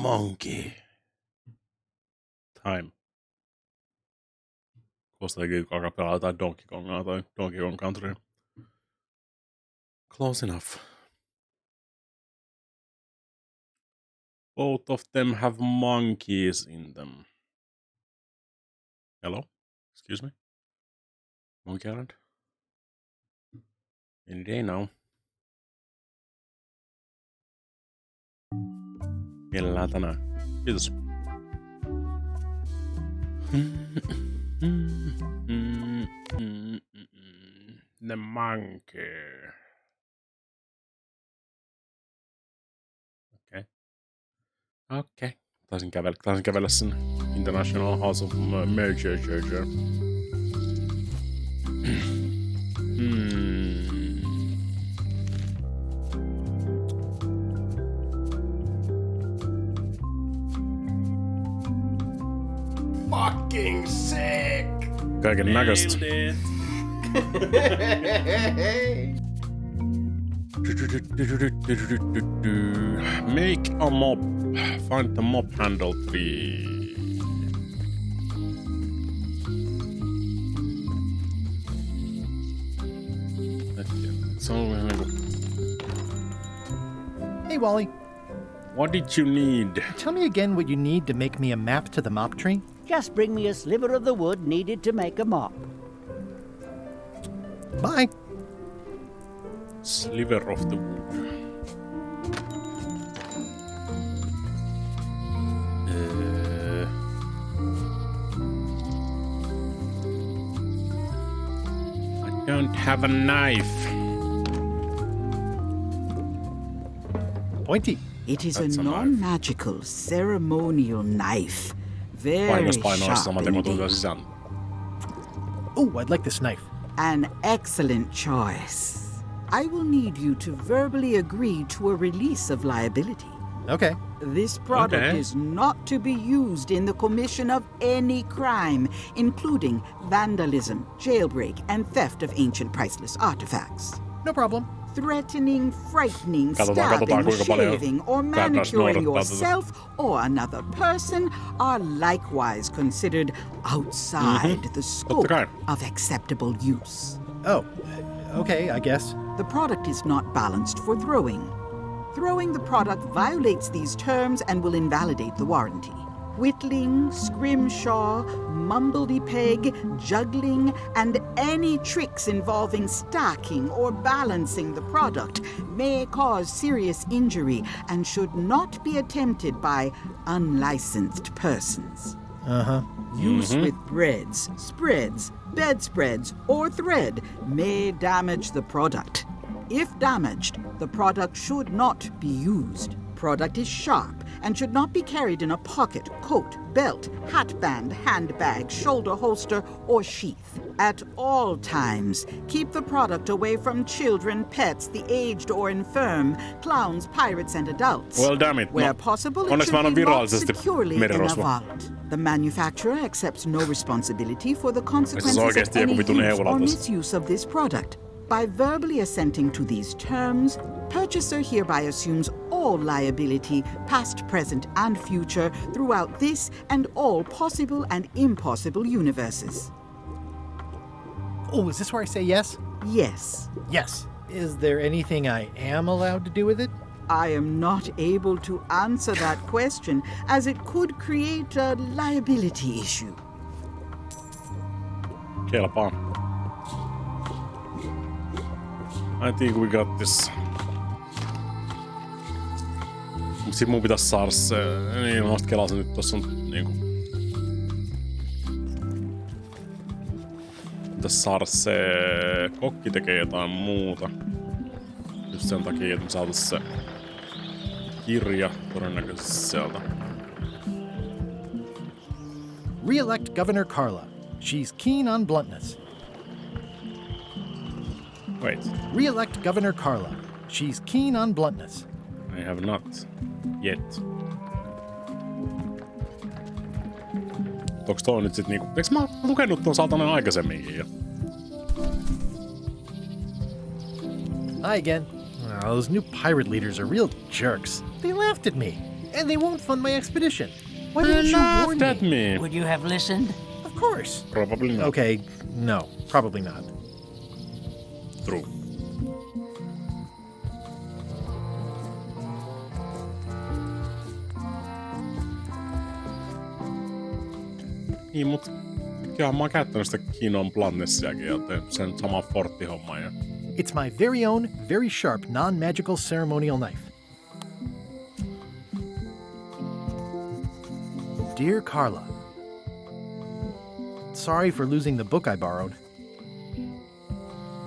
Monkey. Time. Kuulostaa alkaa pelaa jotain Donkey Kongaa tai Donkey Kong Country. Close enough. Both of them have monkeys in them. Hello? Excuse me? Monkey Island? Any day now. Mielellään tänään. Kiitos. The monkey. Okei. Taisin kävellä sen International House of Merger. Fucking sick! Kaiken näköistä. Make a mop. Find the mop handle tree. Hey, Wally. What did you need? Tell me again what you need to make me a map to the mop tree. Just bring me a sliver of the wood needed to make a mop. Bye. Sliver of the wood. I don't have a knife. Pointy. It is That's a a knife. non-magical ceremonial knife. Very sharp indeed. Oh, I'd like this knife. An excellent choice. I will need you to verbally agree to a release of liability. Okay. This product Okay. is not to be used in the commission of any crime, including vandalism, jailbreak, and theft of ancient priceless artifacts. No problem. Threatening, frightening, Katsotaan, stabbing, kuinka paljon shaving, or Guybrush manicuring noudattaa tätä. yourself or another person are likewise considered outside the scope kai. of acceptable use. Oh, okay, I guess. The product is not balanced for throwing. Throwing the product violates these terms and will invalidate the warranty. Whittling, scrimshaw, mumbledy-peg, juggling, and any tricks involving stacking or balancing the product may cause serious injury and should not be attempted by unlicensed persons. Uh-huh. Use with breads, spreads, bedspreads, or thread may damage the product. If damaged, the product should not be used. Product is sharp and should not be carried in a pocket, coat, belt, hatband, handbag, shoulder holster, or sheath. At all times, keep the product away from children, pets, the aged or infirm, clowns, pirates, and adults. Well, damn it. Where No. possible, it Onneksi mä should annan be locked virallisesti securely in a merirosvo. vault. The manufacturer accepts no responsibility for the consequences oikeesti of any joku vitun use Eula or tässä. misuse of this product. By verbally assenting to these terms, purchaser hereby assumes all liability, past, present, and future, throughout this and all possible and impossible universes. Oh, is this where I say yes? Yes, Yes. Is there anything I am allowed to do with it? I am not able to answer that question, as it could create a liability issue. Kelpaa. I think we got this. Sit mun pitäis saada se... Niin, mä vasta kelasin nyt tossa on niinku... Pitäis saada se... Kokki tekee jotain muuta. Just sen takia, että me saatais se... Kirja todennäköisesti sieltä. Re-elect Governor Carla. She's keen on bluntness. Wait. Re-elect Governor Carla. She's keen on bluntness. I have not yet. Onks toi nyt sit niinku... Eiks mä lukenut ton saatanan aikaisemminkin jo? Hi again. Oh, those new pirate leaders are real jerks. They laughed at me. And they won't fund my expedition. Why didn't you warn me? At me. Would you have listened? Of course. Probably not. Okay, no, probably not. True. Niin, mut kyllä mä oon käyttänyt sitä Kinon Blantnessiakin ja tehnyt sen saman forttihomman. Ja... It's my very own, very sharp, non-magical ceremonial knife. Dear Carla, sorry for losing the book I borrowed.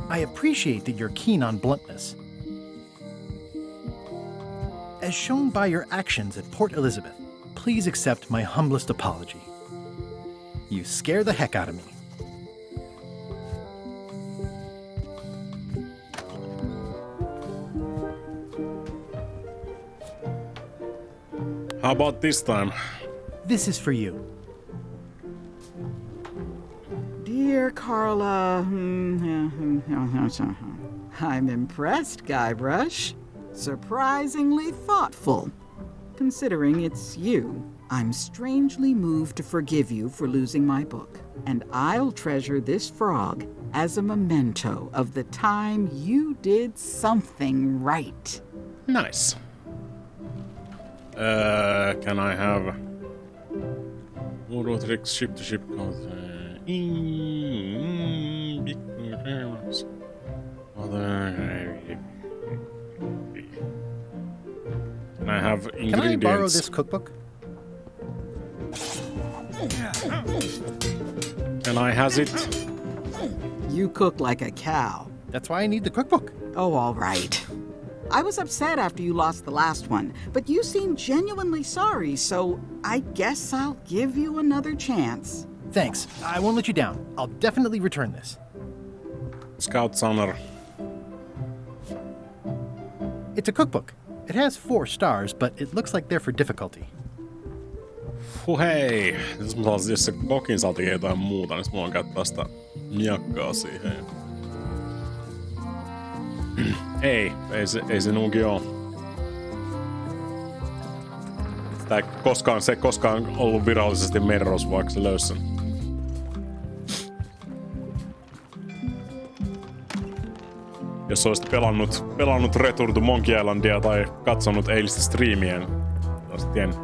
I appreciate that you're keen on bluntness. As shown by your actions at Port Elizabeth, please accept my humblest apology. You scare the heck out of me. How about this time? This is for you. Dear Carla, I'm impressed, Guybrush. Surprisingly thoughtful. Considering it's you, I'm strangely moved to forgive you for losing my book, and I'll treasure this frog as a memento of the time you did something right. Nice. Can I have... Rotrix ship-to-ship... Can I have ingredients? Can I borrow this cookbook? Can I has it? You cook like a cow. That's why I need the cookbook. Oh, all right. I was upset after you lost the last one, but you seemed genuinely sorry, so I guess I'll give you another chance. Thanks. I won't let you down. I'll definitely return this. Scout's honor. It's a cookbook. It has 4 stars, but it looks like they're for difficulty. Hei, jos se kokin saatiin jotain muuta, niin mä voin käyttää sitä miakkaa siihen. Ei se nuukin oo. Sitä se ei koskaan ollut virallisesti Merros, vaikka se löysi sen. Jos olisit pelannut Return to Monkey Islandia tai katsonut eilistä striimiä, niin olisit tiennyt.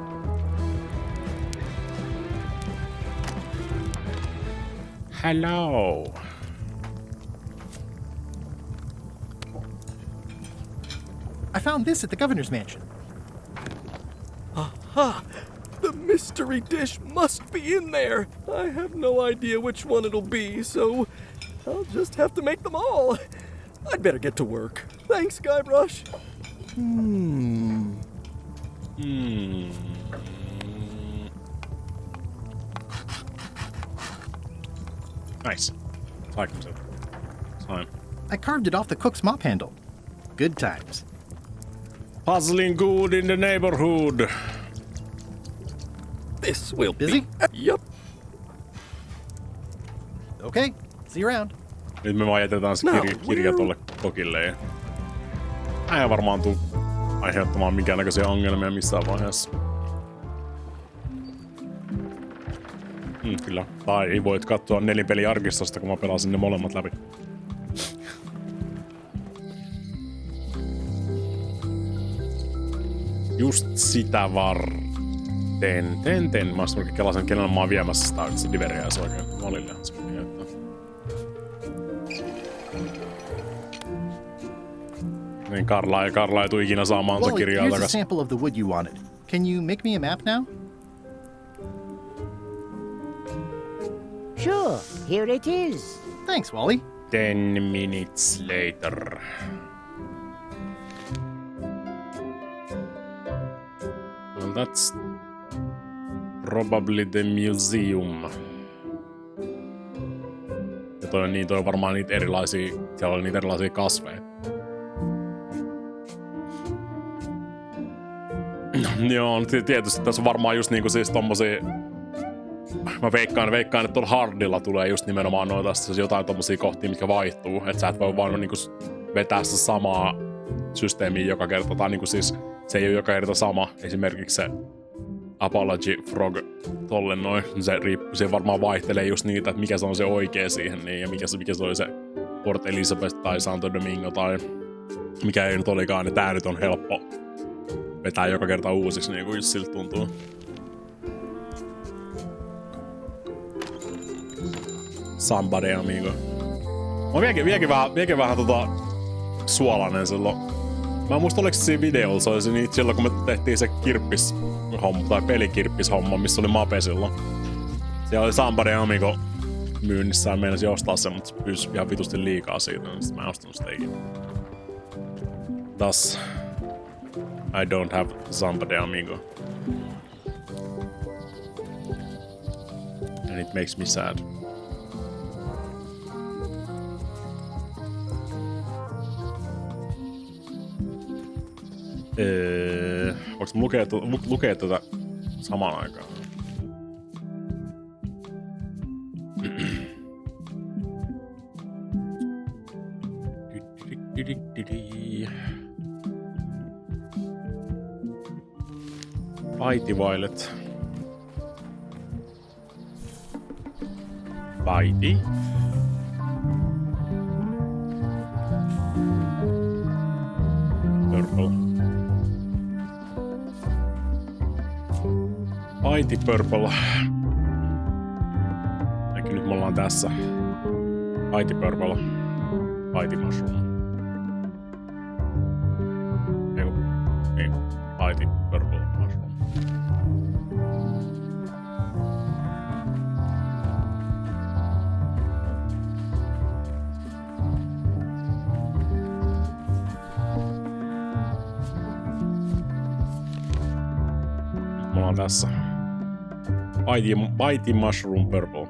Hello. I found this at the governor's mansion. Aha! The mystery dish must be in there. I have no idea which one it'll be, so I'll just have to make them all. I'd better get to work. Thanks, Guybrush. Nice. Like it. Time. I carved it off the cook's mop handle. Good times. Puzzling good in the neighborhood. This will Busy? Yup. Okay, see you around. Nyt me vaan jätetään se kirja tolle kokille. Ja... ei varmaan tuu aiheuttamaan minkäännäköisiä ongelmia missään vaiheessa. Kyllä. Tai voit katsoa Nelinpeli-arkistosta, kun mä pelasin ne molemmat läpi. Just sitä varten. Mä olisin kelasin, kenellä mä oon viemässä sitä se diveriä ja se oikein valillehan se piti jättää. Niin Karla ei tule ikinä saamaan sitä kirjaa Here's a takas. sample of the wood you wanted. Can you make me a map now? Sure, here it is. Thanks, Wally. 10 minutes later. Well, that's probably the museum. Ja toi on varmaan niitä erilaisia, siellä oli niitä erilaisia kasveja. Joo, tietysti tässä on varmaan just niinku siis tommosia... Mä veikkaan, että tuolla hardilla tulee just nimenomaan noita jotain tommosia kohtia, mitkä vaihtuu. Että sä et voi vaan niinku vetää sitä samaa systeemiä joka kerta. Tai niinku siis Se ei ole joka kerta sama. Esimerkiksi se Apology Frog tolle noin. Se varmaan vaihtelee just niitä, että mikä se on se oikea siihen niin, ja mikä se oli se Port Elizabeth tai Santo Domingo tai mikä ei nyt olikaan, niin tää nyt on helppo vetää joka kerta uusiksi, niin kuin just siltä tuntuu. Somebody amigo. Mä vieläkin vähän suolainen silloin. Mä en muista oliko se siinä videolla, se oli niitä silloin kun me tehtiin se kirppishomma tai pelikirppishomma, missä oli Mape silloin. Siellä oli Somebody amigo myynnissä ja meinasi ostaa sen, mutta se pyysi ihan vitusti liikaa siitä, niin sit mä en ostanut sitä ikinä. Thus, I don't have Somebody amigo. And it makes me sad. Voinko lukea tätä samaan aikaan? Mighty Violet. Mighty. Purple. Mighty Purple. Eikä nyt me ollaan tässä. Mighty Purple. Mighty Mushroom. Ei. Mighty Purple Mushroom. Nyt me ollaan tässä. Mighty Mushroom Purple.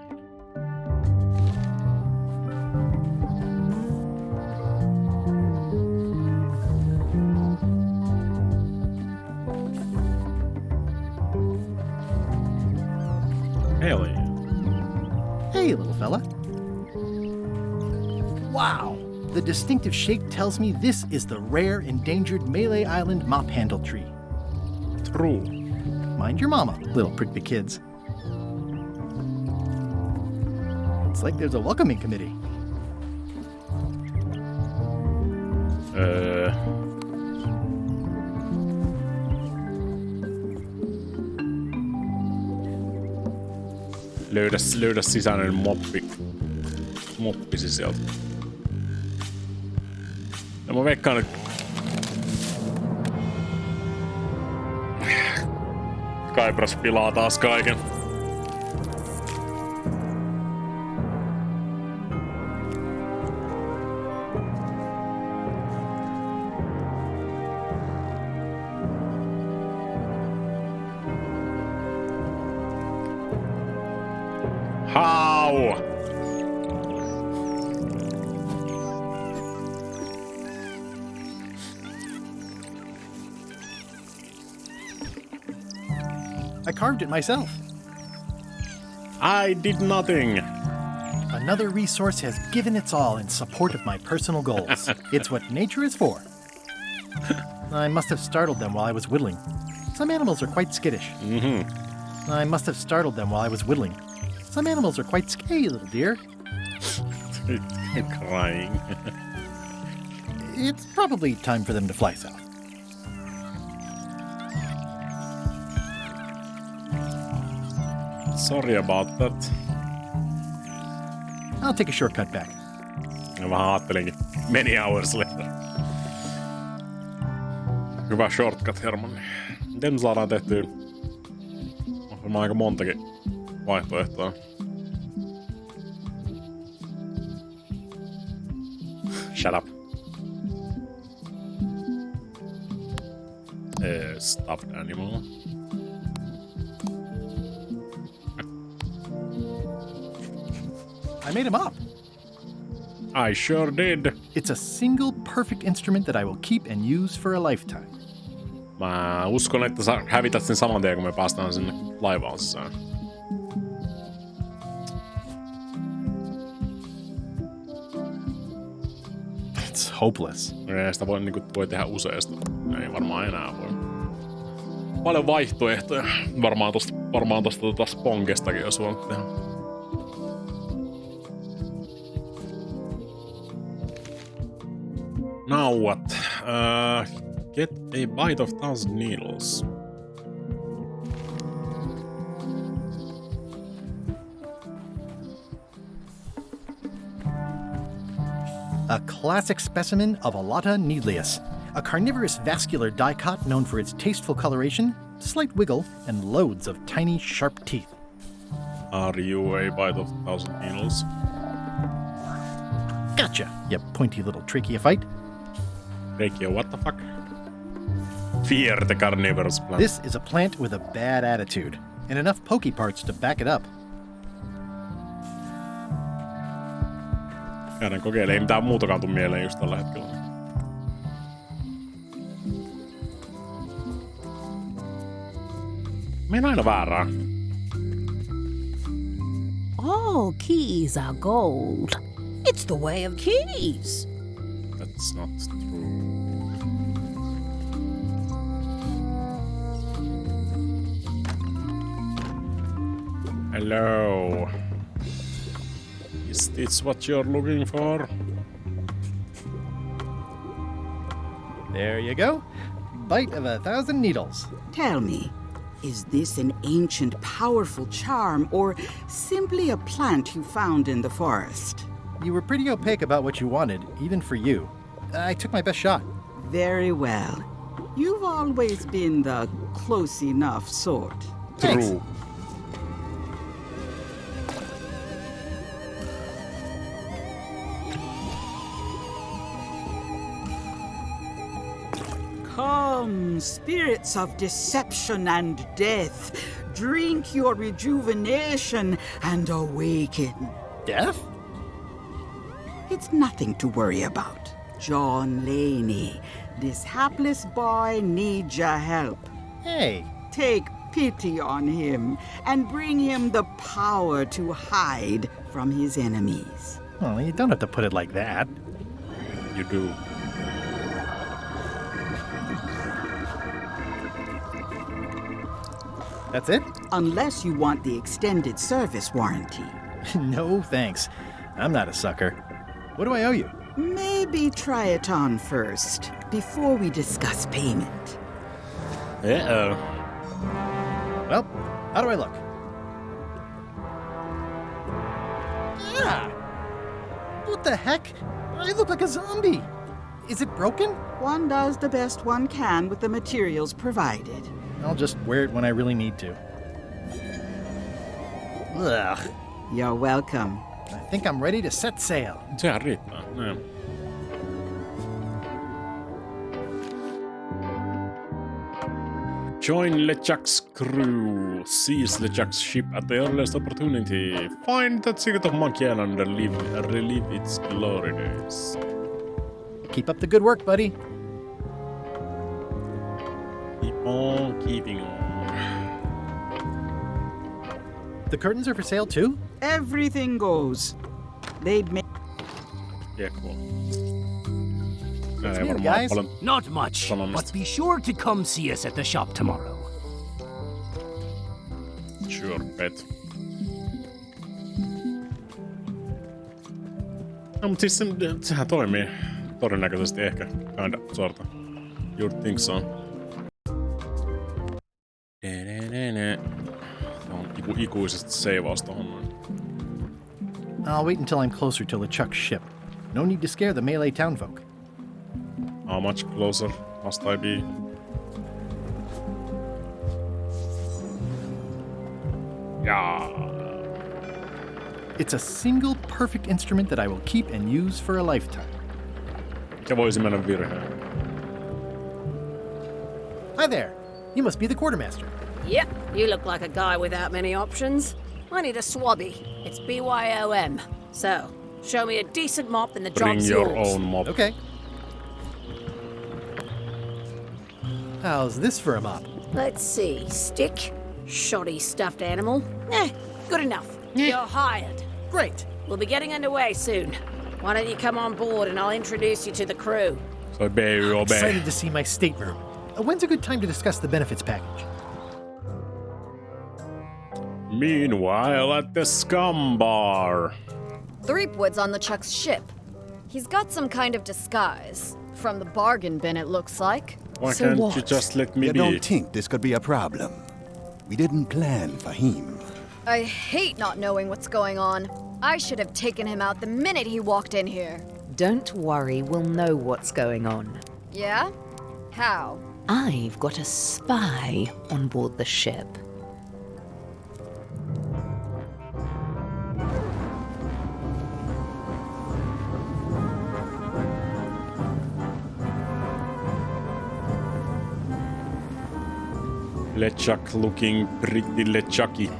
Elaine. Hey, little fella. Wow! The distinctive shape tells me this is the rare, endangered Malay Island mop handle tree. True. Mind your mama, little prickly kids. It's like there's a welcoming committee. Löydä sisäinen moppisi sieltä. Ja mä veikkaan, että Guybrush pilaa taas kaiken. How? I carved it myself. I did nothing. Another resource has given its all in support of my personal goals. It's what nature is for. I must have startled them while I was whittling. Some animals are quite skittish. I must have startled them while I was whittling. Some animals are quite hey, little dear. Crying. It's probably time for them to fly south. Sorry about that. I'll take a shortcut back. Mä vähän ajattelinkin. Many hours later. Hyvä shortcut, Hermanni. Miten me saadaan tehtyä? On aika montakin vaihtoehtoa. Shut up. Stuffed animal. I made him up. I sure did. It's a single perfect instrument that I will keep and use for a lifetime. Mä uskon, että sä hävität sen saman tien, kun me päästään sinne laivaan sisään. It's hopeless. Ei sitä voi tehdä useasta. Ei varmaan enää voi. Paljon vaihtoehtoja. Varmaan tosta Spongestakin olisi voinut tehdä. Now what? Get a bite of 1,000 needles. A classic specimen of Alata needleus, a carnivorous vascular dicot known for its tasteful coloration, slight wiggle, and loads of tiny, sharp teeth. Are you a bite of 1,000 needles? Gotcha, you pointy little tracheophyte. Reikio, what the fuck? Fear the carnivorous plant. This is a plant with a bad attitude, and enough pokey parts to back it up. Käydään kokeilemaan. Ei mitään muutakaan tuu mieleen just tällä hetkellä. Menen aina väärään. All keys are gold. It's the way of keys. That's not true. Hello. Is this what you're looking for? There you go. Bite of 1,000 needles. Tell me, is this an ancient, powerful charm, or simply a plant you found in the forest? You were pretty opaque about what you wanted, even for you. I took my best shot. Very well. You've always been the close enough sort. Thanks. True. Come, spirits of deception and death, drink your rejuvenation and awaken. Death? It's nothing to worry about. John Laney, this hapless boy needs your help. Hey, Take pity on him and bring him the power to hide from his enemies. well, you don't have to put it like that. You do. That's it? Unless you want the extended service warranty. No, thanks. I'm not a sucker. What do I owe you? Maybe try it on first, before we discuss payment. Uh-oh. Well, how do I look? Ah! What the heck? I look like a zombie. Is it broken? One does the best one can with the materials provided. I'll just wear it when I really need to. Ugh. You're welcome. I think I'm ready to set sail. Sehän riittää. Näin. Join LeChuck's crew. Seize LeChuck's ship at the earliest opportunity. Find the secret of Monkey Island and relive its glory days. Keep up the good work, buddy. Keep on keeping on. The curtains are for sale too? Everything goes. They'd make Kiekkoa. It's Näin ei new, varmaan guys. paljon Not much, sanomista. but be sure to come see us at the shop tomorrow. Sure, bet. No, mutta siis sehän toimii todennäköisesti ehkä. Kinda, sorta. You'd think so. On ikuisesti seivaus tohon noin. I'll wait until I'm closer to LeChuck's ship. No need to scare the melee townfolk. How much closer must I be? Yeah. It's a single perfect instrument that I will keep and use for a lifetime. Ja voisi mennä virheen. Hi there. You must be the quartermaster. Yep, you look like a guy without many options. I need a swabby. It's BYOM. So, show me a decent mop and the Bring job's your yours. own mop. Okay. How's this for a mop? Let's see. Stick. Shoddy stuffed animal. Good enough. You're hired. Great. We'll be getting underway soon. Why don't you come on board and I'll introduce you to the crew? So BYOB. Excited to see my stateroom. When's a good time to discuss the benefits package? Meanwhile, at the scum bar. Threepwood's on the Chuck's ship. He's got some kind of disguise. From the bargain bin, it looks like. Why So can't you what? just let me You be? don't think this could be a problem? We didn't plan for him. I hate not knowing what's going on. I should have taken him out the minute he walked in here. Don't worry, we'll know what's going on. Yeah? How? I've got a spy on board the ship. LeChuck looking pretty LeChucky.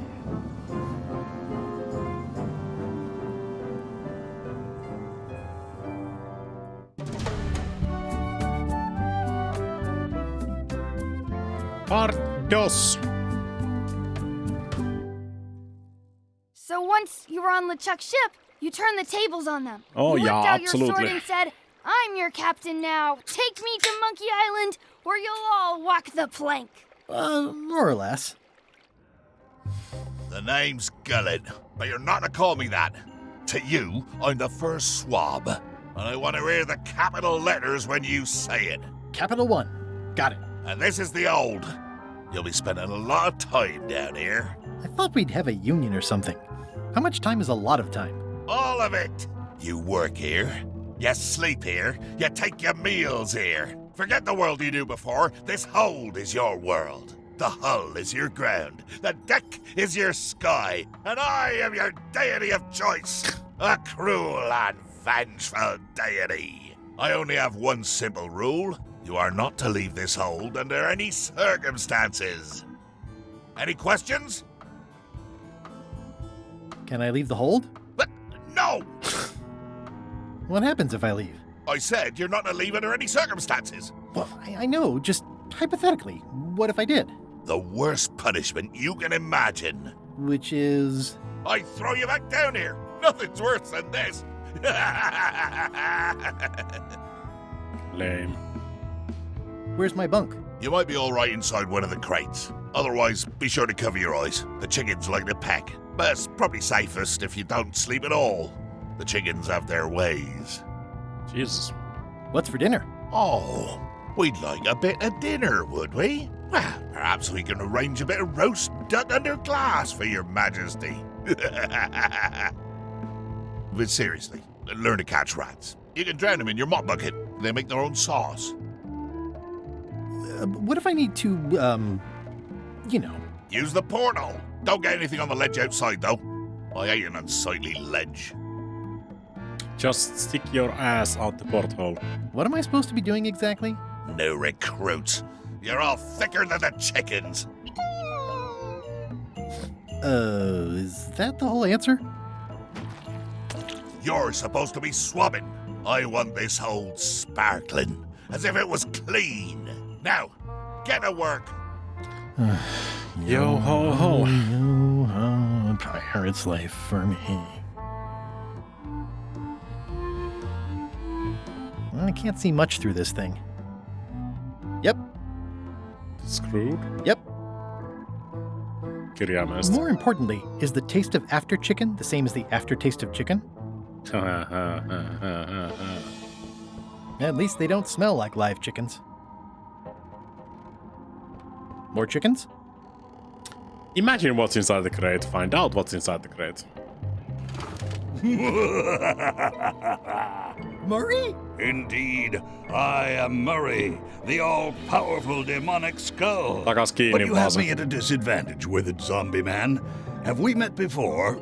Part 2. So once you were on LeChuck's ship, you turned the tables on them. Oh, you yeah, whipped out your sword absolutely. and said, "I'm your captain now. Take me to Monkey Island, or you'll all walk the plank." More or less. The name's Gullet, but you're not to call me that. To you, I'm the first swab, and I want to hear the capital letters when you say it. Capital 1. Got it. And this is the old. You'll be spending a lot of time down here. I thought we'd have a union or something. How much time is a lot of time? All of it. You work here, you sleep here, you take your meals here. Forget the world you knew before. This hold is your world. The hull is your ground. The deck is your sky. And I am your deity of choice. A cruel and vengeful deity. I only have one simple rule. You are not to leave this hold under any circumstances. Any questions? Can I leave the hold? But no! What happens if I leave? I said you're not to leave under any circumstances. Well, I know, just hypothetically. What if I did? The worst punishment you can imagine. Which is... I throw you back down here. Nothing's worse than this. Lame. Where's my bunk? You might be all right inside one of the crates. Otherwise, be sure to cover your eyes. The chickens like to peck. But it's probably safest if you don't sleep at all. The chickens have their ways. Jesus. What's for dinner? Oh, we'd like a bit of dinner, would we? Well, perhaps we can arrange a bit of roast duck under glass for your majesty. But seriously, learn to catch rats. You can drown them in your mop bucket. They make their own sauce. What if I need to, you know... Use the portal. Don't get anything on the ledge outside, though. I hate an unsightly ledge. Just stick your ass out the porthole. What am I supposed to be doing exactly? No recruits. You're all thicker than the chickens. Is that the whole answer? You're supposed to be swabbing. I want this hold sparkling, as if it was clean. Now, get to work. Yo ho ho. Yo ho, pirate's life for me. Well, I can't see much through this thing. Yep. Screwed? Yep. Kirjaimellisesti. More importantly, is the taste of after chicken the same as the aftertaste of chicken? At least they don't smell like live chickens. More chickens? Imagine what's inside the crate. Find out what's inside the crate. Murray? Indeed, I am Murray, the all-powerful demonic skull. Takas kiinni, But you have Vaasa. me at a disadvantage with it, zombie man. Have we met before?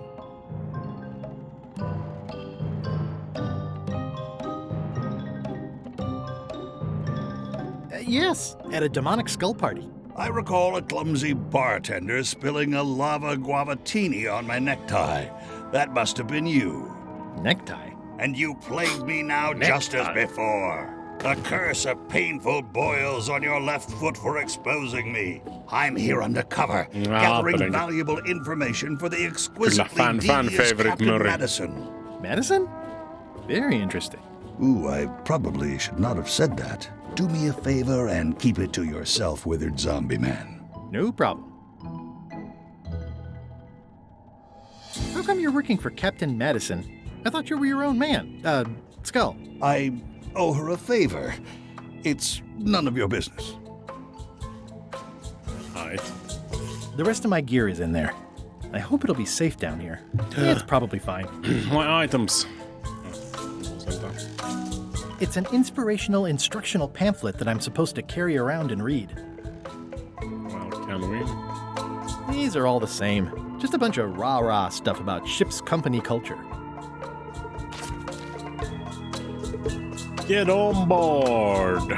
Yes, at a demonic skull party. I recall a clumsy bartender spilling a lava guavatini on my necktie. That must have been you. Necktie? And you plagued me now just as before. A curse of painful boils on your left foot for exposing me. I'm here undercover, gathering valuable information for the exquisitely fan devious favorite Captain Murray. Madison. Madison? Very interesting. Ooh, I probably should not have said that. Do me a favor and keep it to yourself, withered zombie man. No problem. How come you're working for Captain Madison? I thought you were your own man. Skull. I owe her a favor. It's none of your business. Alright. The rest of my gear is in there. I hope it'll be safe down here. It's probably fine. My items. It's an inspirational instructional pamphlet that I'm supposed to carry around and read. Well, can we? These are all the same. Just a bunch of rah-rah stuff about ship's company culture. Get on board!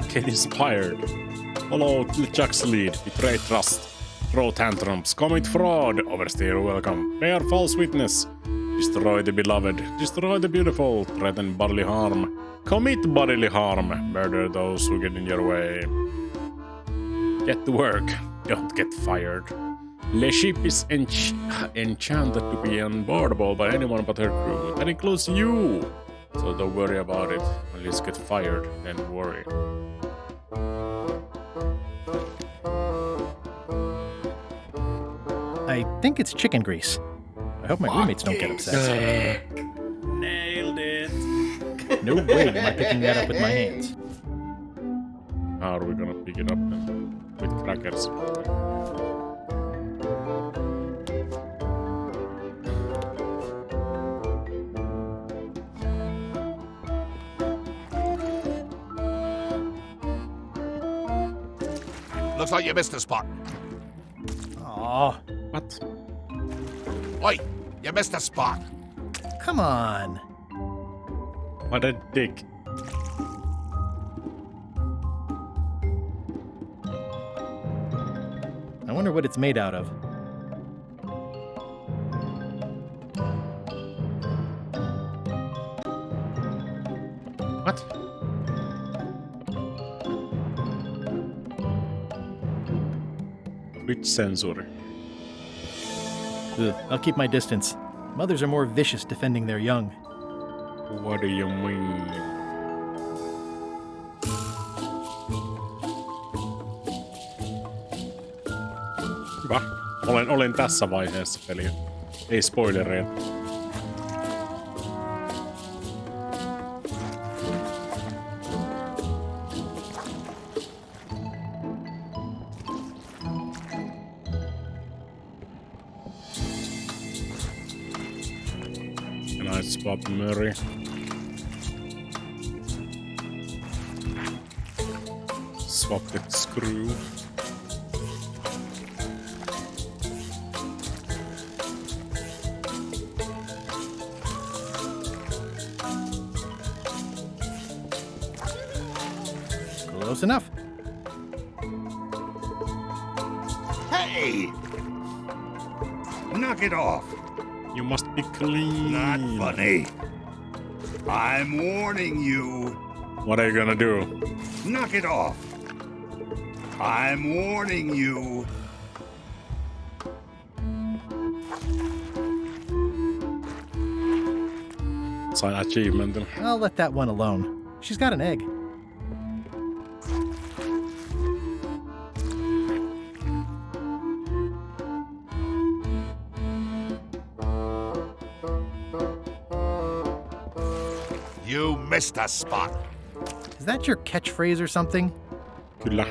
Get inspired. Follow Chuck's lead. Betray trust. Throw tantrums. Commit fraud. Overstay welcome. Bear false witness. Destroy the beloved. Destroy the beautiful. Threaten bodily harm. Commit bodily harm. Murder those who get in your way. Get to work. Don't get fired. The ship is enchanted to be unboardable by anyone but her crew. That includes you. So don't worry about it. Unless you get fired, then worry. I think it's chicken grease. I hope my roommates don't get upset. Nailed it. No way am I picking that up with my hands. How are we gonna pick it up then? With crackers. Looks like you missed a spot. Aw. What? Oi, you missed a spot. Come on. What a dick. I wonder what it's made out of. What? Which sensor? Ugh, I'll keep my distance. Mothers are more vicious defending their young. What do you mean? Hyvä. Olen tässä vaiheessa peliä. Ei spoilereja. Bob Murray. Swap the screw. Close enough. Hey! Knock it off. You must be clean. Not funny. I'm warning you. What are you gonna do? Knock it off. I'm warning you. Sain achievementin. I'll let that one alone. She's got an egg. You missed a spot. Is that your catchphrase or something? Kyllä.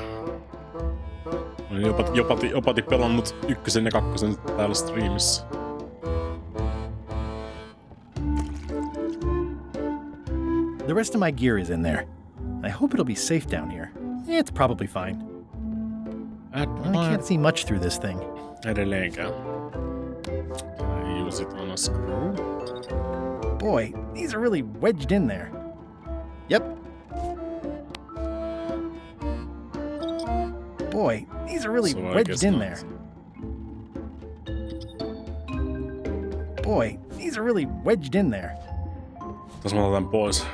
Olen jopa pelannut 1 ja 2 täällä streamissä. The rest of my gear is in there. I hope it'll be safe down here. It's probably fine. I can't see much through this thing. Edelleenkään. Can I use it on a screw? Boy, these are really wedged in there. Yep. Boy, these are really wedged in there. Boy, these are really wedged in there. Tässä mä otan pois.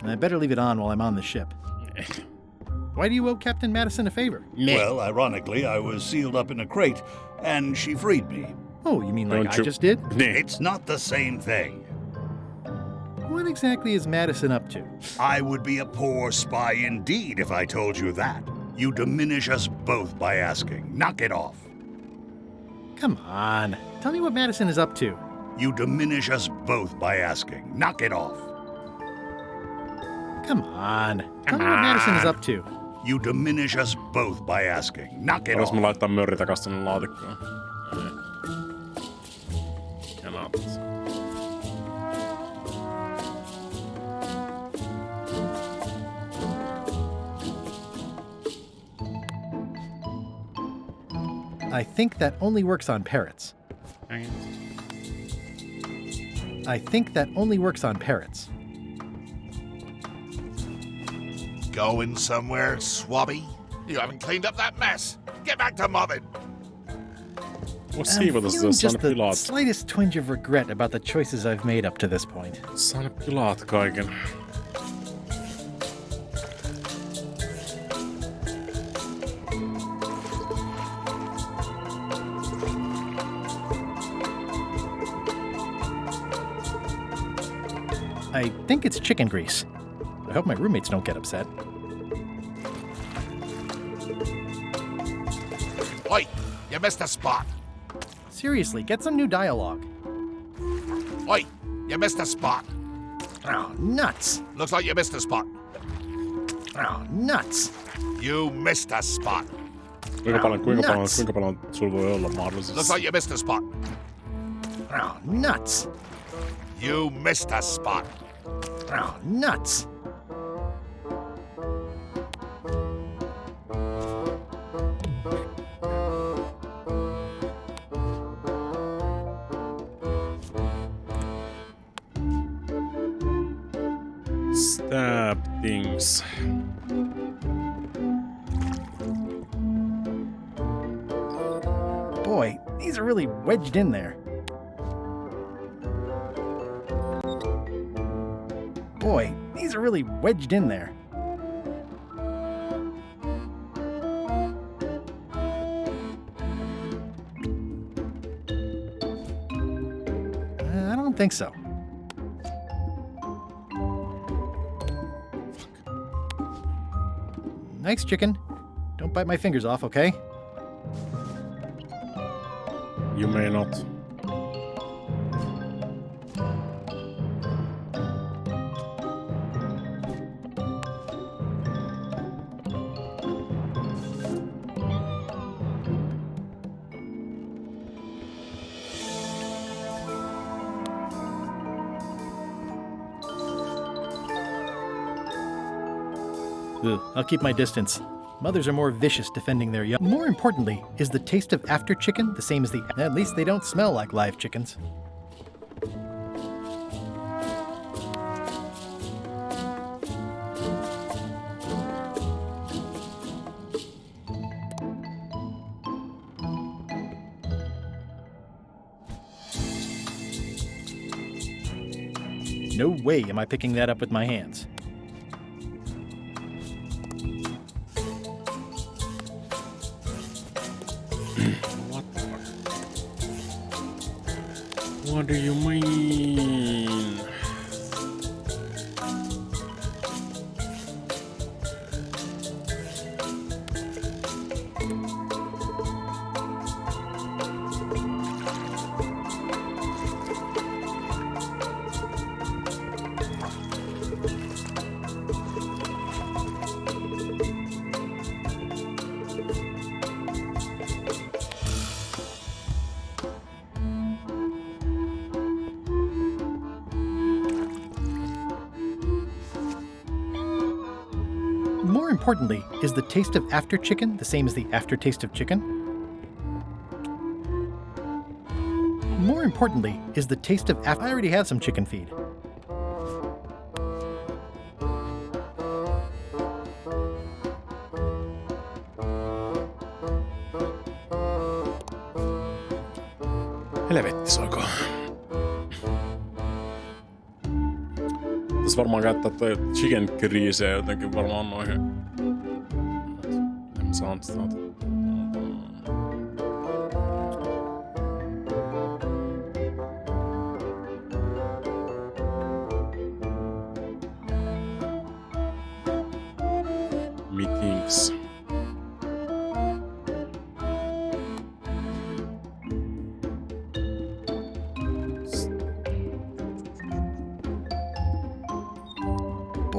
I better leave it on while I'm on the ship. Why do you owe Captain Madison a favor? Well, ironically, I was sealed up in a crate, and she freed me. Oh, you mean like I just did? It's not the same thing. What exactly is Madison up to? I would be a poor spy indeed if I told you that. You diminish us both by asking. Knock it off. Come on. Tell me what Madison is up to. You diminish us both by asking. Knock it off. Come on. Tell me what Madison is up to. You diminish us both by asking. Knock it Voinko off. mä laittaa mörri takas tonne laatikkoon? Ei. Cannot. I think that only works on parrots. I think that only works on parrots. Going somewhere, swabby? You haven't cleaned up that mess. Get back to mobbing. Vois I'm siivota sitä, feeling jos saan just ne the pilaat. slightest twinge of regret about the choices I've made up to this point. Saan ne pilaat kaiken. I think it's chicken grease. I hope my roommates don't get upset. Oi, you missed a spot. Seriously, get some new dialogue. Oi, you missed a spot. Oh, nuts. Looks like you missed a spot. Oh, nuts. You missed a spot. Kuinka paljon sulla voi olla mahdollisesti? Looks like you missed a spot. Oh, nuts. You missed a spot. Oh, nuts. Stab things. Boy, these are really wedged in there. Boy, these are really wedged in there. I don't think so. Nice chicken. Don't bite my fingers off, okay? You may not. Ugh, I'll keep my distance. Mothers are more vicious defending their young. More importantly, is the taste of after chicken the same as the... At least they don't smell like live chickens. No way am I picking that up with my hands. What do you mean? More importantly, is the taste of after chicken the same as the aftertaste of chicken? More importantly, is the taste of I already have some chicken feed. Helvetti soiko. Tässä varmaan käyttää toi chicken greaseä jotenkin varmaan noihin. En mä saa sitä.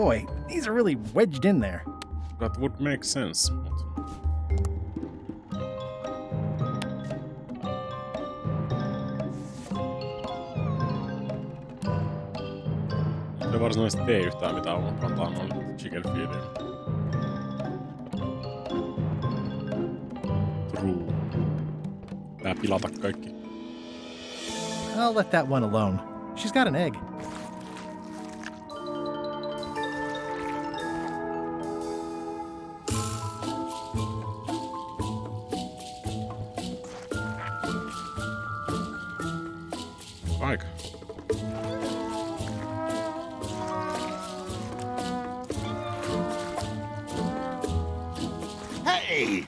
Boy, these are really wedged in there. That would make sense. Ei varsinaisesti tee yhtään mitään, vaan kantaa noille chicken feedin. True. Tää pilata kaikki. I'll let that one alone. She's got an egg. Aika. Hey!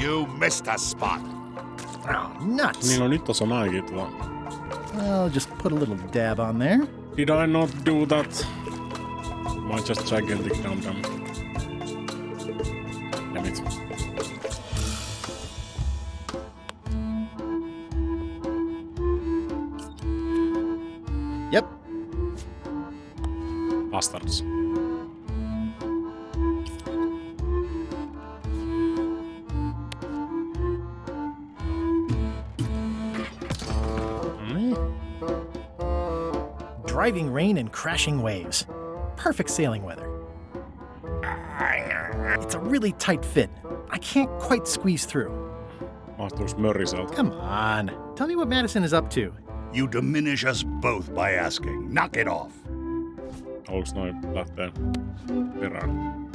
You missed a spot. Oh, nuts. Niin no nyt tossa on ainakin I'll just put a little dab on there. Did I not do that? Am I just gigantic dum-dum? Damn it. Yep. Bastards. Driving rain and crashing waves. Perfect sailing weather. It's a really tight fit. I can't quite squeeze through. Mahtuuks möriseltä? Come on. Tell me what Madison is up to. You diminish us both by asking. Knock it off. Haluuks noin lähtee perään?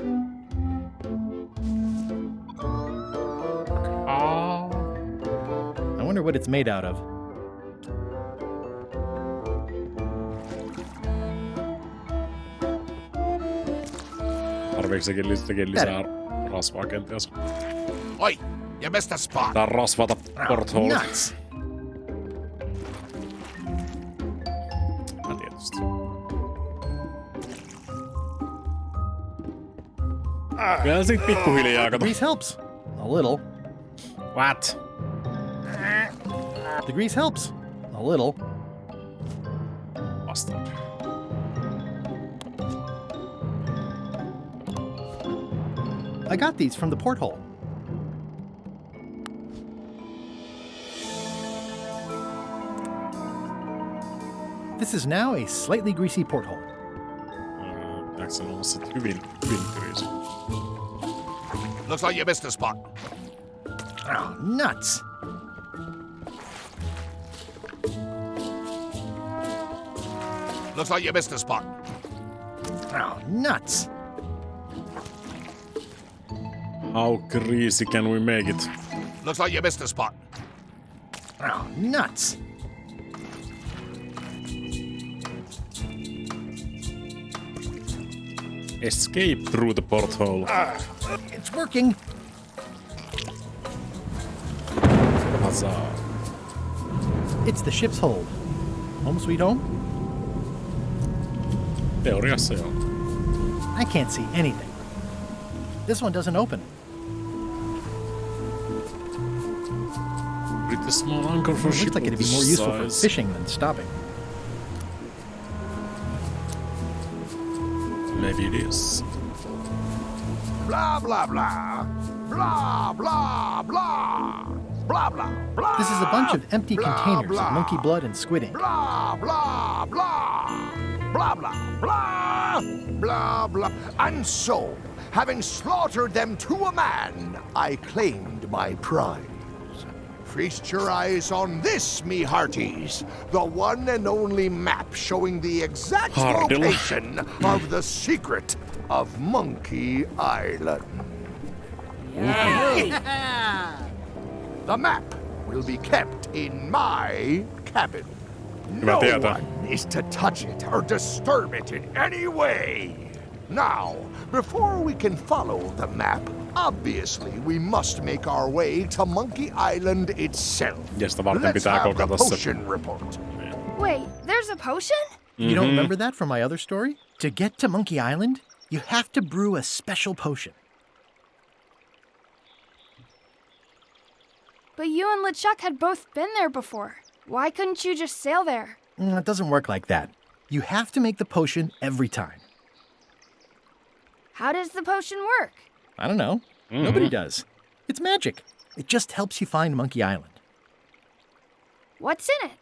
I wonder what it's made out of. Tarviiko sekin lisää rasvaa kenties? Oi, you missed a spot. Tää rasvata porthole. Nuts. Mä tietysti. Kyllä sit pikkuhiljaa kato. Grease helps. A little. What? The grease helps. A little. Bastard. I got these from the porthole. This is now a slightly greasy porthole. Pitääks sen olla sit hyvin greasy? Looks like you missed a spot. Oh, nuts. Looks like you missed a spot. Oh, nuts. How greasy can we make it? Looks like you missed a spot. Oh, nuts. Escape through the porthole. It's working. Huzzah. It's the ship's hold. Home sweet home? Teoriassa joo. I can't see anything. This one doesn't open. Pretty small anchor for It ship looks like of it'd be this more useful for size. fishing than stopping. Maybe it is. Blah, blah, blah. Blah, blah, blah. Blah, blah, blah. This is a bunch of empty containers of monkey blood and squid ink. Blah, blah, blah. Blah, blah, blah. Blah, blah. And so, having slaughtered them to a man, I claimed my prize. Feast your eyes on this, me hearties. The one and only map showing the exact location of the secret of Monkey Island. The map will be kept in my cabin. No one is to touch it or disturb it in any way. Now, before we can follow the map, obviously we must make our way to Monkey Island itself. Josta varten Let's pitää have the kokata se. potion report. Wait, there's a potion? You don't remember that from my other story? To get to Monkey Island, you have to brew a special potion. But you and LeChuck had both been there before. Why couldn't you just sail there? It doesn't work like that. You have to make the potion every time. How does the potion work? I don't know. Nobody does. It's magic. It just helps you find Monkey Island. What's in it?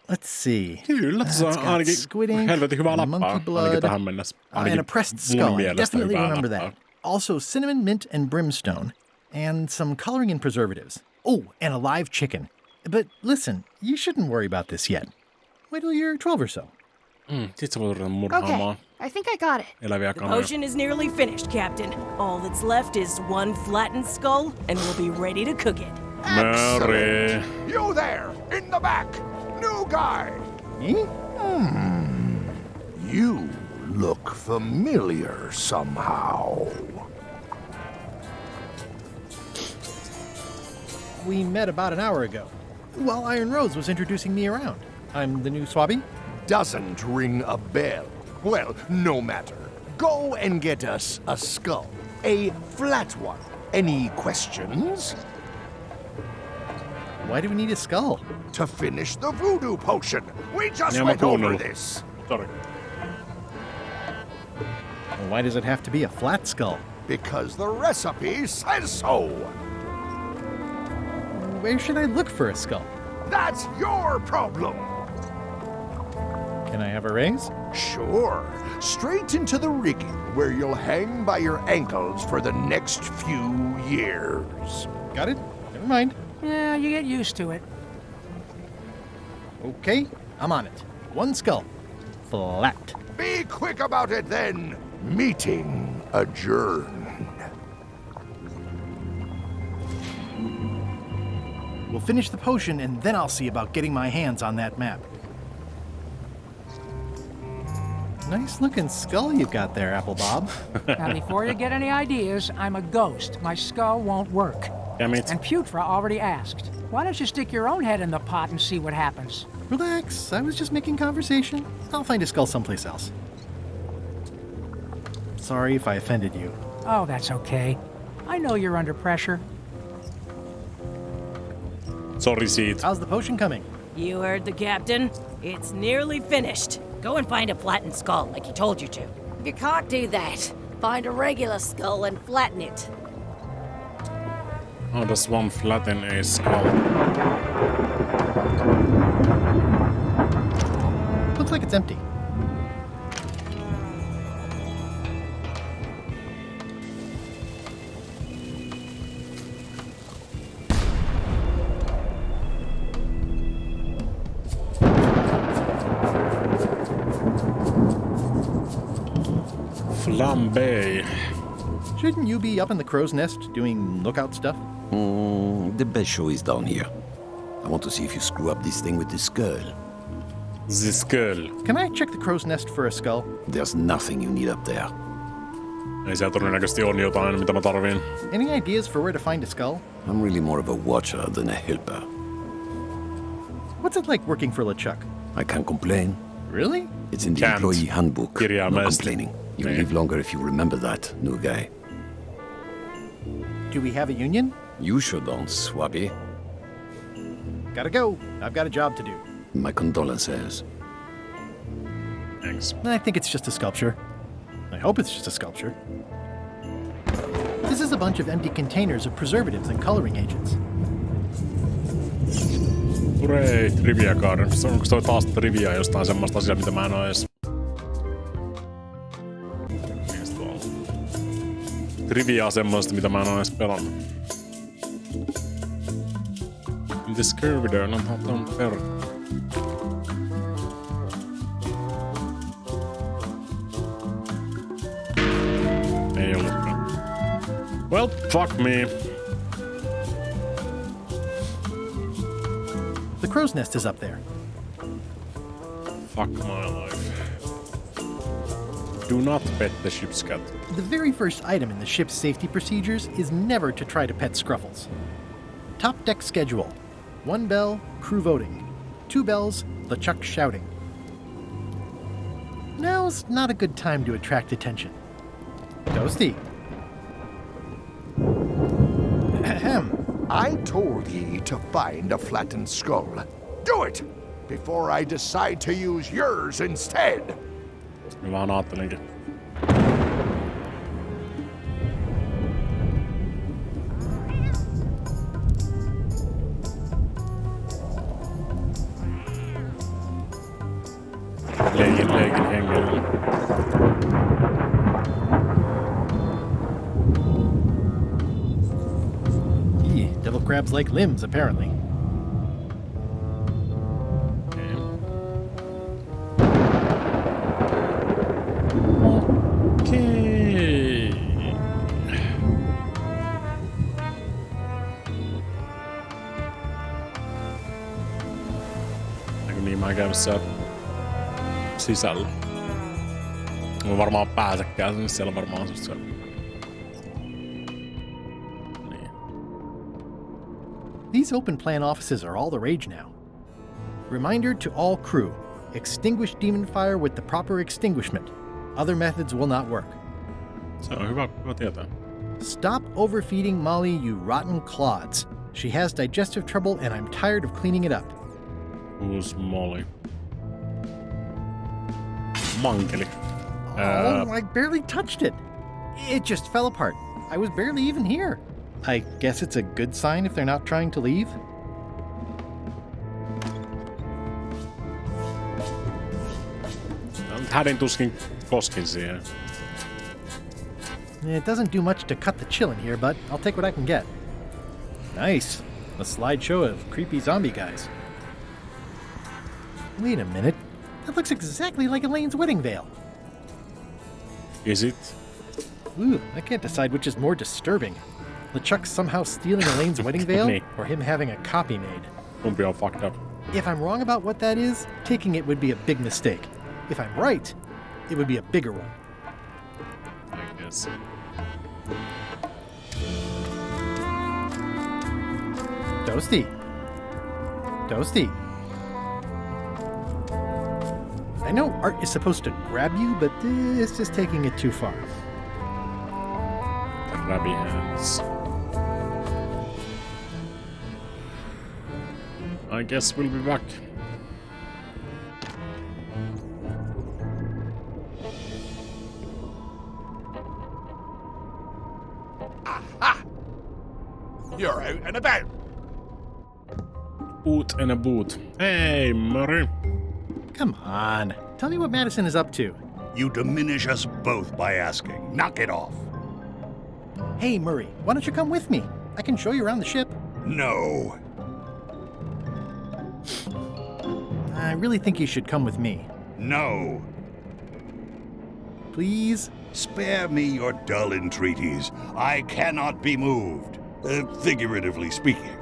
Let's see. Kyllä, se on ainakin squid ink, helvetin hyvää monkey lappaa, blood, ainakin tähän mennessä. and a pressed skull. I mielestä definitely hyvää remember lappaa. that. Also, cinnamon, mint, and brimstone, and some coloring and preservatives. Oh, and a live chicken. But listen, you shouldn't worry about this yet. Wait till you're 12 or so. Sit sä voit ruveta murhaamaan I think I got it. eläviä The kanoja. potion is nearly finished, Captain. All that's left is one flattened skull, and we'll be ready to cook it. Mary. You there, in the back, new guy. Me? You look familiar somehow. We met about an hour ago, while Iron Rose was introducing me around. I'm the new Swabby. Doesn't ring a bell. Well, no matter. Go and get us a skull. A flat one. Any questions? Why do we need a skull? To finish the voodoo potion. We just Yeah, went mä over kuunnellut. this. Sorry. Well, why does it have to be a flat skull? Because the recipe says so. Where should I look for a skull? That's your problem. Can I have a raise? Sure. Straight into the rigging where you'll hang by your ankles for the next few years. Got it? Never mind. Yeah, you get used to it. Okay, I'm on it. One skull. Flat. Be quick about it then. Meeting adjourned. We'll finish the potion and then I'll see about getting my hands on that map. Nice looking skull you've got there, Apple Bob. Now, before you get any ideas, I'm a ghost. My skull won't work. Damn it. And Putra already asked. Why don't you stick your own head in the pot and see what happens? Relax, I was just making conversation. I'll find a skull someplace else. Sorry if I offended you. Oh, that's okay. I know you're under pressure. Sorry siitä. How's the potion coming? You heard the captain. It's nearly finished. Go and find a flattened skull like he told you to. You can't do that. Find a regular skull and flatten it. How does one flatten a skull? Looks like it's empty. Flambe. Shouldn't you be up in the crow's nest doing lookout stuff? The best show is down here. I want to see if you screw up this thing with the skull. The skull. Can I check the crow's nest for a skull? There's nothing you need up there. Ei siellä todennäköisesti on jotain, mitä mä tarviin. Any ideas for where to find a skull? I'm really more of a watcher than a helper. What's it like working for LeChuck? I can't complain. Really? It's in the employee handbook. No complaining. You'll Yeah. live longer if you remember that, new guy. Do we have a union? You sure don't, Swabby. Gotta go. I've got a job to do. My condolences. Thanks. I think it's just a sculpture. I hope it's just a sculpture. This is a bunch of empty containers of preservatives and coloring agents. Hurray, trivia card. Onko toi taas trivia jostain semmoista asiaa, mitä mä en oo edes... Mikäs tuo on? Trivia semmoista, mitä mä en oo edes pelannut. Mites Curvider? No on per... Ei ollutkaan. Well, fuck me. The crow's nest is up there. Fuck my life. Do not pet the ship's cat. The very first item in the ship's safety procedures is never to try to pet Scruffles. Top deck schedule. 1 bell, crew voting. 2 bells, LeChuck shouting. Now's not a good time to attract attention. Toasty. Ahem. I told ye to find a flattened skull. Do it! Before I decide to use yours instead. Mä vaan ajattelinkin. Leikin hengellä. Devil crabs like limbs, apparently. Okay. Eikö niin mä käymässä sisällä? Mä varmaan pääsekään sinne, siellä varmaan se. These open plan offices are all the rage now. Reminder to all crew, extinguish demon fire with the proper extinguishment. Other methods will not work. Se on hyvä tietää. Stop overfeeding Molly, you rotten clods. She has digestive trouble and I'm tired of cleaning it up. Who's Molly? Mankeli. Oh, I barely touched it. It just fell apart. I was barely even here. I guess it's a good sign if they're not trying to leave. Hädin tuskin koskin siihen. It doesn't do much to cut the chill in here, but I'll take what I can get. Nice. A slideshow of creepy zombie guys. Wait a minute. That looks exactly like Elaine's wedding veil. Is it? Ooh, I can't decide which is more disturbing. LeChuck somehow stealing Elaine's wedding veil, or him having a copy made. Won't be all fucked up. If I'm wrong about what that is, taking it would be a big mistake. If I'm right, it would be a bigger one. I guess. Toasty. Toasty. I know art is supposed to grab you, but this is taking it too far. The grabby hands. I guess we'll be back. Aha! You're out and about. Boot and a boot. Hey, Murray. Come on. Tell me what Madison is up to. You diminish us both by asking. Knock it off. Hey, Murray, why don't you come with me? I can show you around the ship. No. I really think you should come with me. No. Please? Spare me your dull entreaties. I cannot be moved. Figuratively speaking.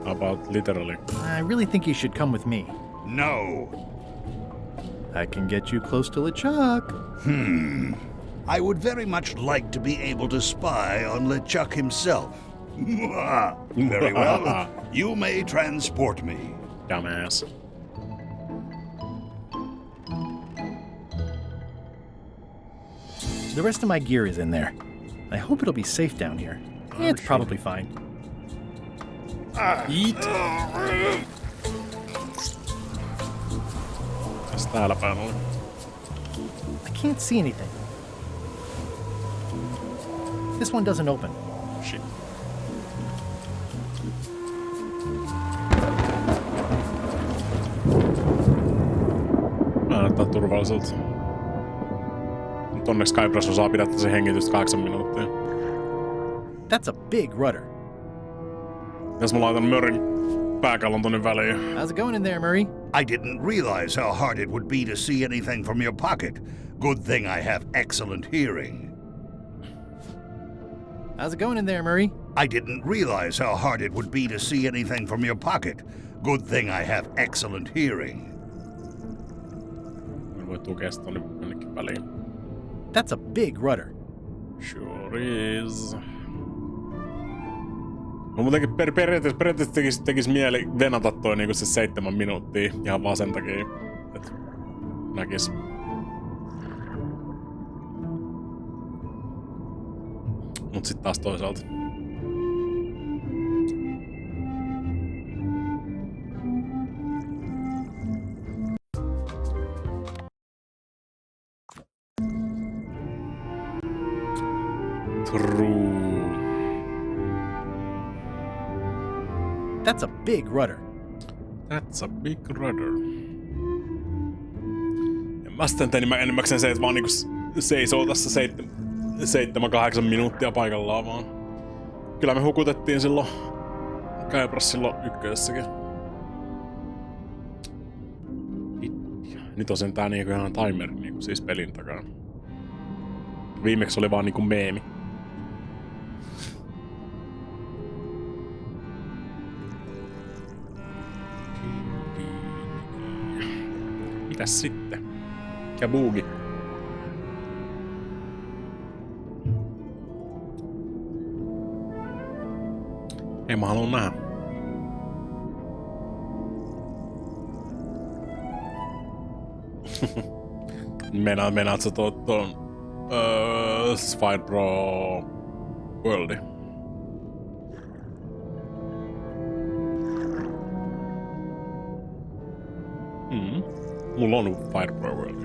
How about literally? I really think you should come with me. No. I can get you close to LeChuck. I would very much like to be able to spy on LeChuck himself. Very well. You may transport me. Dumbass. The rest of my gear is in there. I hope it'll be safe down here. It's probably fine. Eat. Kas täällä päin oli? I can't see anything. This one doesn't open. Shit. Näyttää turvalliselta. Mutta onneksi Guybrush osaa pidättää sen hengitystä 8 minuuttia. That's a big rudder. Jos mä laitan Murrayn pääkallon tonne väliin. How's it going in there, Murray? I didn't realize how hard it would be to see anything from your pocket. Good thing I have excellent hearing. How's it going in there, Murray? I didn't realize how hard it would be to see anything from your pocket. Good thing I have excellent hearing. voi tukea sitä tonne jonnekin väliin. That's a big rudder. Sure is. No muutenkin periaatteessa tekis mieli venata toi niinku se 7 minuuttia ihan vaan sen takia, että näkis. Mut sit taas toisaalta. True. That's a big rudder. That's a big rudder. Mä sitten enimmäkseen se, että vaan niinku seisoo tässä 7-8 minuuttia paikallaan vaan. Kyllä me hukutettiin silloin Guybrush silloin ykkösessäkin. Nyt on sentään niinku ihan timer niinku siis pelin takana. Viimeksi oli vaan niinku meemi. Mitäs sitten? Mikä buugi? Ei mä halua nähdä. Menaat sä tuon Spire Pro Worldi? Mulla on Fire Pro World.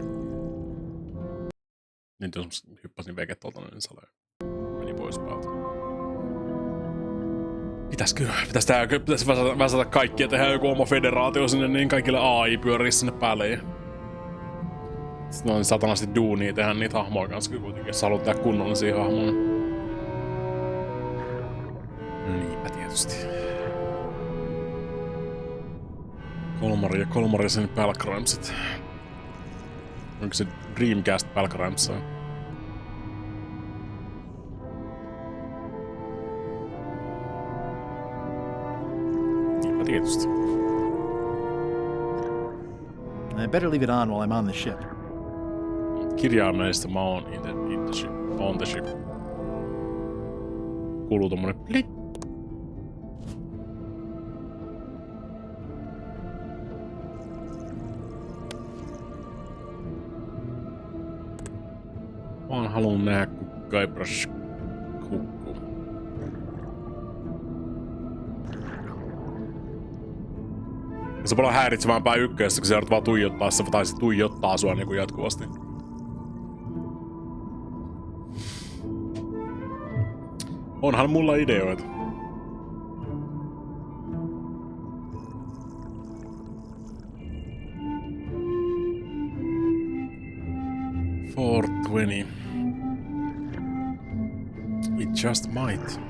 Nyt jos hyppäsin veket tuolta, niin sale meni pois päältä. Pitäis väsätä kaikki ja tehdä joku oma federaatio sinne, niin kaikille AI pyörii sinne päälle. Ja sitten on satanasti duunia tehdä niitä hahmoja kanssa kuitenkin, jos haluat tehdä kunnollisia hahmoja. Niinpä tietysti. Kolmari sen Pelgrimsit. Onko se Dreamcast Pelgrims? Niinpä tietysti. I better leave it on while I'm on the ship. Kirjaimeista mä oon on the ship. Kuuluu tommonen plit. Mä haluun nähdä, kun Guybrush hukkuu. Se on paljon häiritsevämpää ykkössä, kun sä joudut vaan tuijottaa, se tuijottaa sua niinku jatkuvasti. Onhan mulla ideoita. It just might.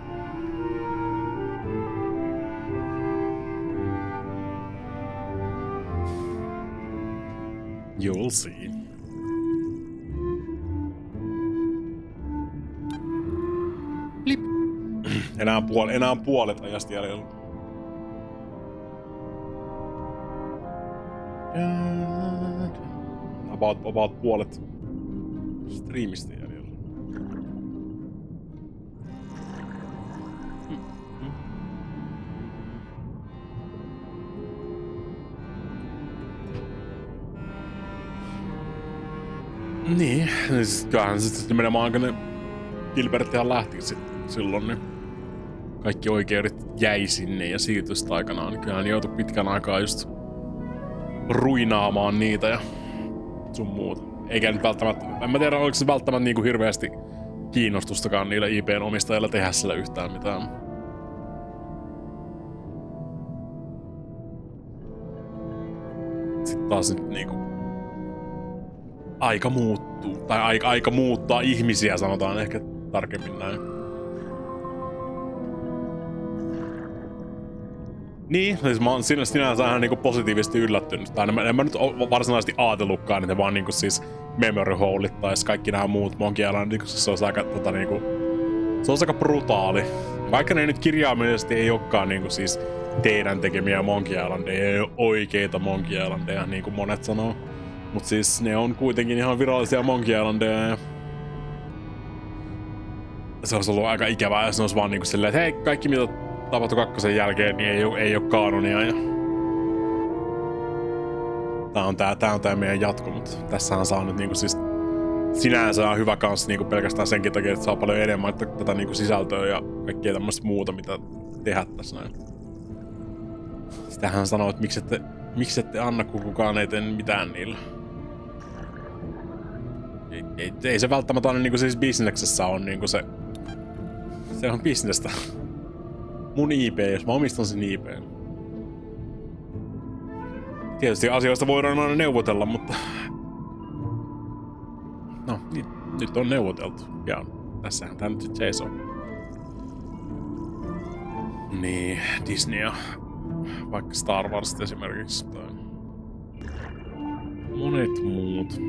You'll see. Blip. Enää puolet ajasta jäljellä. About puolet striimistä jäljellä. Niin, kyllähän sitten menemään aikainen Gilberttihan lähti silloin, niin kaikki oikeudet jäi sinne ja siirtystä aikanaan. Niin kyllähän joutui pitkän aikaa just ruinaamaan niitä ja sun muuta. Eikä nyt välttämättä, en mä tiedä oliko se välttämättä niinku hirveästi kiinnostustakaan niillä IPn omistajilla tehdä sillä yhtään mitään. Sitten taas nyt niinku aika muuttuu, tai aika muuttaa ihmisiä, sanotaan ehkä tarkemmin näin. Niin, siis mä oon sinänsä ihan niinku positiivisesti yllättynyt. Tai en mä nyt varsinaisesti ajatellutkaan, että vaan niinku siis memory holet tai kaikki nämä muut Monkey Island, se on aika niinku, se on aika brutaali. Vaikka ne nyt kirjaimellisesti ei olekaan niinku siis teidän tekemiä Monkey Islandeja, ei ole oikeita Monkey Islandeja, niin kuin monet sanoo. Mut siis ne on kuitenkin ihan virallisia Monkey Islandeja. Se olisi ollut aika ikävää, jos ne olisi vaan niinku silleen, että hei, kaikki mitä tapahtui 2 jälkeen, niin ei oo kaanonia. Ja... Tää on tää meidän jatko, mutta tässähän saa nyt niinku siis sinänsä on hyvä kans niinku pelkästään senkin takia, että saa paljon enemmän tätä niinku sisältöä ja kaikkea tämmöistä muuta, mitä tehdä tässä näin. Sitähän sanoo, että miksi ette anna, kun kukaan ei tee mitään niillä. Ei se välttämättä aina niinku siis bisneksessä on niinku se on bisnestä. Mun IP, jos mä omistan sen IP. Tietysti asioista voidaan aina neuvotella, mutta... No, nyt on neuvoteltu. Ja tässähän tää nyt sit seisoo. Niin, Disneyä. Vaikka Star Wars esimerkiksi. Tai... monet muut.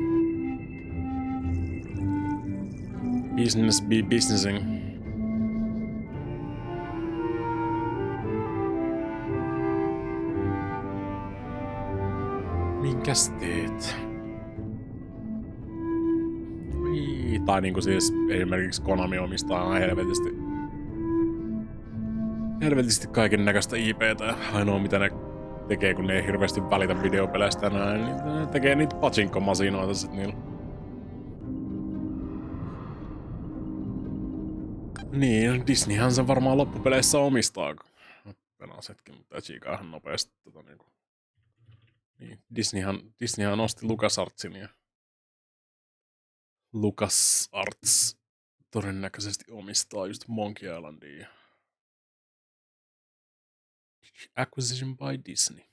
Business be businessing. Minkäs teet? Tai niinku siis esimerkiksi Konami omistaa helvetisti kaiken näköistä IPtä ja ainoa mitä ne tekee, kun ne ei hirveästi välitä videopeleistä näin, niin ne tekee niitä pachinko-masinoita sit niillä. Niin, Disneyhän sen varmaan loppupeleissä omistaa. Pelas hetki, mutta etsiikaa ihan nopeasti niinku. Niin, Disneyhän osti LucasArtsin ja LucasArts todennäköisesti omistaa just Monkey Islandia. Acquisition by Disney.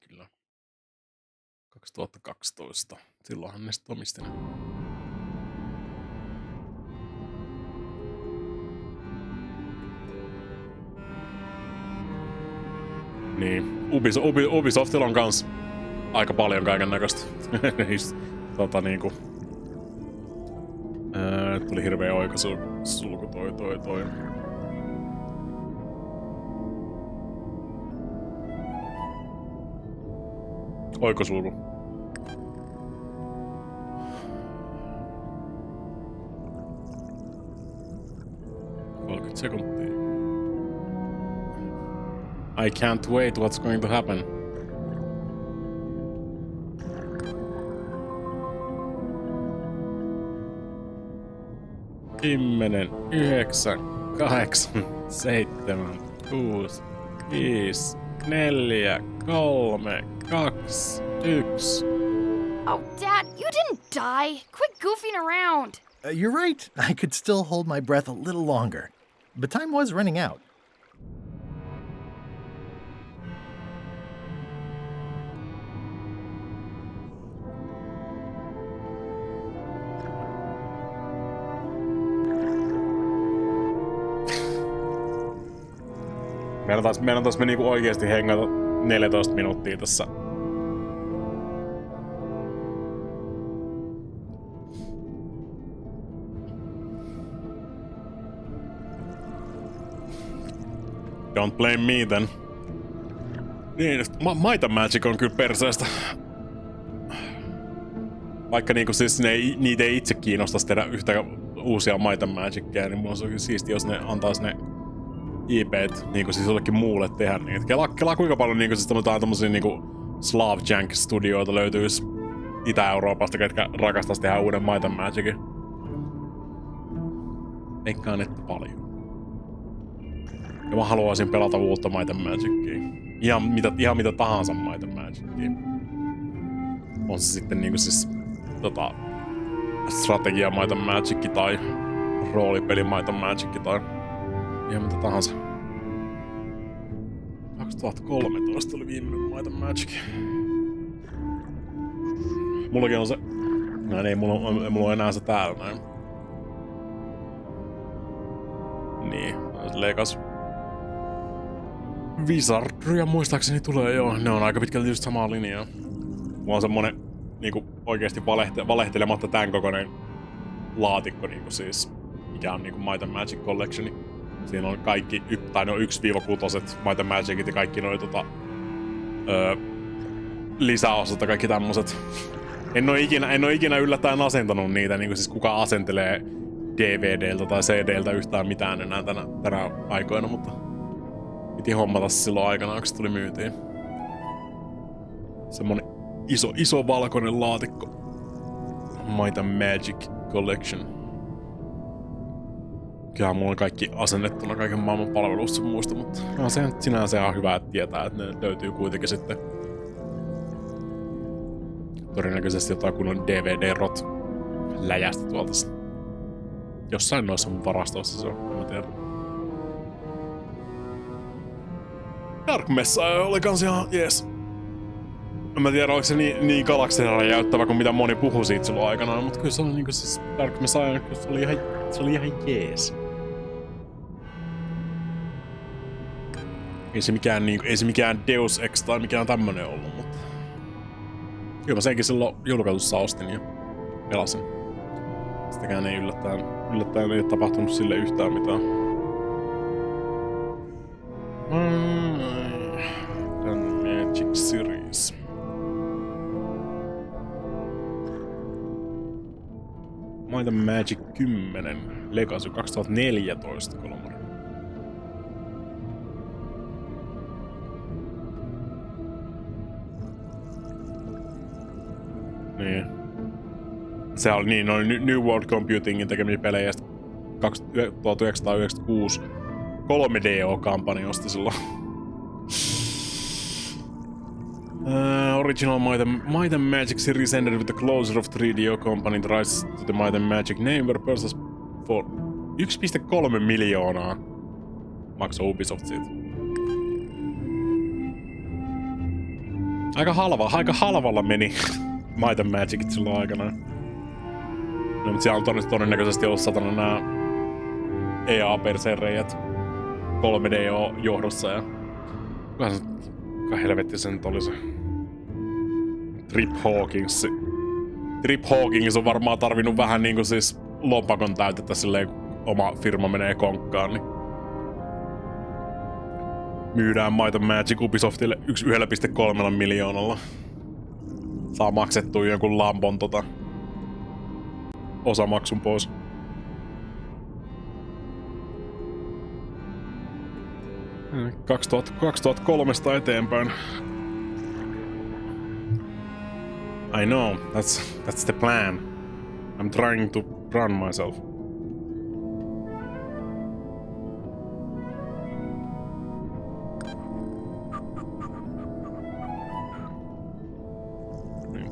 Kyllä. 2012. Silloinhan ne sitten omisti ne. Niin, Ubisoftilla on kans aika paljon kaiken näköistä. Niinku... tuli hirveä oikasulku toi. Oikosulku. 30 sekuntia. I can't wait what's going to happen. Kymmenen, 9, 8, 7, 6, 5, 4, 3, 2, 1. Oh, Dad, you didn't die. Quit goofing around. You're right. I could still hold my breath a little longer. But time was running out. Meinatais me niinku oikeesti hengata 14 minuuttia tässä. Don't blame me then. Niin, Might and Magic on kyllä perseestä. Vaikka niinku siis niitä ei itse kiinnostais tehdä yhtä uusia Might and Magicia, niin mulla on kyllä siistiä, jos ne antais ne IP:t niinku siis jollekin muulle tehdä niin. Kelaa kuinka paljon niinku siis tommosia niinku Slav Jank studioita löytyis Itä-Euroopasta, ketkä rakastais tehdä uuden Might and Magicin. Veikkaan, että paljon. Ja mä haluaisin pelata uutta Might and Magicia. Ihan mitä tahansa Might and Magicia. On se sitten niinku siis strategia Might and Magic tai roolipeli Might and Magic tai ihan mitä tahansa. 2013 oli viimeinen Might and Magic. Mullakin on se... Näin ei, mulla on enää se täällä näin. Niin, Legas. Wizardria muistaakseni tulee joo. Ne on aika pitkälti just samaa linjaa. Mulla on semmonen niinku oikeesti valehtelematta tän kokoinen laatikko niinku siis. Mikä on niinku Might and Magic Collectioni. Siinä on kaikki, tai ne on 1-6 Might and Magicit ja kaikki noi lisäosat ja kaikki tämmöset. En oo ikinä yllättäen asentanut niitä, niinku siis kuka asentelee DVDltä tai CDltä yhtään mitään enää tänä aikoina, mutta piti hommata silloin aikana, kun se tuli myytiin. Semmonen iso valkoinen laatikko. Might and Magic Collection. Kyllähän mulla on kaikki asennettuna kaiken maailman palvelussa muista, mutta no, se sinänsä ihan hyvä, että tietää, että ne löytyy kuitenkin sitten. Todennäköisesti jotain kunnon DVD-rot läjästä tuolta. Jossain noissa mun varastoissa se on, en mä tiedä. Dark Messiah oli kans ihan jees. En mä tiedä, oliko se niin galaksilla räjäyttävä kuin mitä moni puhui siitä silloin aikanaan, mutta kyllä se oli niinku siis Dark Messiah, se oli ihan jees. Ei se mikään Deus Ex tai mikään tämmönen ollut, mutta kyllä mä senkin silloin julkaisussa ostin ja pelasin. Sitäkään ei yllättäen ei tapahtunut sille yhtään mitään. Tän Magic Series. Might and Magic 10. Legacy 2014 kolmonen. Niin. Se oli niin, noin New World Computingin tekemiä pelejä 1996 3DO-kampanjosta silloin. Original Might and Magic series ended with the closure of 3DO company that rises to the Might and Magic name were purchased for 1,3 miljoonaa. Maksoi Ubisoft siitä. Aika halvalla meni Might and Magicit silloin aikanaan. No, mutta siellä on todennäköisesti ollut satana nää EA-persereijät 3DO-johdossa ja kuka helvetti se nyt oli se Trip Hawkins. Trip Hawkins on varmaan tarvinnut vähän niinku siis lompakon täytettä silleen, kun oma firma menee konkkaan, niin myydään Might and Magic Ubisoftille 1,3 miljoonalla. Saa maksettua jonkun Lambon osamaksun pois. Hmm, 2003 eteenpäin. I know, that's the plan. I'm trying to run myself.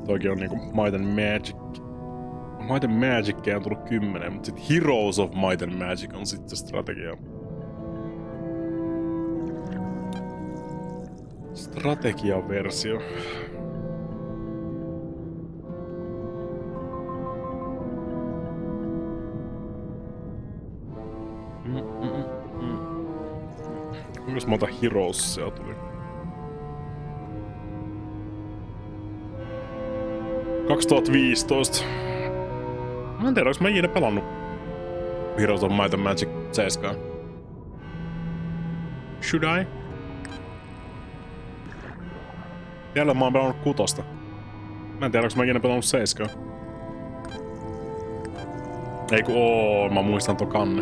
Toikin on niinku Might and Magic. Might and Magicia on tullut 10, mutta sit Heroes of Might and Magic on sit se strategia. Strategiaversio. Kuinka monta Heroesia tuli? 2015. Mä en tiedä, onks mä ikinä pelannut Heroes of Might and Magic 7. Should I? Tiedän, mä oon pelannut 6. Mä en tiedä, onks mä ikinä pelannut 7. Ei ku mä muistan ton kanne.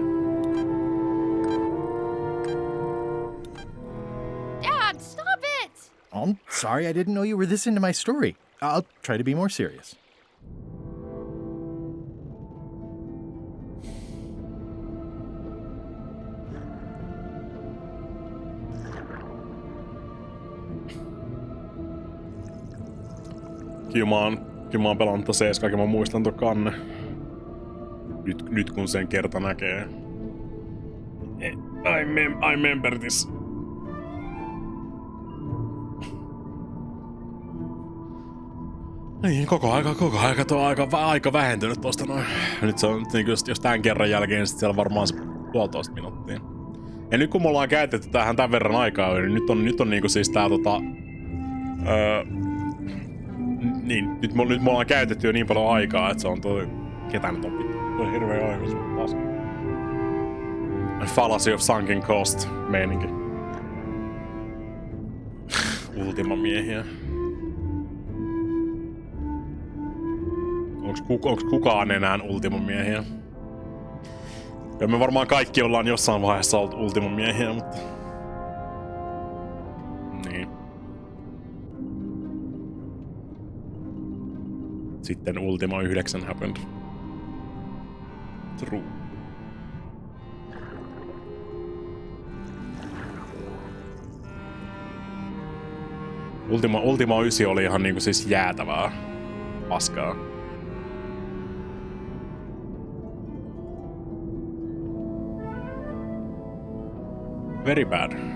Dad, stop it! I'm sorry, I didn't know you were this into my story. I'll try to be more serious. Kyllä mä oon pelannut ton 7, mä muistan ton kanne. Nyt kun sen kerta näkee. I remember this. Niin, koko aika tuo aika vähentynyt tosta noin. Nyt se on, niin jos tämän kerran jälkeen, sit siellä varmaan se 1,5 minuuttia. Ja nyt kun me ollaan käytetty tähän tämän verran aikaa, niin nyt on niinku siis tää niin, nyt me ollaan käytetty jo niin paljon aikaa, että se on toi... Ketä nyt on vittu? Toi hirveä aika, se on paska. Fallacy of Sunken Cost meininki. Ultima miehiä. Onks kukaan enää Ultima-miehiä? Ja me varmaan kaikki ollaan jossain vaiheessa ollut Ultima-miehiä, mutta... Niin. Sitten Ultima 9 happened. True. Ultima 9 oli ihan niinku siis jäätävää paskaa.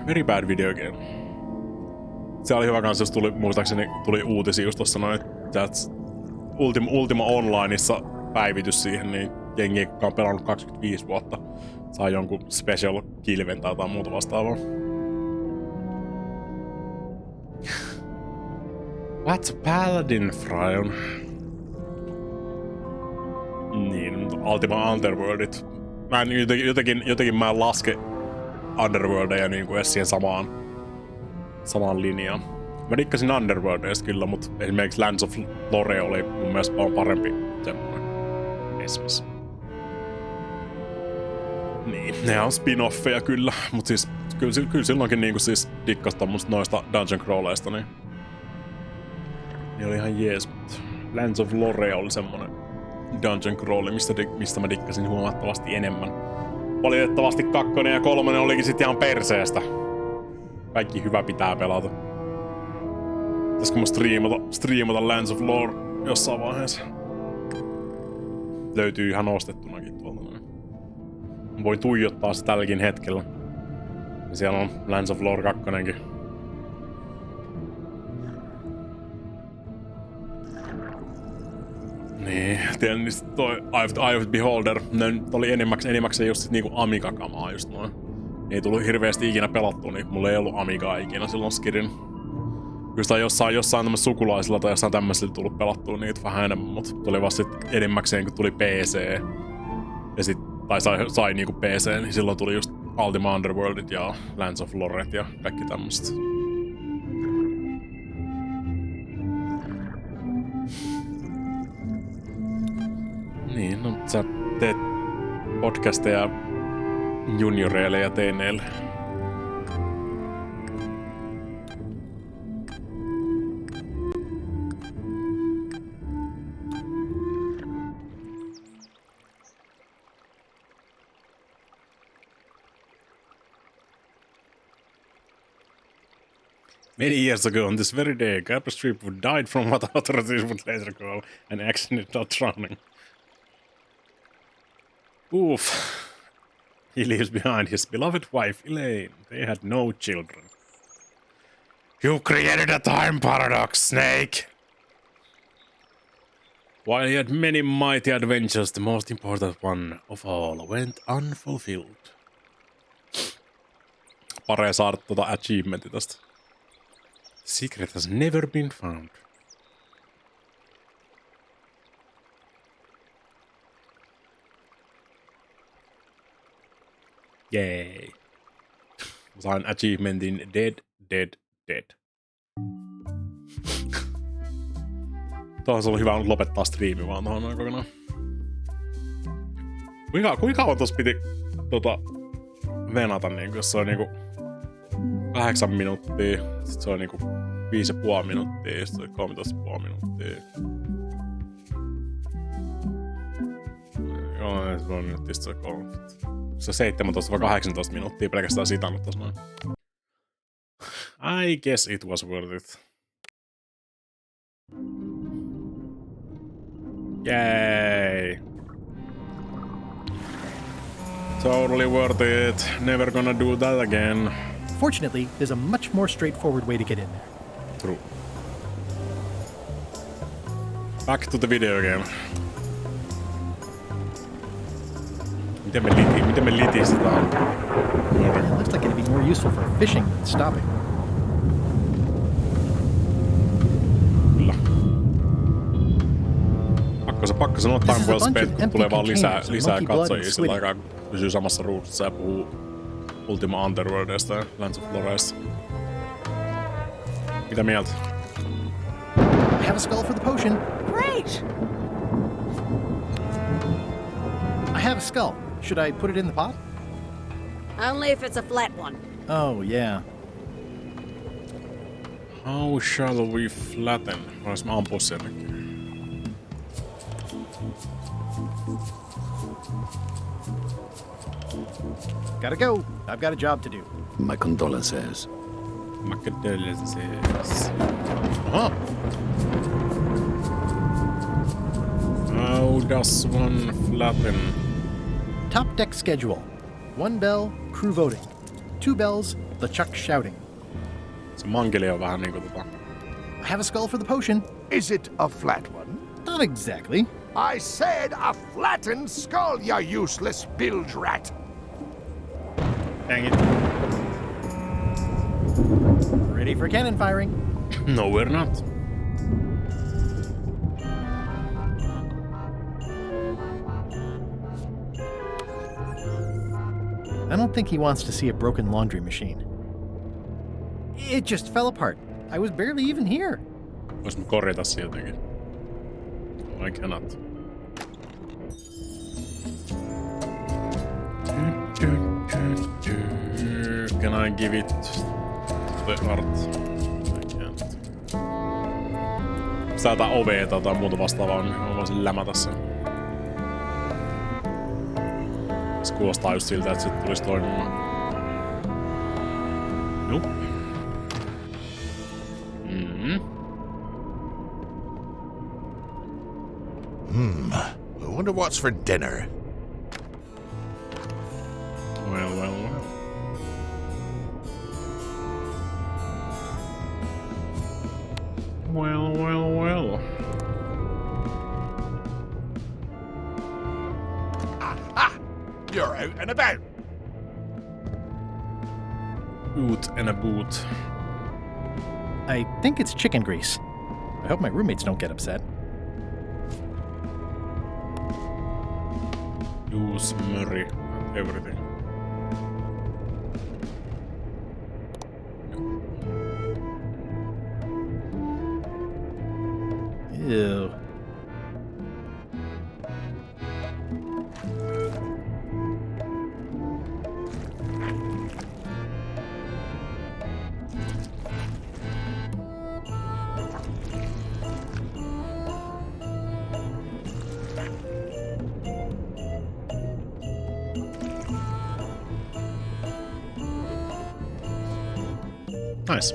Very bad video game. Se oli hyvä kans, jos tuli, muistaakseni tuli uutisia just tossa noin, että Ultima Onlineissa päivitys siihen, niin jengi, joka on pelannut 25 vuotta, saa jonkun special kilven tai jotain muuta vastaavaa. What's a paladin, Fryon? Niin, Ultima Underworldit. Mä en jotenkin mä en laske Underworldeja niinku edes siihen samaan linjaan. Mä dikkasin Underworldeista kyllä, mutta esimerkiksi Lands of Lore oli mun mielestä paljon parempi semmoinen esimerkiksi. Niin, ne on spin-offeja kyllä, mutta siis kyllä silloinkin niinku siis dikkas tommoista noista dungeon crawleista, niin oli ihan jees, mutta Lands of Lore oli semmonen dungeon crawli, mistä mä dikkasin huomattavasti enemmän. Valitettavasti 2 ja 3 olikin sit ihan perseestä. Kaikki hyvä pitää pelata. Pitäisikö mä striimata Lands of Lore jossain vaiheessa? Löytyy ihan ostettunakin tuolta noin. Mä voin tuijottaa se tälläkin hetkellä. Ja siellä on Lands of Lore 2:kin. Niin, tietysti toi Eye of the Beholder, ne oli enimmäkseen just sit niinku Amiga-kamaa just noin. Ei tullut hirveästi ikinä pelattua, niin mulla ei ollut Amigaa ikinä silloin skirin. Kyllä jossain tämmöisellä sukulaisilla tai jossain tämmöisellä tullut pelattua niitä vähän enemmän, mutta tuli vasta sit enimmäkseen kun tuli PC. Ja sit, tai sai niinku PC, niin silloin tuli just Ultima Underworldit ja Lands of Loret ja kaikki tämmöset. Niin, no sä teet podcasteja junioreille ja teineille. Many years ago, on this very day, Guybrush died from what authorities would later call an accidental drowning. Oof. He leaves behind his beloved wife, Elaine. They had no children. You created a time paradox, Snake! While he had many mighty adventures, the most important one of all went unfulfilled. Pare saada tuota achievementti tästä. Secret has never been found. Yay. Sain achievementin dead. Tuossa oli hyvä lopettaa striimi vaan tuohon noin kokonaan. Kuinka kauan tossa piti venata niinku, jos se on niinku 8 minuuttia, sit se on niinku 5,5 minuuttia, sit se on 13,5 minuuttia. Joo, se on nyt se 30. Se 17 vai 18 minuuttia pelkästään sitanut tossa noin. I guess it was worth it. Yay! Totally worth it. Never gonna do that again. Fortunately, there's a much more straightforward way to get in there. True. Back to the video game. Miten me litistetään? It looks like it'd be more useful for fishing than stopping. Kyllä. Pakko sanoa time well spent, kun tulee vaan lisää katsojia sillä aikaa, kun pysyy samassa ruudussa ja puhuu Ultima Underworldista ja Lands of Loreista. Mitä mieltä? I have a skull for the potion. Great! have a skull. Should I put it in the pot? Only if it's a flat one. Oh, yeah. How shall we flatten? Vois mä ampua senkin. Gotta go. I've got a job to do. My condolences. My condolences. Aha. How does one flatten? Top deck schedule. 1 bell, crew voting. 2 bells, LeChuck shouting. Se mankeli on vähän niinku I have a skull for the potion. Is it a flat one? Not exactly. I said a flattened skull, you useless bilge rat! Dang it. Ready for cannon firing. No, we're not. I don't think he wants to see a broken laundry machine. It just fell apart. I was barely even here. Vois mä korjata se jotenkin? I cannot. Can I give it the art? I can't. Sitä jotain oveeta tai muuta vastaavaa, niin mä voisin lämätä sen. Se kuulostaa just siltä, että sit tulisi toimimaan. Nope. I wonder what's for dinner. Well, well, well. Well, well, well. Aha! You're out and about. Out and about. I think it's chicken grease. I hope my roommates don't get upset. Use smurry and everything. Ew. Nice.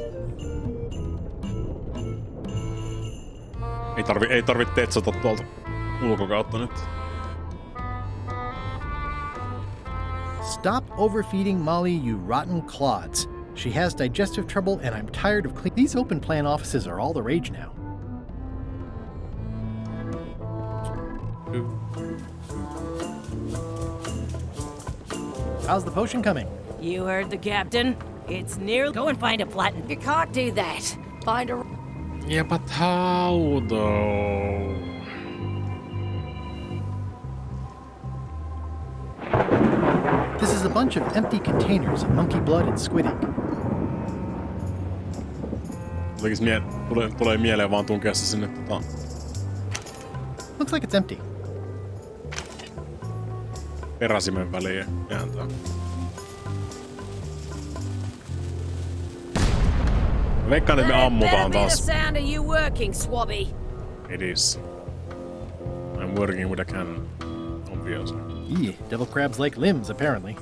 Ei tarvi tetsata tuolta ulkokautta nyt. Stop overfeeding Molly, you rotten clods. She has digestive trouble and I'm tired of cleaning. These open plan offices are all the rage now. How's the potion coming? You heard the captain. It's near. Go and find a flattened. You can't do that. Find a... Yeah, but how though? This is a bunch of empty containers of monkey blood and squid ink. Tulee mieleen vaan tunkea se sinne Looks like it's empty. peräsimen väliin ja kääntää. Veikkaan, että me ammutaan taas. It is. I'm working with a cannon. Obviously. Eee, devil crabs like limbs, apparently.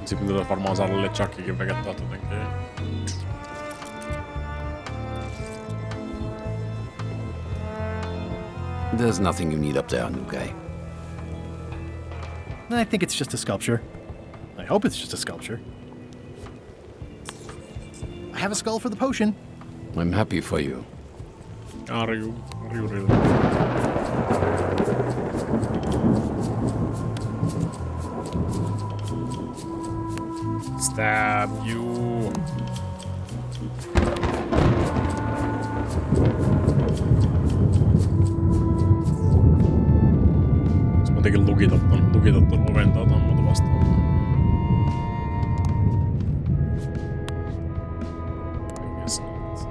Sitten tätä varmaan saada LeChuckikin vekettaa jotenkin. There's nothing you need up there, new guy. I think it's just a sculpture. I hope it's just a sculpture. I have a skull for the potion. I'm happy for you. Are you? Are you really? Stab you. Jos mä jotenkin lukitat ton oven tai jotain muuta vastaan. I guess not.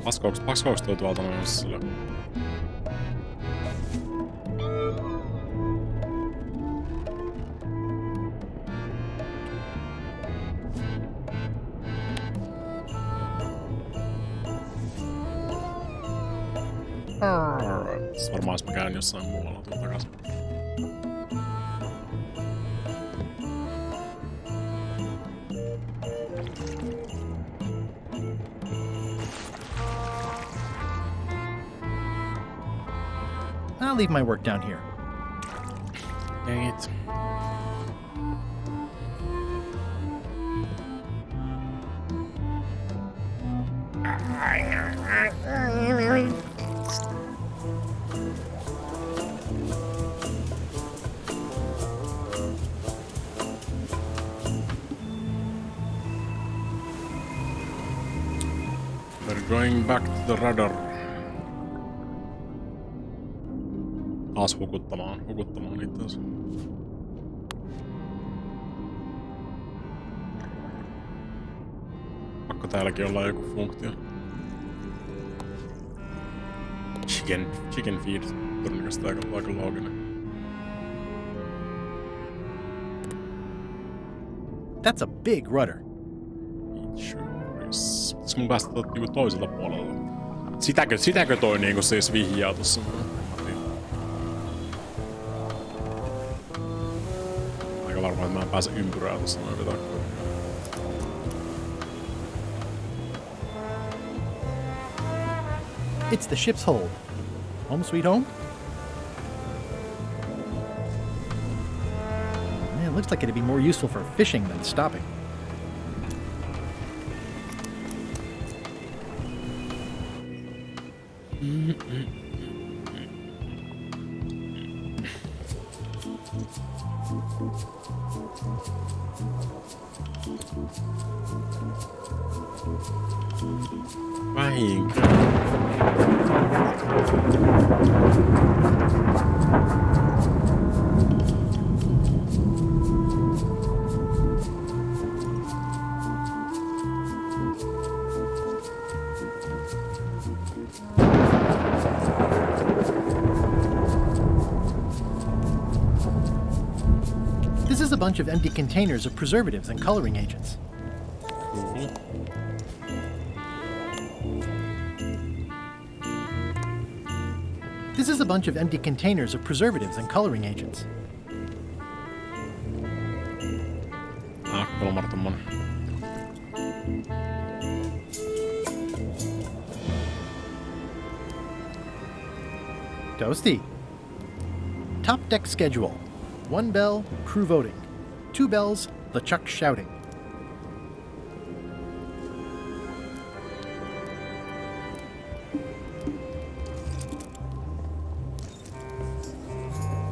Paskooks toi tuolta noin sille? Alright. Varmaan jos mä käyn jossain muualla tuon takaisin. I'll leave my work down here. Dang it. We're going back to the radar. Taas hukuttamaan itsensä. Pakko täälläkin olla joku funktio. Chicken feed. Todennäköisesti aika looginen. That's a big rudder. Pitäis mun päästä niinku toiselta puolella. Sitäkö toi niinku siis vihjaa tossa? Aika varmaan, että mä en pääse ympyrää tossa noin vetää. It's the ship's hold. Home sweet home? Man, it looks like it'd be more useful for fishing than stopping. This is a bunch of empty containers of preservatives and coloring agents. This is a bunch of empty containers of preservatives and coloring agents. Toasty. Top deck schedule. 1 bell, crew voting. 2 bells, the Chuck shouting.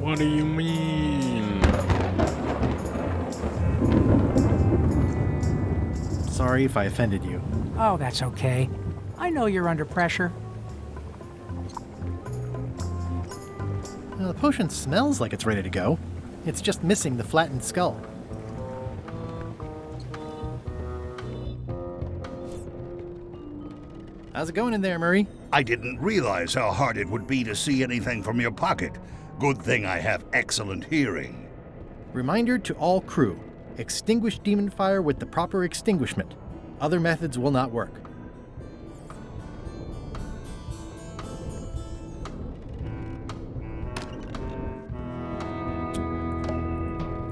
What do you mean? Sorry if I offended you. Oh, that's okay. I know you're under pressure. The potion smells like it's ready to go. It's just missing the flattened skull. How's it going in there, Murray? I didn't realize how hard it would be to see anything from your pocket. Good thing I have excellent hearing. Reminder to all crew. Extinguish demon fire with the proper extinguishment. Other methods will not work.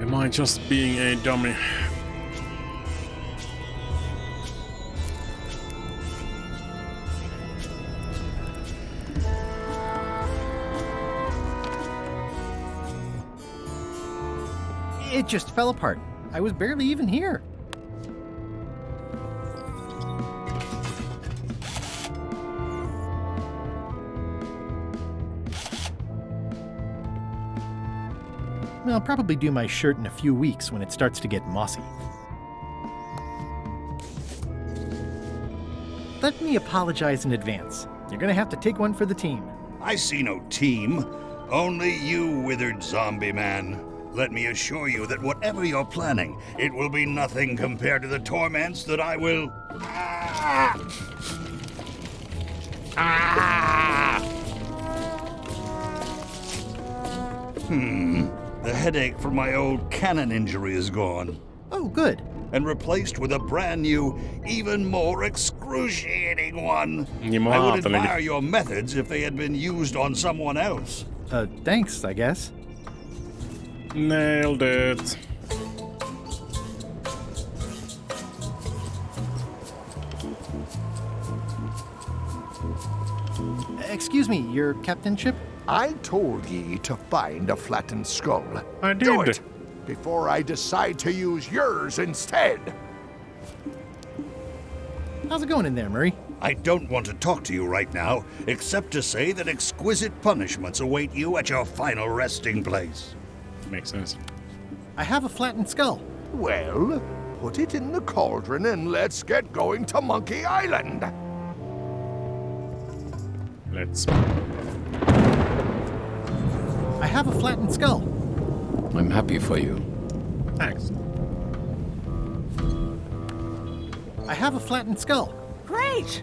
Am I just being a dummy? It just fell apart. I was barely even here. I'll probably do my shirt in a few weeks when it starts to get mossy. Let me apologize in advance. You're gonna have to take one for the team. I see no team. Only you, withered zombie man. Let me assure you that whatever you're planning, it will be nothing compared to the torments that I will... The headache from my old cannon injury is gone. Oh, good. And replaced with a brand new, even more excruciating one. I would admire your methods if they had been used on someone else. Thanks, I guess. Nailed it. Excuse me, your captainship? I told ye to find a flattened skull. I did. Do it before I decide to use yours instead. How's it going in there, Murray? I don't want to talk to you right now, except to say that exquisite punishments await you at your final resting place. Makes sense. I have a flattened skull. Well, put it in the cauldron and let's get going to Monkey Island. Let's. I have a flattened skull. I'm happy for you. Thanks. I have a flattened skull. Great!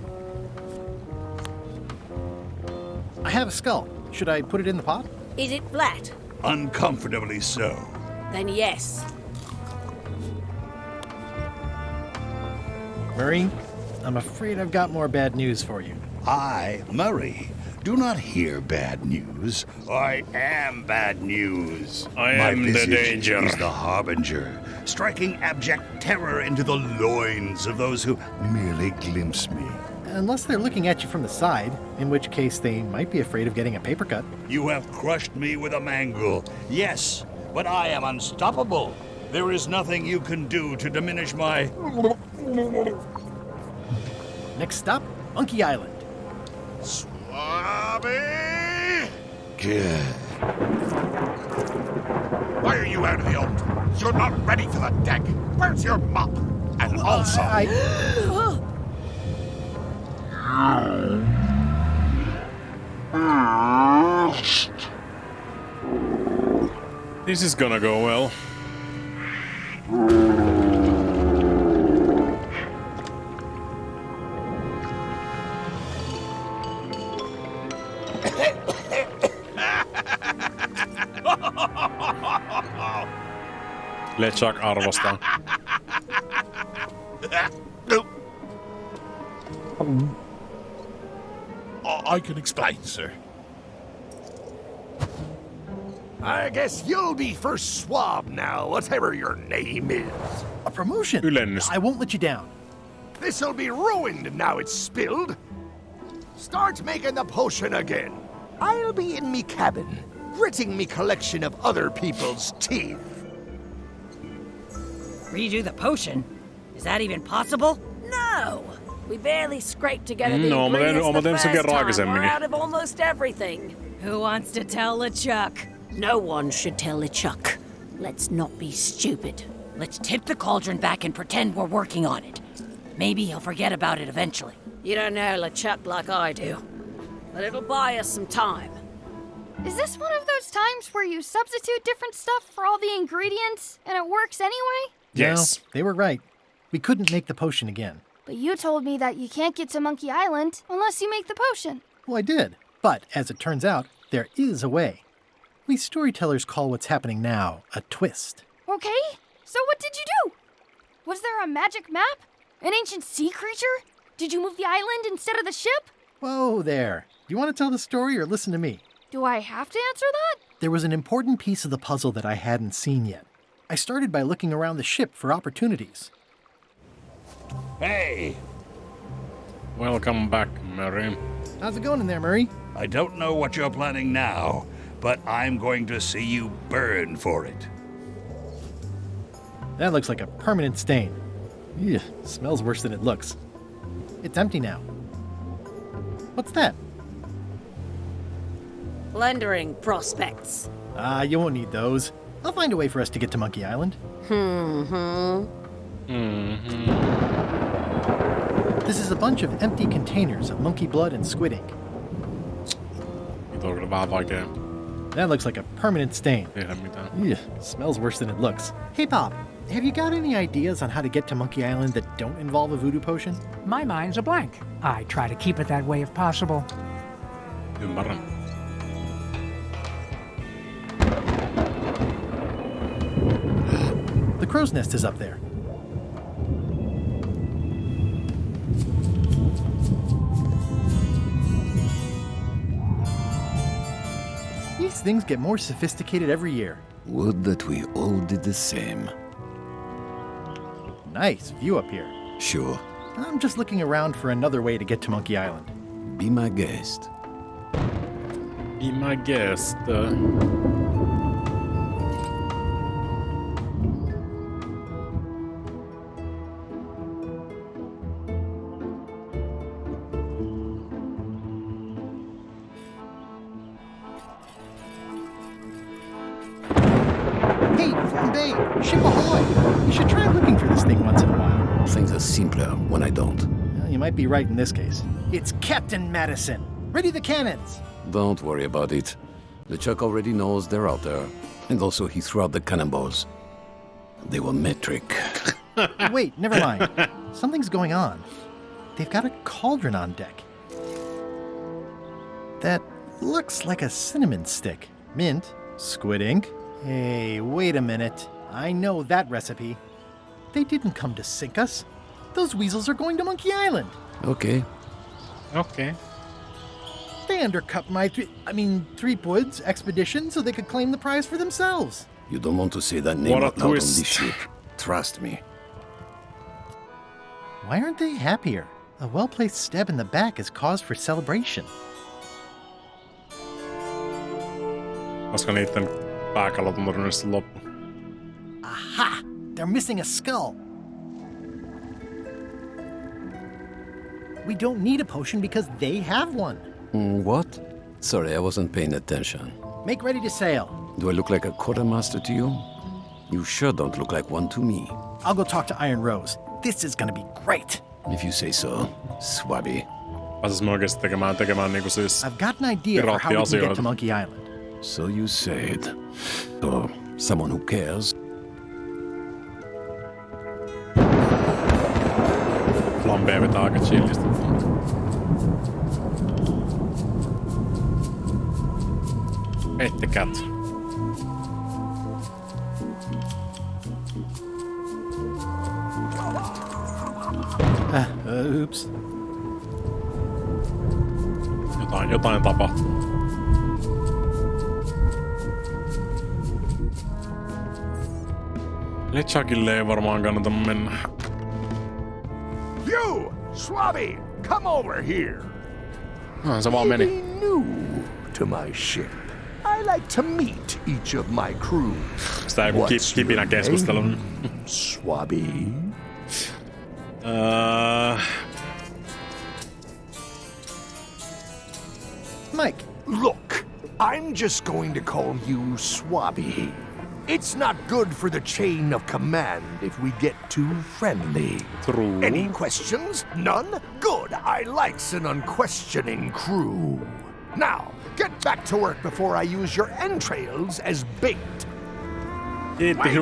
I have a skull. Should I put it in the pot? Is it flat? Uncomfortably so. Then yes. Murray, I'm afraid I've got more bad news for you. I, Murray, do not hear bad news. I am bad news. I My am the visage danger. is the harbinger, striking abject terror into the loins of those who merely glimpse me. Unless they're looking at you from the side, in which case they might be afraid of getting a paper cut. You have crushed me with a mangle. Yes, but I am unstoppable. There is nothing you can do to diminish my... Next stop, Monkey Island. Swabby! Good. Why are you out of the old? You're not ready for the deck. Where's your mop? And also... This is gonna go well. LeChuck arvostaa. I can explain, sir. I guess you'll be first swab now, whatever your name is. A promotion. Ylennys. I won't let you down. This'll be ruined now it's spilled. Start making the potion again. I'll be in me cabin, gritting me collection of other people's teeth. Redo the potion? Is that even possible? No! We barely scraped together the No, mä ingredients the tein sen first kerran time. aikaisemmin. We're out of almost everything. Who wants to tell LeChuck? No one should tell LeChuck. Let's not be stupid. Let's tip the cauldron back and pretend we're working on it. Maybe he'll forget about it eventually. You don't know LeChuck like I do. But it'll buy us some time. Is this one of those times where you substitute different stuff for all the ingredients and it works anyway? Yes. No, they were right. We couldn't make the potion again. But you told me that you can't get to Monkey Island unless you make the potion. Well, I did. But as it turns out, there is a way. We storytellers call what's happening now a twist. Okay, so what did you do? Was there a magic map? An ancient sea creature? Did you move the island instead of the ship? Whoa there. Do you want to tell the story or listen to me? Do I have to answer that? There was an important piece of the puzzle that I hadn't seen yet. I started by looking around the ship for opportunities. Hey! Welcome back, Murray. How's it going in there, Murray? I don't know what you're planning now, but I'm going to see you burn for it. That looks like a permanent stain. Ew, smells worse than it looks. It's empty now. What's that? Plundering prospects. You won't need those. I'll find a way for us to get to Monkey Island. This is a bunch of empty containers of monkey blood and squid ink. That looks like a permanent stain. Ew, smells worse than it looks. Hey, Pop, Have you got any ideas on how to get to Monkey Island that don't involve a voodoo potion? My mind's a blank. I try to keep it that way if possible. Ymmärrän. The crow's nest is up there. These things get more sophisticated every year. Would that we all did the same. Nice view up here. Sure. I'm just looking around for another way to get to Monkey Island. Be my guest. Be my guest. Hey, Flambe! Ship ahoy! You should try looking for this thing once in a while. Things are simpler when I don't. Well, you might be right in this case. It's Captain Madison! Ready the cannons! Don't worry about it. The Chuck already knows they're out there. And also he threw out the cannonballs. They were metric. Wait, never mind. Something's going on. They've got a cauldron on deck. That looks like a cinnamon stick. Mint, squid ink. Hey, wait a minute. I know that recipe. They didn't come to sink us. Those weasels are going to Monkey Island. Okay. Okay. They undercut my Threepwood's expedition so they could claim the prize for themselves. You don't want to say that name What a out loud on twist. this ship. Trust me. Why aren't they happier? A well-placed stab in the back is cause for celebration. Koska niitten pääkallot on todennäköisesti loppu. Aha! They're missing a skull. We don't need a potion because they have one. What? Sorry, I wasn't paying attention. Make ready to sail. Do I look like a quartermaster to you? You sure don't look like one to me. I'll go talk to Iron Rose. This is gonna be great. If you say so, Swabby. Pääsis me oikeesti tekemään niinku siis I've got an idea for how we can get to Monkey Island. So you said. So, someone who cares. Flambe vetää aika chillisti. Ette cat. Oops. Jotain tapahtuu. Lechakille ei varmaan kannata mennä. You, Swabby, come over here. Se vaan meni. New to my ship. I like to meet each of my crew. Sitä ei kipinä keskustelun. Swabby. Mike. Look, I'm just going to call you Swabby. It's not good for the chain of command if we get too friendly. True. Any questions? None? Good. I likes an unquestioning crew. Now, get back to work before I use your entrails as bait. Kiitti,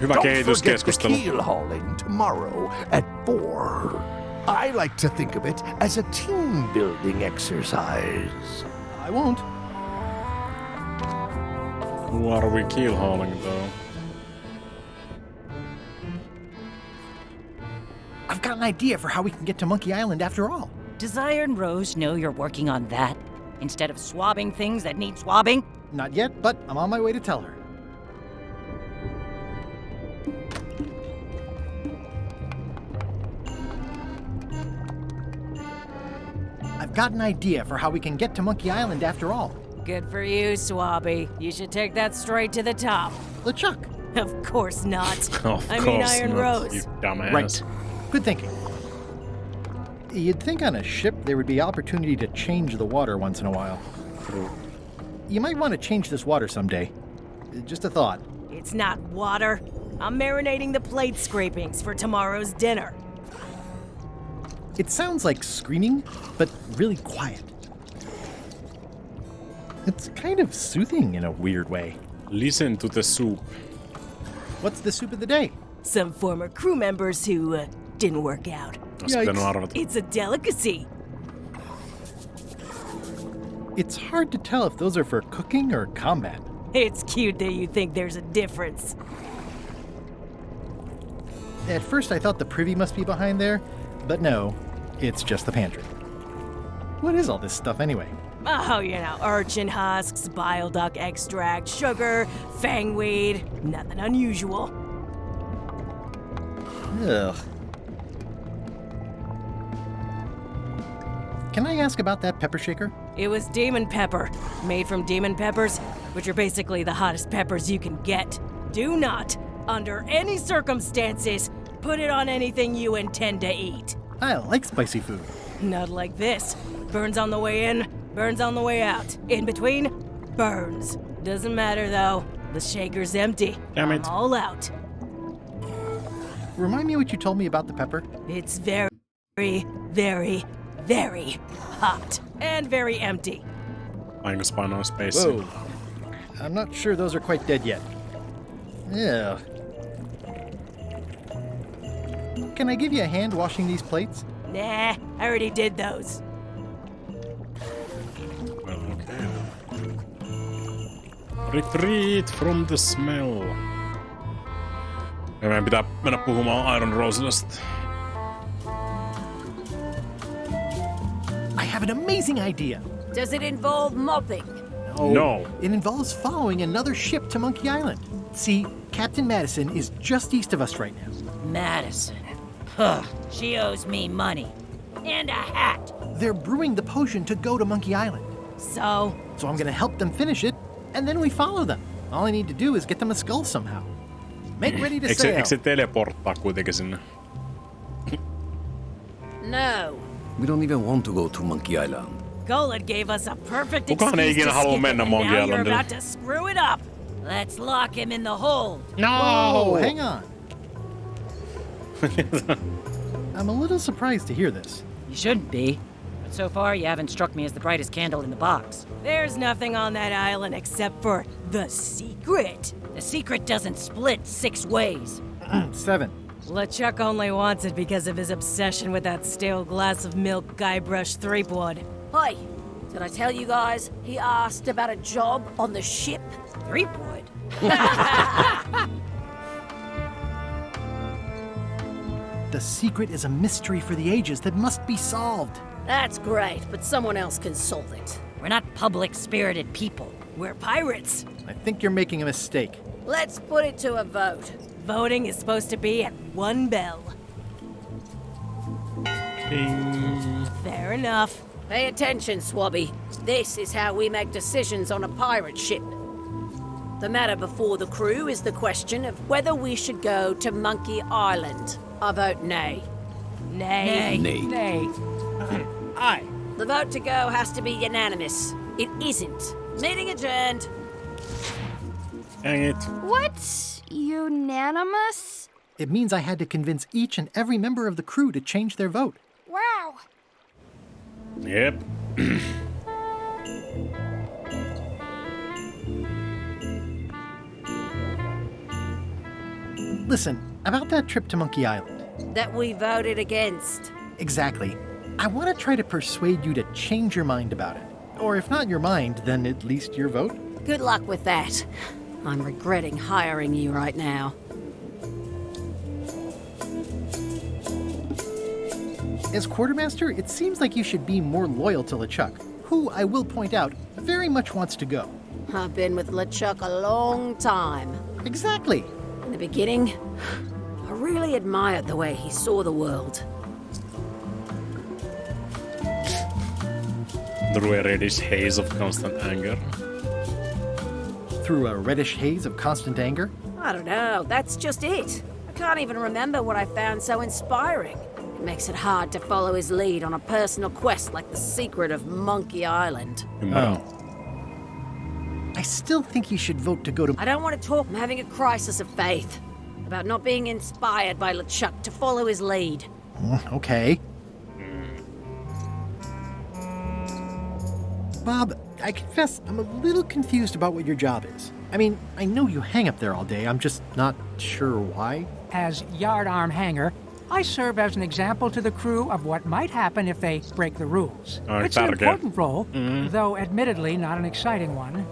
hyvä kehityskeskustelu. Don't forget the keel hauling tomorrow at 4. I like to think of it as a team-building exercise. I won't. Who are we keel hauling though? I've got an idea for how we can get to Monkey Island after all. Does Iron Rose know you're working on that? Instead of swabbing things that need swabbing? Not yet, but I'm on my way to tell her. I've got an idea for how we can get to Monkey Island after all. Good for you, Swabby. You should take that straight to the top. LeChuck. Of course not. Of I mean course Iron not, Rose. you dumbass. Right. Good thinking. You'd think on a ship there would be opportunity to change the water once in a while. You might want to change this water someday. Just a thought. It's not water. I'm marinating the plate scrapings for tomorrow's dinner. It sounds like screaming, but really quiet. It's kind of soothing in a weird way. Listen to the soup. What's the soup of the day? Some former crew members who didn't work out. It's a delicacy. It's hard to tell if those are for cooking or combat. It's cute that you think there's a difference. At first I thought the privy must be behind there, but no, it's just the pantry. What is all this stuff anyway? Oh, urchin husks, bile duck extract, sugar, fangweed. Nothing unusual. Ugh. Can I ask about that pepper shaker? It was demon pepper, made from demon peppers, which are basically the hottest peppers you can get. Do not, under any circumstances, put it on anything you intend to eat. I like spicy food. Not like this. Burns on the way in, burns on the way out. In between, burns. Doesn't matter though. The shaker's empty. Damn it. I'm all out. Remind me what you told me about the pepper. It's very, very, very hot. And very empty. Painospaino space. Whoa. I'm not sure those are quite dead yet. Yeah. Can I give you a hand washing these plates? Nah, I already did those. Well, okay. Retreat from the smell. Ja meidän pitää mennä puhumaan Iron Rosesta. I have an amazing idea. Does it involve mopping? No. It involves following another ship to Monkey Island. See, Captain Madison is just east of us right now. Madison. Huh. She owes me money. And a hat. They're brewing the potion to go to Monkey Island. So I'm gonna help them finish it, and then we follow them. All I need to do is get them a skull somehow. Make ready to sail. Eikö se teleporttaa kuitenkin sinne? No. We don't even want to go to Monkey Island. Golod gave us a perfect Kukaan ei excuse ikinä to halua skip mennä it, and Monkey now you're Islandille. about to screw it up. Let's lock him in the hold. No! Whoa, hang on. I'm a little surprised to hear this. You shouldn't be. But so far, you haven't struck me as the brightest candle in the box. There's nothing on that island except for the secret. The secret doesn't split 6 ways. 7. LeChuck only wants it because of his obsession with that stale glass of milk Guybrush Threepwood. Hey, did I tell you guys he asked about a job on the ship? Threepwood? The secret is a mystery for the ages that must be solved. That's great, but someone else can solve it. We're not public-spirited people. We're pirates. I think you're making a mistake. Let's put it to a vote. Voting is supposed to be at 1 bell. Ding. Fair enough. Pay attention, Swabby. This is how we make decisions on a pirate ship. The matter before the crew is the question of whether we should go to Monkey Island. I vote nay. Nay. Nay. Nay. Aye. The vote to go has to be unanimous. It isn't. Meeting adjourned. Dang it. What? Unanimous? It means I had to convince each and every member of the crew to change their vote. Wow. Yep. Listen, about that trip to Monkey Island. That we voted against. Exactly. I want to try to persuade you to change your mind about it. Or if not your mind, then at least your vote. Good luck with that. I'm regretting hiring you right now. As quartermaster, it seems like you should be more loyal to LeChuck, who, I will point out, very much wants to go. I've been with LeChuck a long time. Exactly. In the beginning, I really admired the way he saw the world. Through a reddish haze of constant anger. Through a reddish haze of constant anger? I don't know, that's just it. I can't even remember what I found so inspiring. It makes it hard to follow his lead on a personal quest like the secret of Monkey Island. Oh. I still think you should vote to go to... I don't want to talk. I'm having a crisis of faith about not being inspired by LeChuck to follow his lead. Okay. Bob, I confess I'm a little confused about what your job is. I mean, I know you hang up there all day. I'm just not sure why. As yardarm hanger, I serve as an example to the crew of what might happen if they break the rules. It's an important role, though admittedly not an exciting one.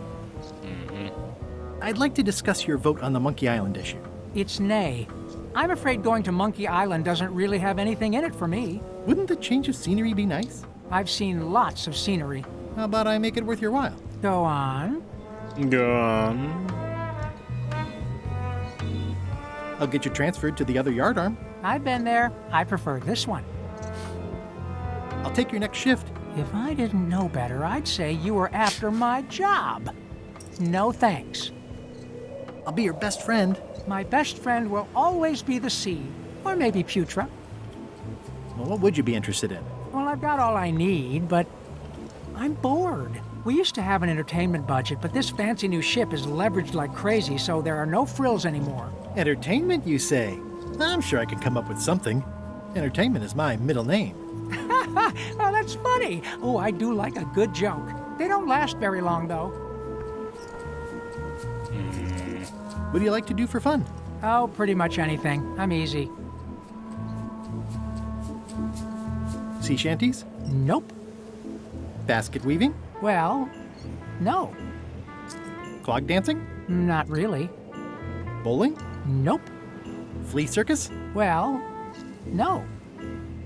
I'd like to discuss your vote on the Monkey Island issue. It's nay. I'm afraid going to Monkey Island doesn't really have anything in it for me. Wouldn't the change of scenery be nice? I've seen lots of scenery. How about I make it worth your while? Go on. Go on. I'll get you transferred to the other yardarm. I've been there. I prefer this one. I'll take your next shift. If I didn't know better, I'd say you were after my job. No thanks. I'll be your best friend. My best friend will always be the sea, or maybe Putra. Well, what would you be interested in? Well, I've got all I need, but I'm bored. We used to have an entertainment budget, but this fancy new ship is leveraged like crazy, so there are no frills anymore. Entertainment, you say? I'm sure I could come up with something. Entertainment is my middle name. Oh, that's funny. Oh, I do like a good joke. They don't last very long, though. What do you like to do for fun? Oh, pretty much anything. I'm easy. Sea shanties? Nope. Basket weaving? Well, no. Clog dancing? Not really. Bowling? Nope. Flea circus? Well, no.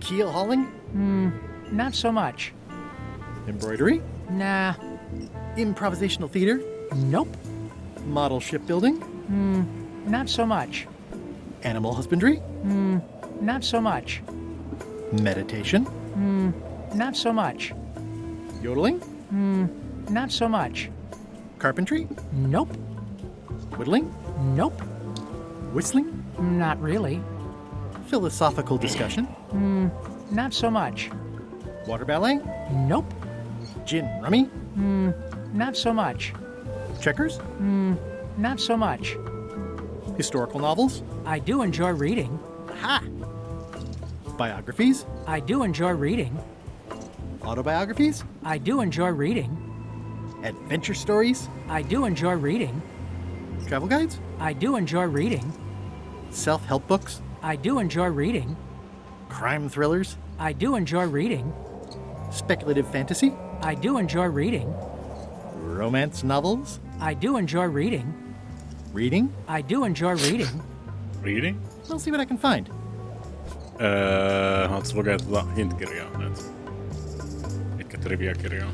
Keel hauling? Not so much. Embroidery? Nah. Improvisational theater? Nope. Model shipbuilding? Not so much. Animal husbandry? Not so much. Meditation? Not so much. Yodeling? Not so much. Carpentry? Nope. Whittling? Nope. Whistling? Not really. Philosophical discussion? Not so much. Water ballet? Nope. Gin rummy? Not so much. Checkers? Not so much. Historical novels? I do enjoy reading. Ha! Biographies? I do enjoy reading. Autobiographies? I do enjoy reading. Adventure stories? I do enjoy reading. Travel guides? I do enjoy reading. Self-help books? I do enjoy reading. Crime thrillers? I do enjoy reading. Speculative fantasy? I do enjoy reading. Romance novels? I do enjoy reading. Reading? I do enjoy reading. Reading? I'll see what I can find. Haluatko lukea tuota hint-kirjaa nyt? Mitkä trivia-kirjaa?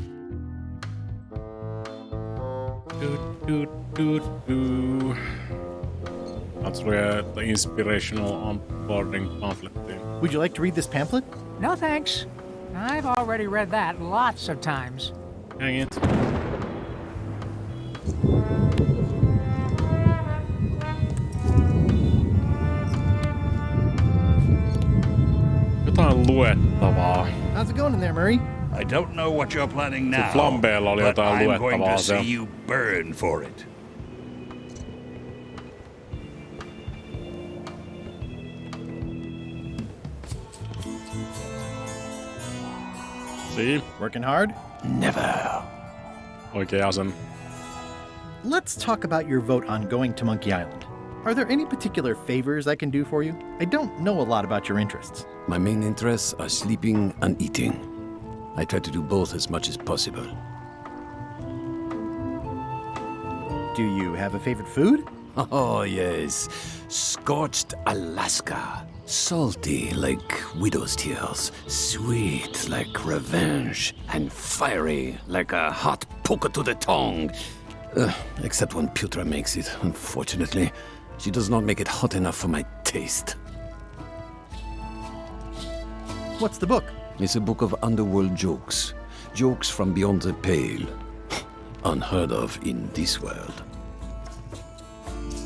Haluatko lukea the inspirational onboarding pamphlettiin? Would you like to read this pamphlet? No thanks. I've already read that lots of times. Hang it. Jotain luettavaa. How's it going in there, Murray? I don't know what you're planning now, Flambeella oli but jotain I'm going to luettavaa see siellä. you burn for it. See? Working hard? Never. Oikea asenne. Let's talk about your vote on going to Monkey Island. Are there any particular favors I can do for you? I don't know a lot about your interests. My main interests are sleeping and eating. I try to do both as much as possible. Do you have a favorite food? Oh, yes. Scorched Alaska. Salty like widow's tears. Sweet like revenge. And fiery like a hot poker to the tongue. Except when Putra makes it, unfortunately. She does not make it hot enough for my taste. What's the book? It's a book of underworld jokes. Jokes from beyond the pale. Unheard of in this world.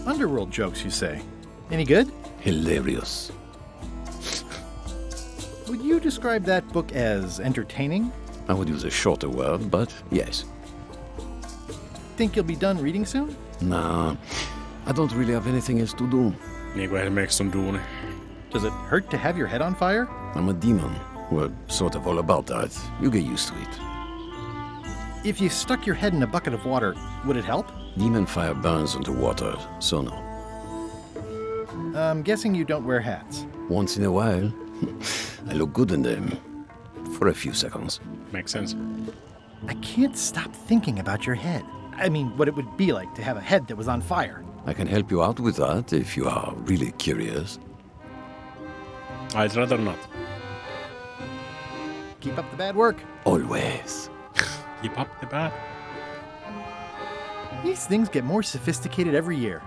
Underworld jokes, you say? Any good? Hilarious. Would you describe that book as entertaining? I would use a shorter word, but yes. Think you'll be done reading soon? Nah, I don't really have anything else to do. Niin kuin esimerkiksi sun duuni. Does it hurt to have your head on fire? I'm a demon. We're sort of all about that. You get used to it. If you stuck your head in a bucket of water, would it help? Demon fire burns underwater, so no. I'm guessing you don't wear hats. Once in a while, I look good in them. For a few seconds. Makes sense. I can't stop thinking about your head. I mean, what it would be like to have a head that was on fire. I can help you out with that if you are really curious. I'd rather not. Keep up the bad work. Always. Keep up the bad. These things get more sophisticated every year.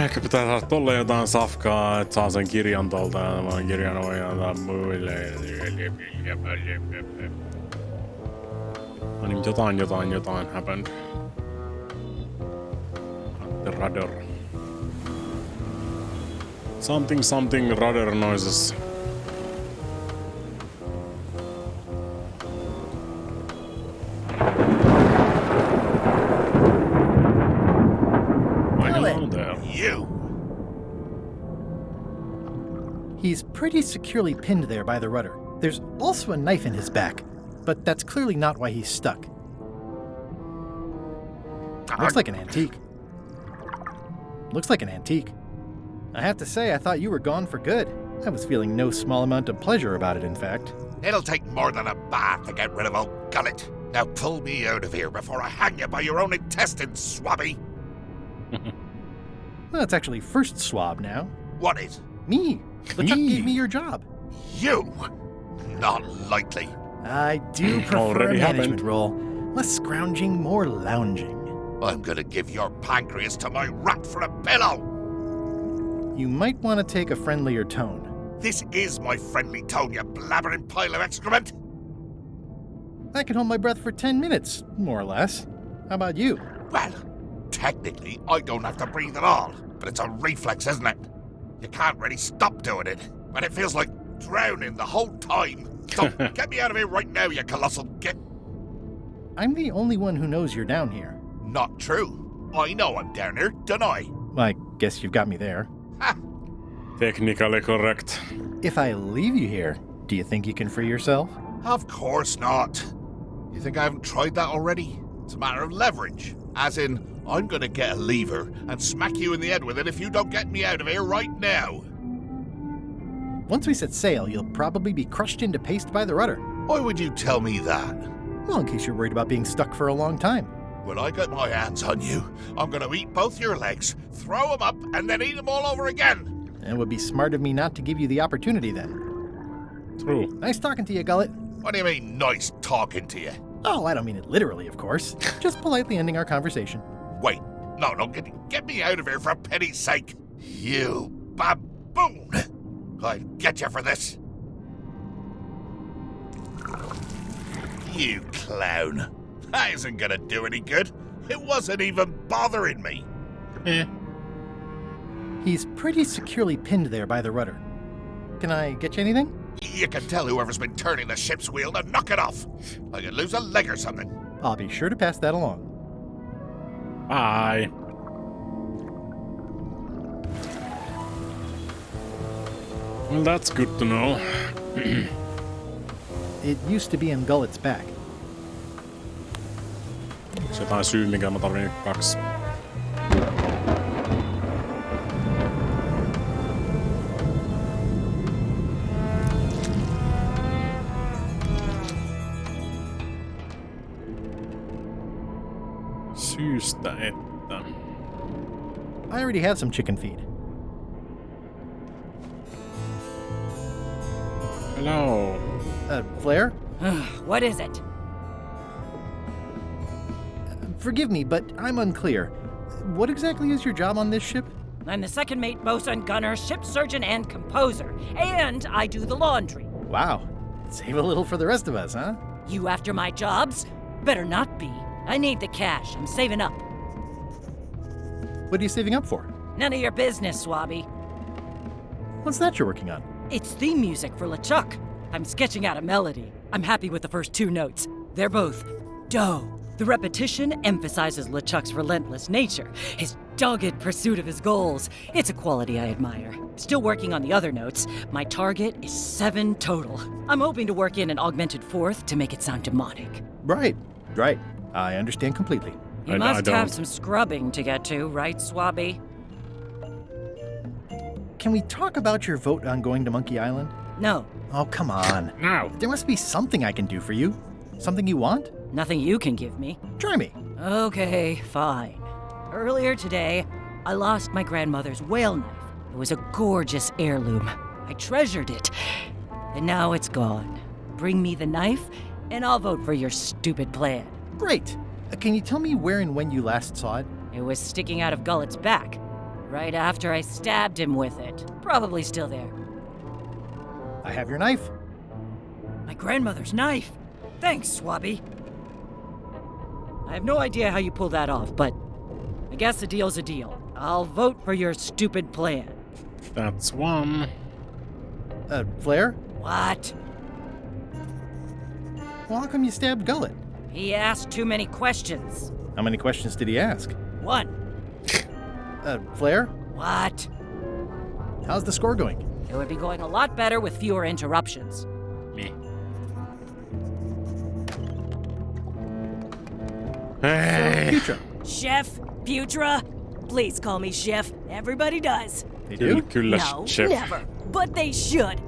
Ehkä pitää saada tolle jotain safkaa, että saa sen kirjan tolta. Vaan kirjan voi antaa muille. No niin, jotain happened. At the rudder. Something rudder noises. He's pretty securely pinned there by the rudder. There's also a knife in his back, but that's clearly not why he's stuck. Looks like an antique. I have to say, I thought you were gone for good. I was feeling no small amount of pleasure about it, in fact. It'll take more than a bath to get rid of old Gullet. Now pull me out of here before I hang you by your own intestines, swabby. Well, it's actually first swab now. What is? Me. LeChuck gave me your job. You? Not likely. I do prefer a management role. Less scrounging, more lounging. I'm gonna give your pancreas to my rat for a pillow! You might want to take a friendlier tone. This is my friendly tone, you blabbering pile of excrement! I can hold my breath for 10 minutes, more or less. How about you? Well, technically, I don't have to breathe at all, but it's a reflex, isn't it? You can't really stop doing it, and it feels like drowning the whole time. So get me out of here right now, you colossal git! I'm the only one who knows you're down here. Not true. I know I'm down here, don't I? I guess you've got me there. Ha! Technically correct. If I leave you here, do you think you can free yourself? Of course not. You think I haven't tried that already? It's a matter of leverage. As in, I'm gonna get a lever and smack you in the head with it if you don't get me out of here right now. Once we set sail, you'll probably be crushed into paste by the rudder. Why would you tell me that? Well, in case you're worried about being stuck for a long time. When I get my hands on you, I'm gonna eat both your legs, throw them up, and then eat them all over again. It would be smart of me not to give you the opportunity then. True. Nice talking to you, Gullet. What do you mean, nice talking to you? Oh, I don't mean it literally, of course. Just politely ending our conversation. Wait, no, get me out of here for pity's sake. You baboon! I'll get you for this. You clown. That isn't gonna do any good. It wasn't even bothering me. He's pretty securely pinned there by the rudder. Can I get you anything? You can tell whoever's been turning the ship's wheel to knock it off. I could lose a leg or something. I'll be sure to pass that along. Bye. Well, that's good to know. It used to be in Gullet's back. Onks jotain syy, minkä mä tarvin 2? Syystä, että... I already have some chicken feed. Hello. Flair? What is it? Forgive me, but I'm unclear. What exactly is your job on this ship? I'm the second mate, bosun, gunner, ship surgeon, and composer. And I do the laundry. Wow. Save a little for the rest of us, huh? You after my jobs? Better not be. I need the cash. I'm saving up. What are you saving up for? None of your business, Swabby. What's that you're working on? It's theme music for LeChuck. I'm sketching out a melody. I'm happy with the first 2 notes. They're both do. The repetition emphasizes LeChuck's relentless nature, his dogged pursuit of his goals. It's a quality I admire. Still working on the other notes. My target is 7 total. I'm hoping to work in an augmented 4th to make it sound demonic. Right. I understand completely. You must have some scrubbing to get to, right, Swabby? Can we talk about your vote on going to Monkey Island? No. Oh, come on. No. There must be something I can do for you. Something you want? Nothing you can give me. Try me. Okay, fine. Earlier today, I lost my grandmother's whale knife. It was a gorgeous heirloom. I treasured it. And now it's gone. Bring me the knife, and I'll vote for your stupid plan. Great. Can you tell me where and when you last saw it? It was sticking out of Gullet's back, right after I stabbed him with it. Probably still there. I have your knife. My grandmother's knife. Thanks, Swabby. I have no idea how you pulled that off, but I guess a deal's a deal. I'll vote for your stupid plan. That's one. Flair? What? Well, how come you stabbed Gullet? He asked too many questions. How many questions did he ask? One. Flair? What? How's the score going? It would be going a lot better with fewer interruptions. Me. Hey. Putra. Chef? Putra? Please call me Chef. Everybody does. They do? No, chef. never. But they should.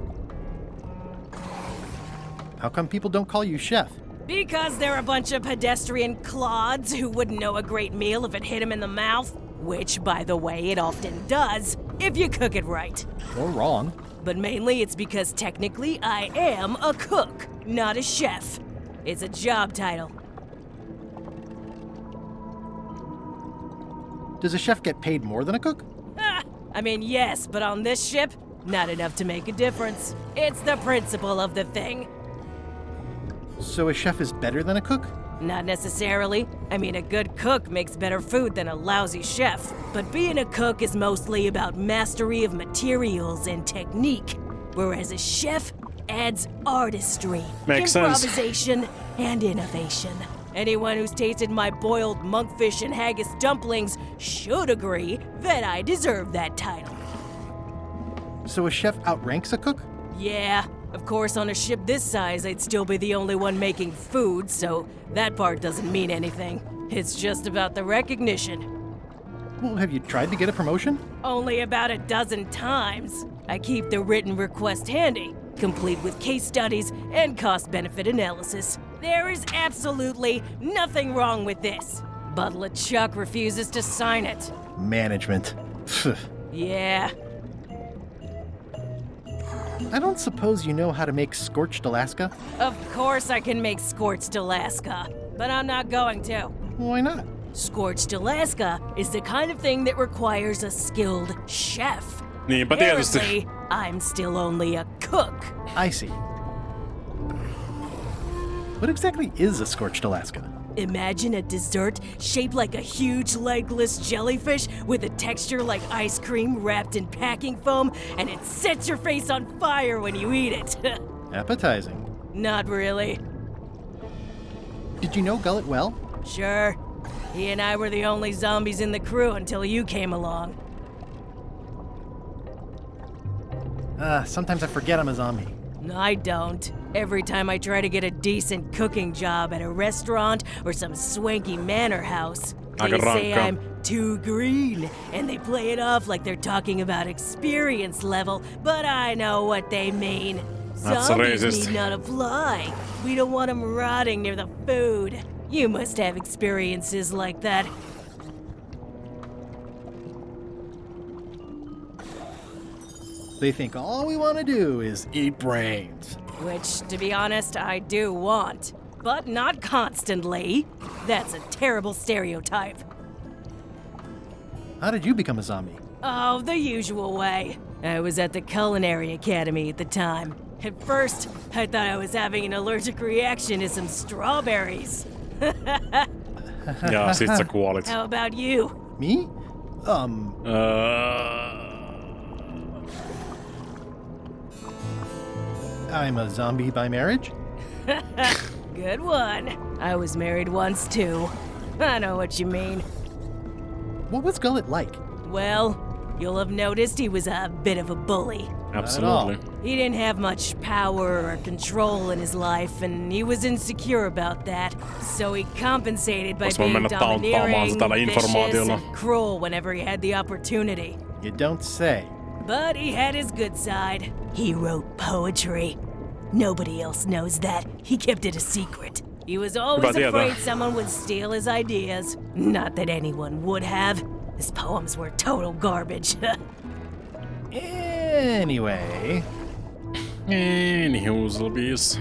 How come people don't call you Chef? Because they're a bunch of pedestrian clods who wouldn't know a great meal if it hit them in the mouth. Which, by the way, it often does, if you cook it right. Or wrong. But mainly it's because technically I am a cook, not a chef. It's a job title. Does a chef get paid more than a cook? I mean, yes, but on this ship, not enough to make a difference. It's the principle of the thing. So a chef is better than a cook? Not necessarily. I mean, a good cook makes better food than a lousy chef. But being a cook is mostly about mastery of materials and technique, whereas a chef adds artistry, Makes sense. improvisation, and innovation. Anyone who's tasted my boiled monkfish and haggis dumplings should agree that I deserve that title. So a chef outranks a cook? Yeah, of course on a ship this size I'd still be the only one making food, so that part doesn't mean anything. It's just about the recognition. Well, have you tried to get a promotion? Only about a dozen times. I keep the written request handy, complete with case studies and cost-benefit analysis. There is absolutely nothing wrong with this, but LeChuck refuses to sign it. Management. Yeah. I don't suppose you know how to make scorched Alaska? Of course I can make scorched Alaska, but I'm not going to. Why not? Scorched Alaska is the kind of thing that requires a skilled chef. Niinpä tietysti. Apparently, I'm still only a cook. I see. What exactly is a scorched Alaska? Imagine a dessert shaped like a huge legless jellyfish with a texture like ice cream wrapped in packing foam, and it sets your face on fire when you eat it. Appetizing. Not really. Did you know Gullet well? Sure. He and I were the only zombies in the crew until you came along. Sometimes I forget I'm a zombie. I don't. Every time I try to get a decent cooking job at a restaurant or some swanky manor house, they say I'm too green, and they play it off like they're talking about experience level, but I know what they mean. That's Zombies racist. need not apply. We don't want them rotting near the food. You must have experiences like that. They think all we want to do is eat brains. Which, to be honest, I do want. But not constantly. That's a terrible stereotype. How did you become a zombie? Oh, the usual way. I was at the Culinary Academy at the time. At first, I thought I was having an allergic reaction to some strawberries. Ja sit sä kuolit. How about you? Me? I'm a zombie by marriage? Good one. I was married once too. I know what you mean. What was Gullet like? Well, You'll have noticed he was a bit of a bully. Absolutely. He didn't have much power or control in his life, and he was insecure about that. So he compensated by being domineering, vicious, and cruel whenever he had the opportunity. You don't say. But he had his good side. He wrote poetry. Nobody else knows that. He kept it a secret. He was always afraid someone would steal his ideas. Not that anyone would have. His poems were total garbage. Anyway. Anywhoozlebees.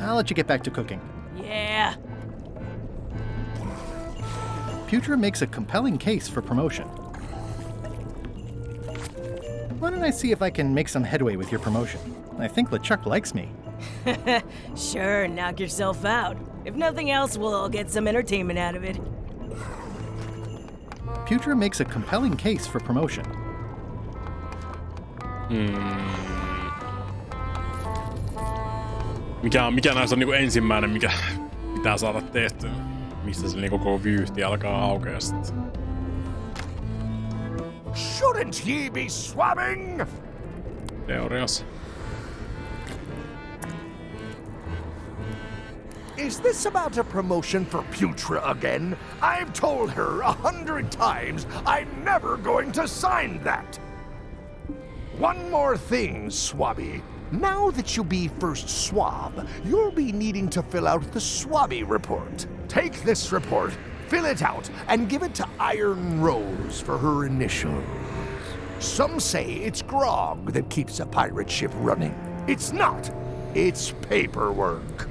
I'll let you get back to cooking. Yeah. Putra makes a compelling case for promotion. Why don't I see if I can make some headway with your promotion? I think LeChuck likes me. Sure, knock yourself out. If nothing else, we'll all get some entertainment out of it. Putra makes a compelling case for promotion. Mikä näistä on niinku ensimmäinen, mikä pitää saada tehtyä? Mistä se niinku koko vyyhti alkaa aukea sitten? Shouldn't ye be swabbing? Teoriassa. Is this about a promotion for Putra again? I've told her 100 times I'm never going to sign that. One more thing, Swabby. Now that you'll be first swab, you'll be needing to fill out the Swabby report. Take this report, fill it out, and give it to Iron Rose for her initials. Some say it's grog that keeps a pirate ship running. It's not. It's paperwork.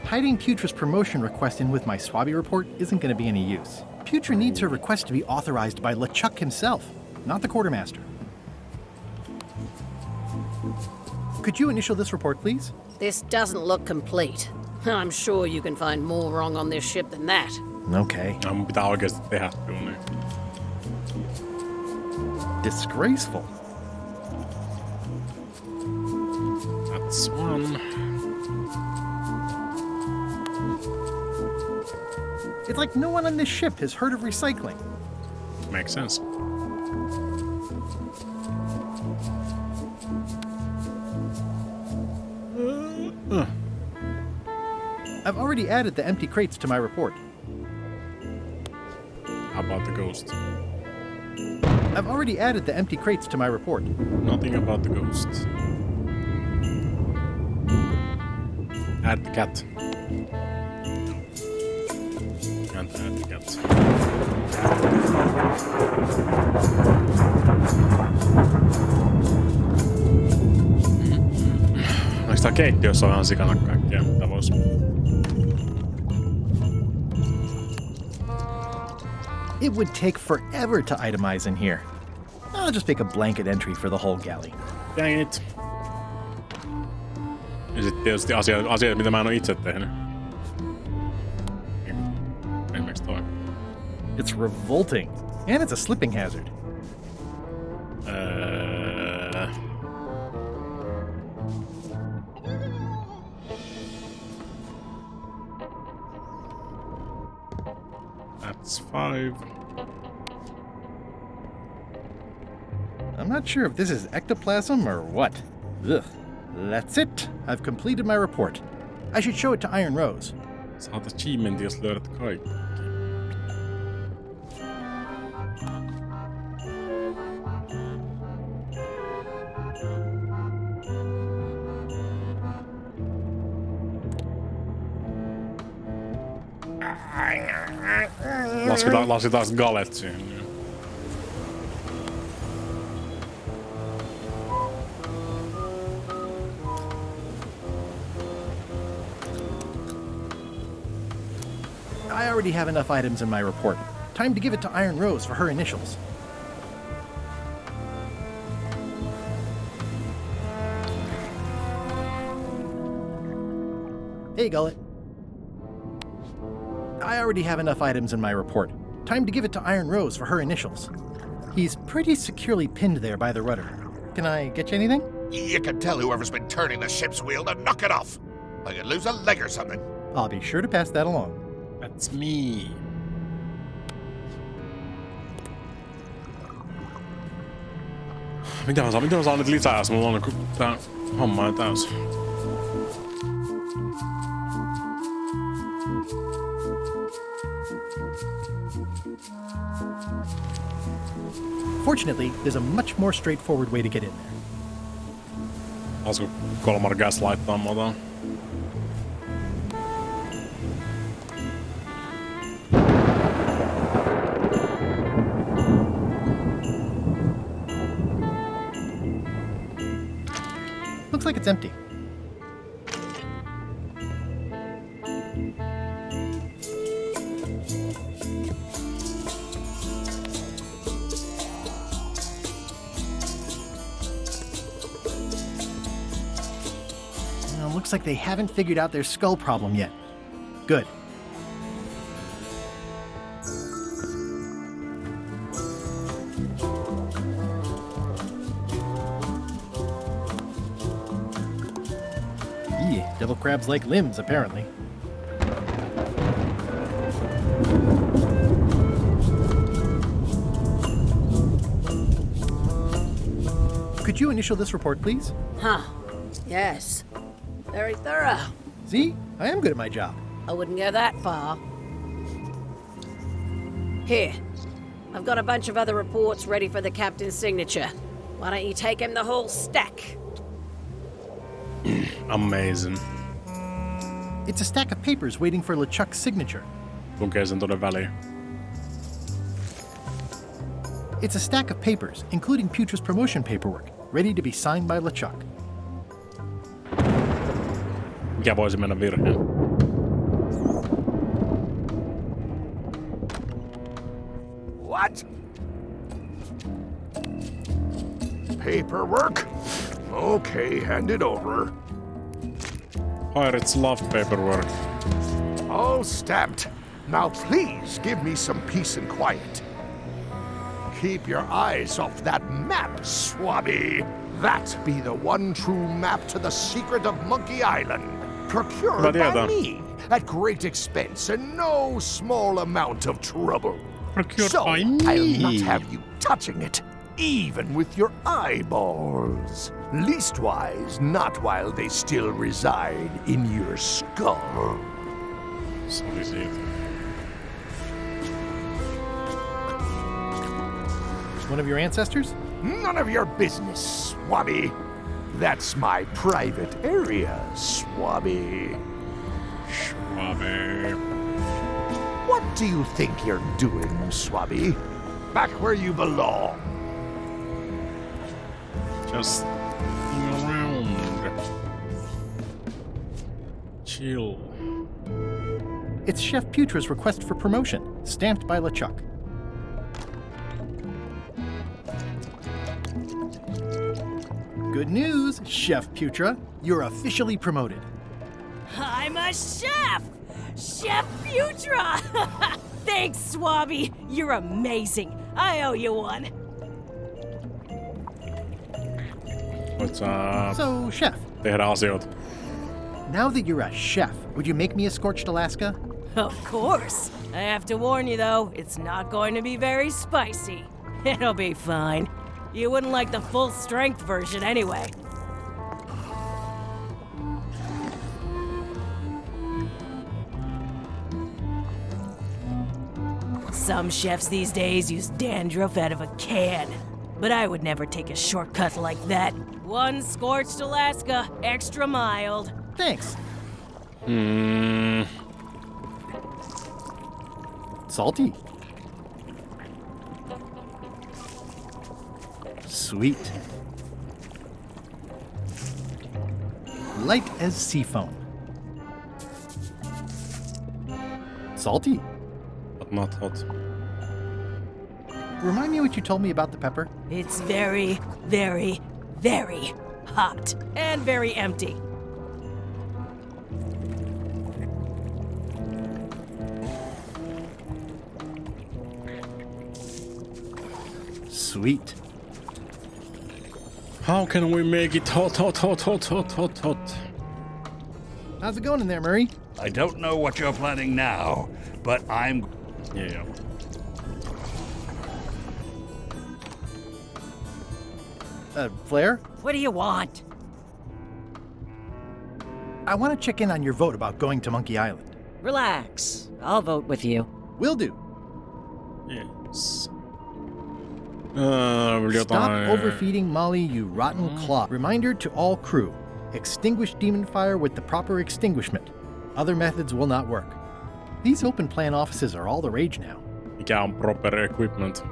Hiding Putra's promotion request in with my Swabby report isn't going to be any use. Putra needs her request to be authorized by LeChuck himself, not the quartermaster. Could you initial this report, please? This doesn't look complete. I'm sure you can find more wrong on this ship than that. Okay. Pitää oikeasti tehdä duunia. Disgraceful. That's one. It's like no one on this ship has heard of recycling. Makes sense. I've already added the empty crates to my report. How about the ghost? I've already added the empty crates to my report. Nothing about the ghost. Add the cat. Can't add the cat. Onks tää keittiössä on ihan sikana kaikkea, mitä vois? It would take forever to itemize in here. I'll just make a blanket entry for the whole galley. Dang it. Ja sitten tietysti asiat, mitä mä en oo itse tehnyt. Esimerkiksi toi. It's revolting. And it's a slipping hazard. That's 5. I'm not sure if this is ectoplasm or what. Ugh. That's it. I've completed my report. I should show it to Iron Rose. Saat achievementin, jos löydät kaikki. Lasketaan sit galet siihen. I already have enough items in my report. Time to give it to Iron Rose for her initials. Hey, Gullet. I already have enough items in my report. Time to give it to Iron Rose for her initials. He's pretty securely pinned there by the rudder. Can I get you anything? You can tell whoever's been turning the ship's wheel to knock it off. I could lose a leg or something. I'll be sure to pass that along. That's me. Mitä mä saan nyt lisää, jos mulla on tää homma jo täysin? Fortunately, there's a much more straightforward way to get in there. Olisiko Kolmar Gas laittaa muuta? Looks like it's empty. Looks like they haven't figured out their skull problem yet. Good. Devil crabs like limbs, apparently. Could you initial this report, please? Huh. Yes. Very thorough. See? I am good at my job. I wouldn't go that far. Here. I've got a bunch of other reports ready for the captain's signature. Why don't you take him the whole stack? Amazing. It's a stack of papers waiting for LeChuck's signature. Lukee sen tuonne väliin. It's a stack of papers, including Putra's promotion paperwork, ready to be signed by LeChuck. Mikä voisi mennä virheen? What? Paperwork? Okay, hand it over. Pirates love paperwork. All stamped. Now please give me some peace and quiet. Keep your eyes off that map, Swabby. That be the one true map to the secret of Monkey Island. Procured by me at great expense and no small amount of trouble. Procured so by me. I'll not have you touching it, even with your eyeballs. Leastwise, not while they still reside in your skull. So is it. One of your ancestors? None of your business, Swabby. That's my private area, Swabby. Swabby. What do you think you're doing, Swabby? Back where you belong. Just around. Chill. It's Chef Putra's request for promotion, stamped by LeChuck. Good news, Chef Putra. You're officially promoted. I'm a chef! Chef Putra! Thanks, Swabby. You're amazing. I owe you one. What's up? So, Chef. Tehdään asioita. Now that you're a chef, would you make me a scorched Alaska? Of course. I have to warn you, though, it's not going to be very spicy. It'll be fine. You wouldn't like the full-strength version anyway. Some chefs these days use dandruff out of a can. But I would never take a shortcut like that. One scorched Alaska, extra mild. Thanks. Salty. Sweet. Light as sea foam. Salty. But not hot. Remind me what you told me about the pepper? It's very, very, very hot and very empty. Sweet. How can we make it hot? How's it going in there, Murray? I don't know what you're planning now, but I'm... Yeah. Flair? What do you want? I want to check in on your vote about going to Monkey Island. Relax. I'll vote with you. Will do. Yes. Stop overfeeding Molly, you rotten claw. Reminder to all crew. Extinguish demon fire with the proper extinguishment. Other methods will not work. These open plan offices are all the rage now. Mikä on proper equipment?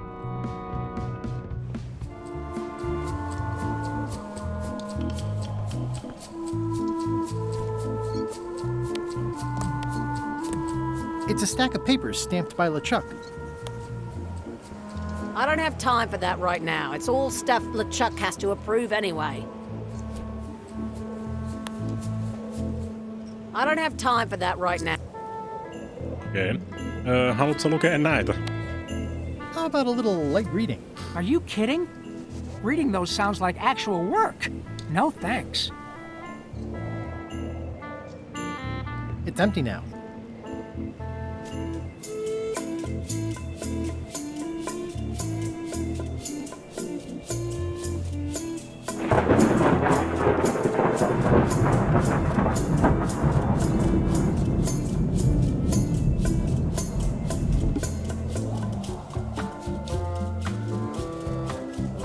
It's a stack of papers stamped by LeChuck. I don't have time for that right now. It's all stuff LeChuck has to approve anyway. I don't have time for that right now. Okei. Haluatko lukea näitä? How about a little light reading? Are you kidding? Reading those sounds like actual work. No thanks. It's empty now.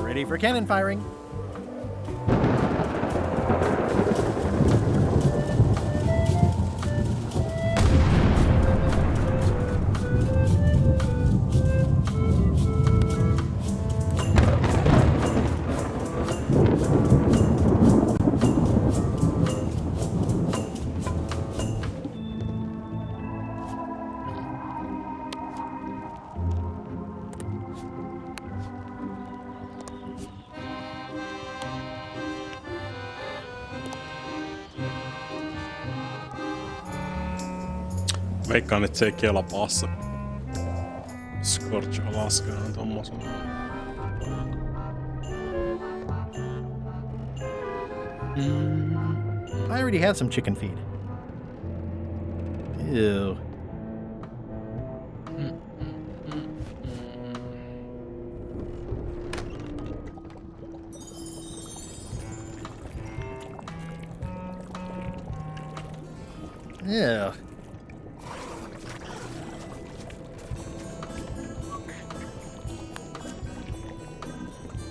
Ready for cannon firing. Veikkaan, et se ei kelpaa se. Scorch Alaska on tommosen. I already had some chicken feed. Ew. Yeah.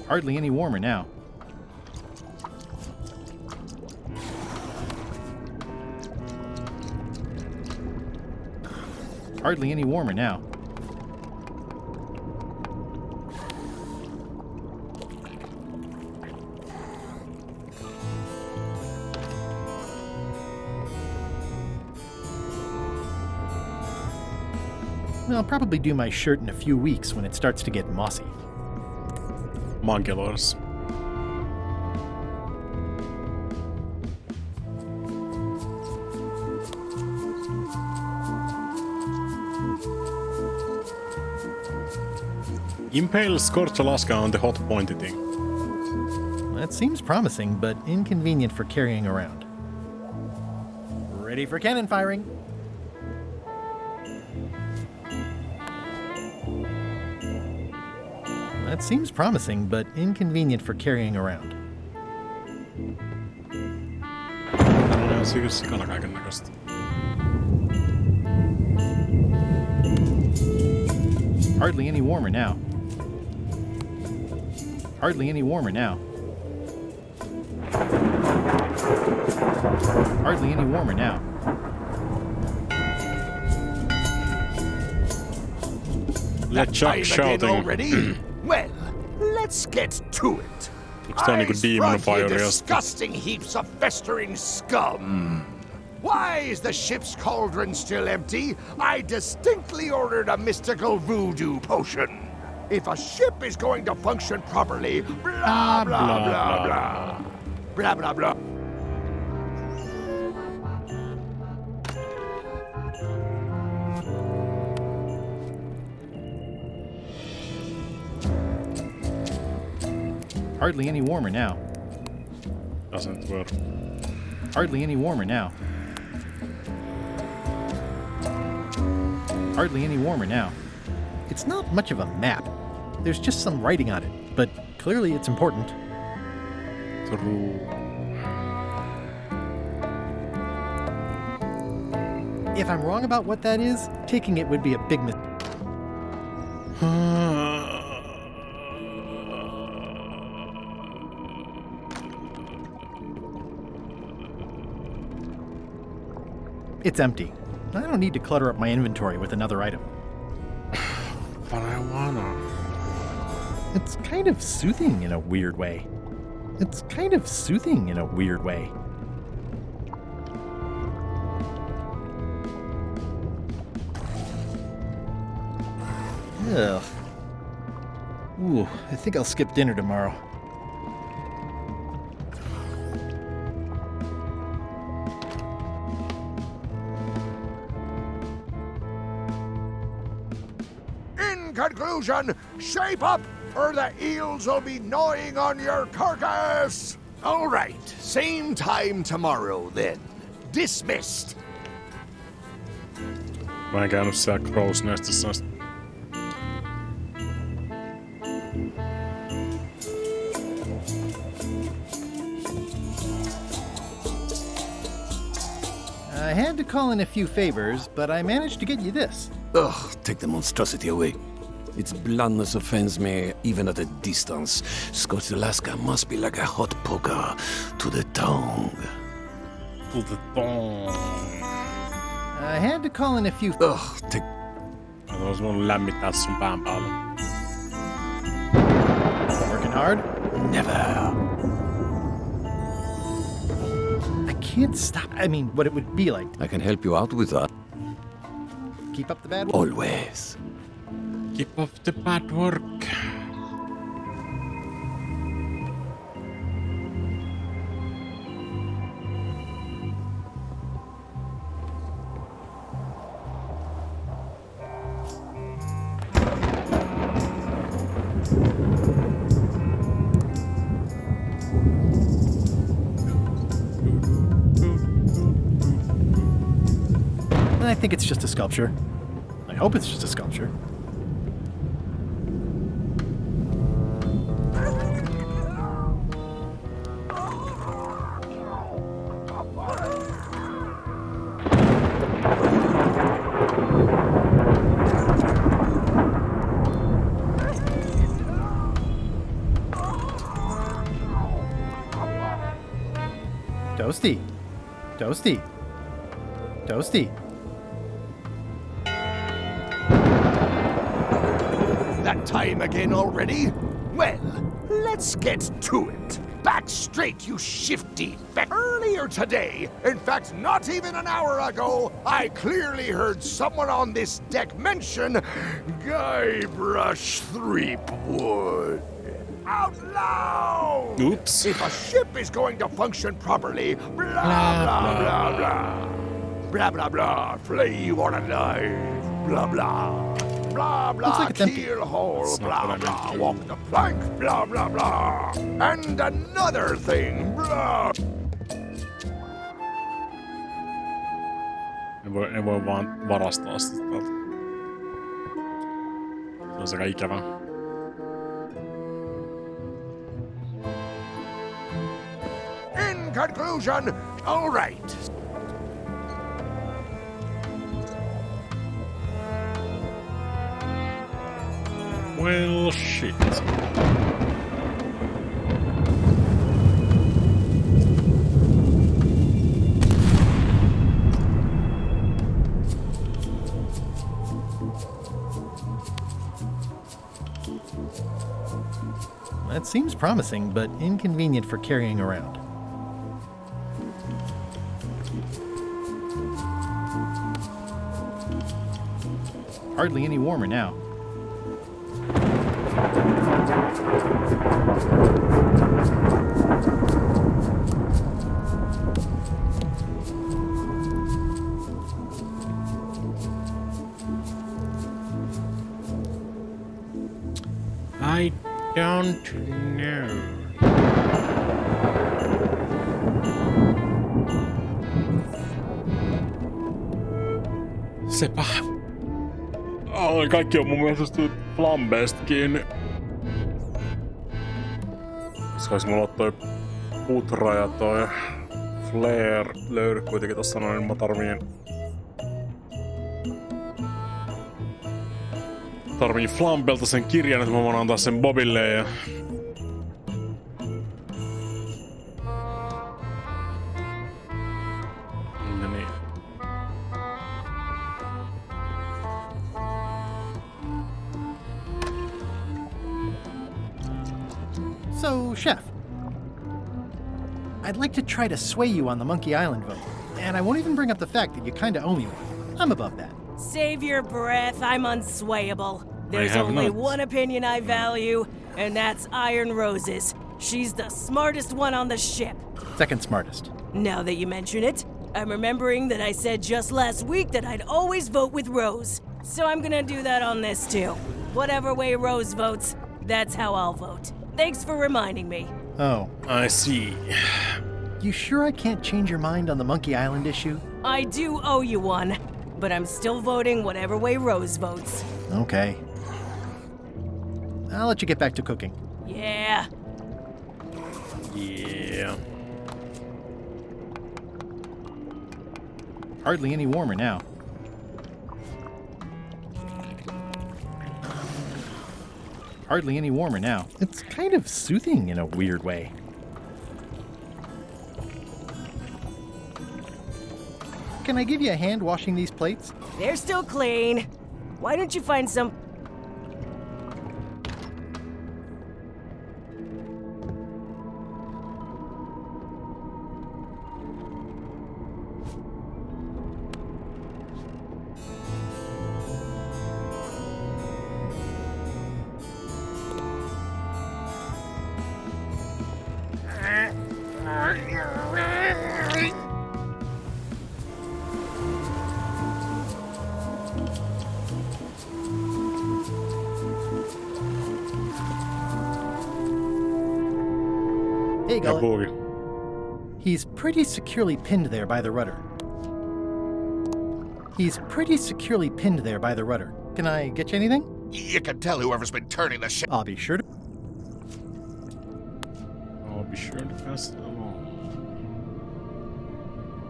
Hardly any warmer now. Hardly any warmer now. I'll probably do my shirt in a few weeks when it starts to get mossy. Monkilors. Impale Scorch Alaska on the hot pointy thing. That seems promising, but inconvenient for carrying around. Ready for cannon firing. That seems promising, but inconvenient for carrying around. Hardly any warmer now. Hardly any warmer now. Hardly any warmer now. LeChuck shouting. Already? Well, let's get to it. Looks tää niinku Demon Fire. Disgusting heaps of festering scum. Why is the ship's cauldron still empty? I distinctly ordered a mystical voodoo potion. If a ship is going to function properly, blah, blah, blah, blah. Blah, blah, blah. Hardly any warmer now. Doesn't work. Hardly any warmer now. Hardly any warmer now. It's not much of a map. There's just some writing on it, but clearly it's important. True. If I'm wrong about what that is, taking it would be a big mistake. It's empty. I don't need to clutter up my inventory with another item. But I wanna. It's kind of soothing in a weird way. It's kind of soothing in a weird way. Ugh. Ooh, I think I'll skip dinner tomorrow. In conclusion, shape up or the eels will be gnawing on your carcass. All right, same time tomorrow then. Dismissed. Mä en käynyt siellä Crow's Nestissä. I had to call in a few favors, but I managed to get you this. Ugh, take the monstrosity away. Its bluntness offends me even at a distance. Scotch Alaska must be like a hot poker to the tongue. To the tongue. I had to call in a few... Ugh, take... Olisi voinut lämmittää sun pään päälle. Working hard? Never. I can't stop. I mean, what it would be like. I can help you out with that. Keep up the bad work. Always. Keep up the bad work. I think it's just a sculpture. I hope it's just a sculpture. Toasty. Toasty. Toasty. That time again already? Well, let's get to it. Back straight, you shifty feck. Earlier today, in fact, not even an hour ago, I clearly heard someone on this deck mention Guybrush Threepwood. Out loud! Oops. If a ship is going to function properly, blah, blah, blah, blah. Blah, blah, blah, flay you on a knife, blah, blah. Blah, blah, like keel hole, blah, blah, walk the plank, blah, blah, blah. And another thing, blah. En voi vaan varastaa sitä täältä. Se on sekä ikävää. In conclusion, all right. Well, shit. That seems promising, but inconvenient for carrying around. Hardly any warmer now. I don't know. Sepä. Kaikki on mun mielestä flambeesta kiinni. Sais mulla toi putra ja toi flare löydy kuitenkin tossa noin, mä tarviin Flambelta sen kirjan, että mä voin antaa sen Bobille ja... No niin. So, Chef, I'd like to try to sway you on the Monkey Island vote, and I won't even bring up the fact that you kinda owe me one. I'm above that. Save your breath, I'm unswayable. There's only one opinion I value, and that's Iron Rose's. She's the smartest one on the ship. Second smartest. Now that you mention it, I'm remembering that I said just last week that I'd always vote with Rose. So I'm gonna do that on this too. Whatever way Rose votes, that's how I'll vote. Thanks for reminding me. Oh. I see. You sure I can't change your mind on the Monkey Island issue? I do owe you one, but I'm still voting whatever way Rose votes. Okay. I'll let you get back to cooking. Yeah. Yeah. Hardly any warmer now. Hardly any warmer now. It's kind of soothing in a weird way. Can I give you a hand washing these plates? They're still clean. Why don't you find some... Hey, Gullet. He's pretty securely pinned there by the rudder. He's pretty securely pinned there by the rudder. Can I get you anything? You can tell whoever's been turning the ship. I'll be sure to... I'll be sure to pass it along.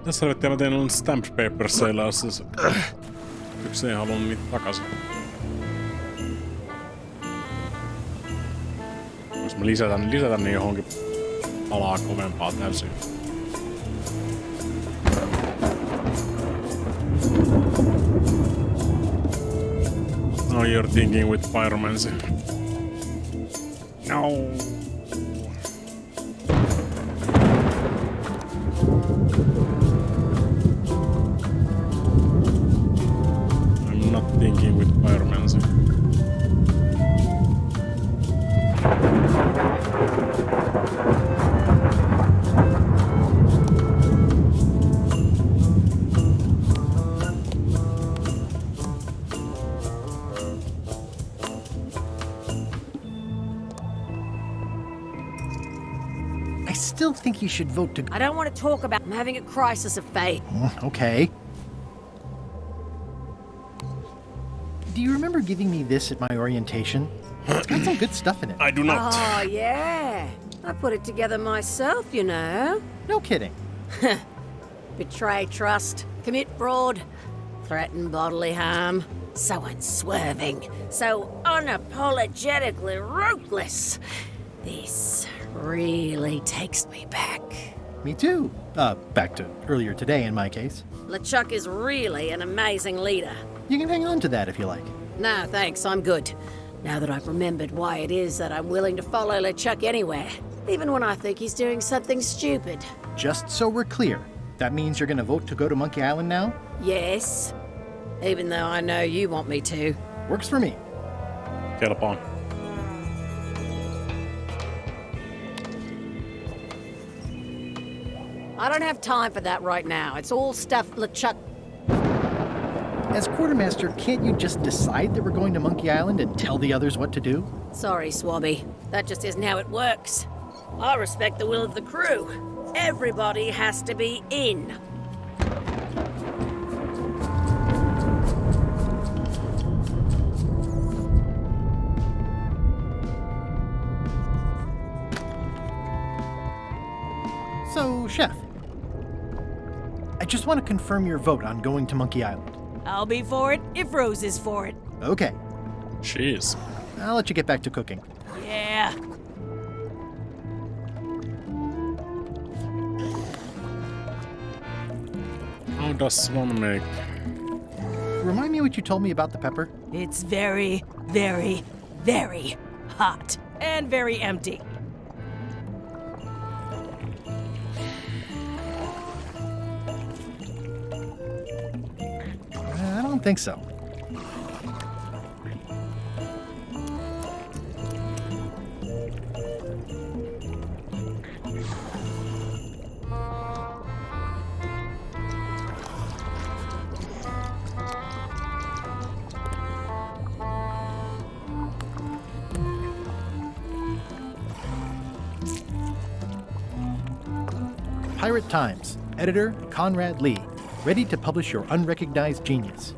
Tässä oli, että mä tein noin stamp paperseilla, jos siis... Yksi ei halunnut niitä takaisin. Jos mä lisätän niin johonkin palaa kovempaa täysin. Now you're thinking with pyromancy. No. I'm not thinking with pyromancy. I still think you should vote to... I don't want to talk about... I'm having a crisis of faith. Okay. Do you remember giving me this at my orientation? It's got some good stuff in it. I do not. Oh, yeah. I put it together myself, you know. No kidding. Betray trust, commit fraud, threaten bodily harm. So unswerving, so unapologetically ruthless. This really takes me back. Me too. Back to earlier today in my case. LeChuck is really an amazing leader. You can hang on to that if you like. No, thanks, I'm good. Now that I've remembered why it is that I'm willing to follow LeChuck anywhere, even when I think he's doing something stupid. Just so we're clear, that means you're gonna vote to go to Monkey Island now? Yes, even though I know you want me to. Works for me. Kelpaan. I don't have time for that right now. It's all stuff LeChuck... As quartermaster, can't you just decide that we're going to Monkey Island and tell the others what to do? Sorry, Swabby. That just isn't how it works. I respect the will of the crew. Everybody has to be in. So, Chef, I just want to confirm your vote on going to Monkey Island. I'll be for it if Rose is for it. Okay. Jeez. I'll let you get back to cooking. Yeah. How does one make... Remind me what you told me about the pepper? It's very, very, very hot and very empty. I don't think so. Pirate Times, editor Conrad Lee, ready to publish your unrecognized genius.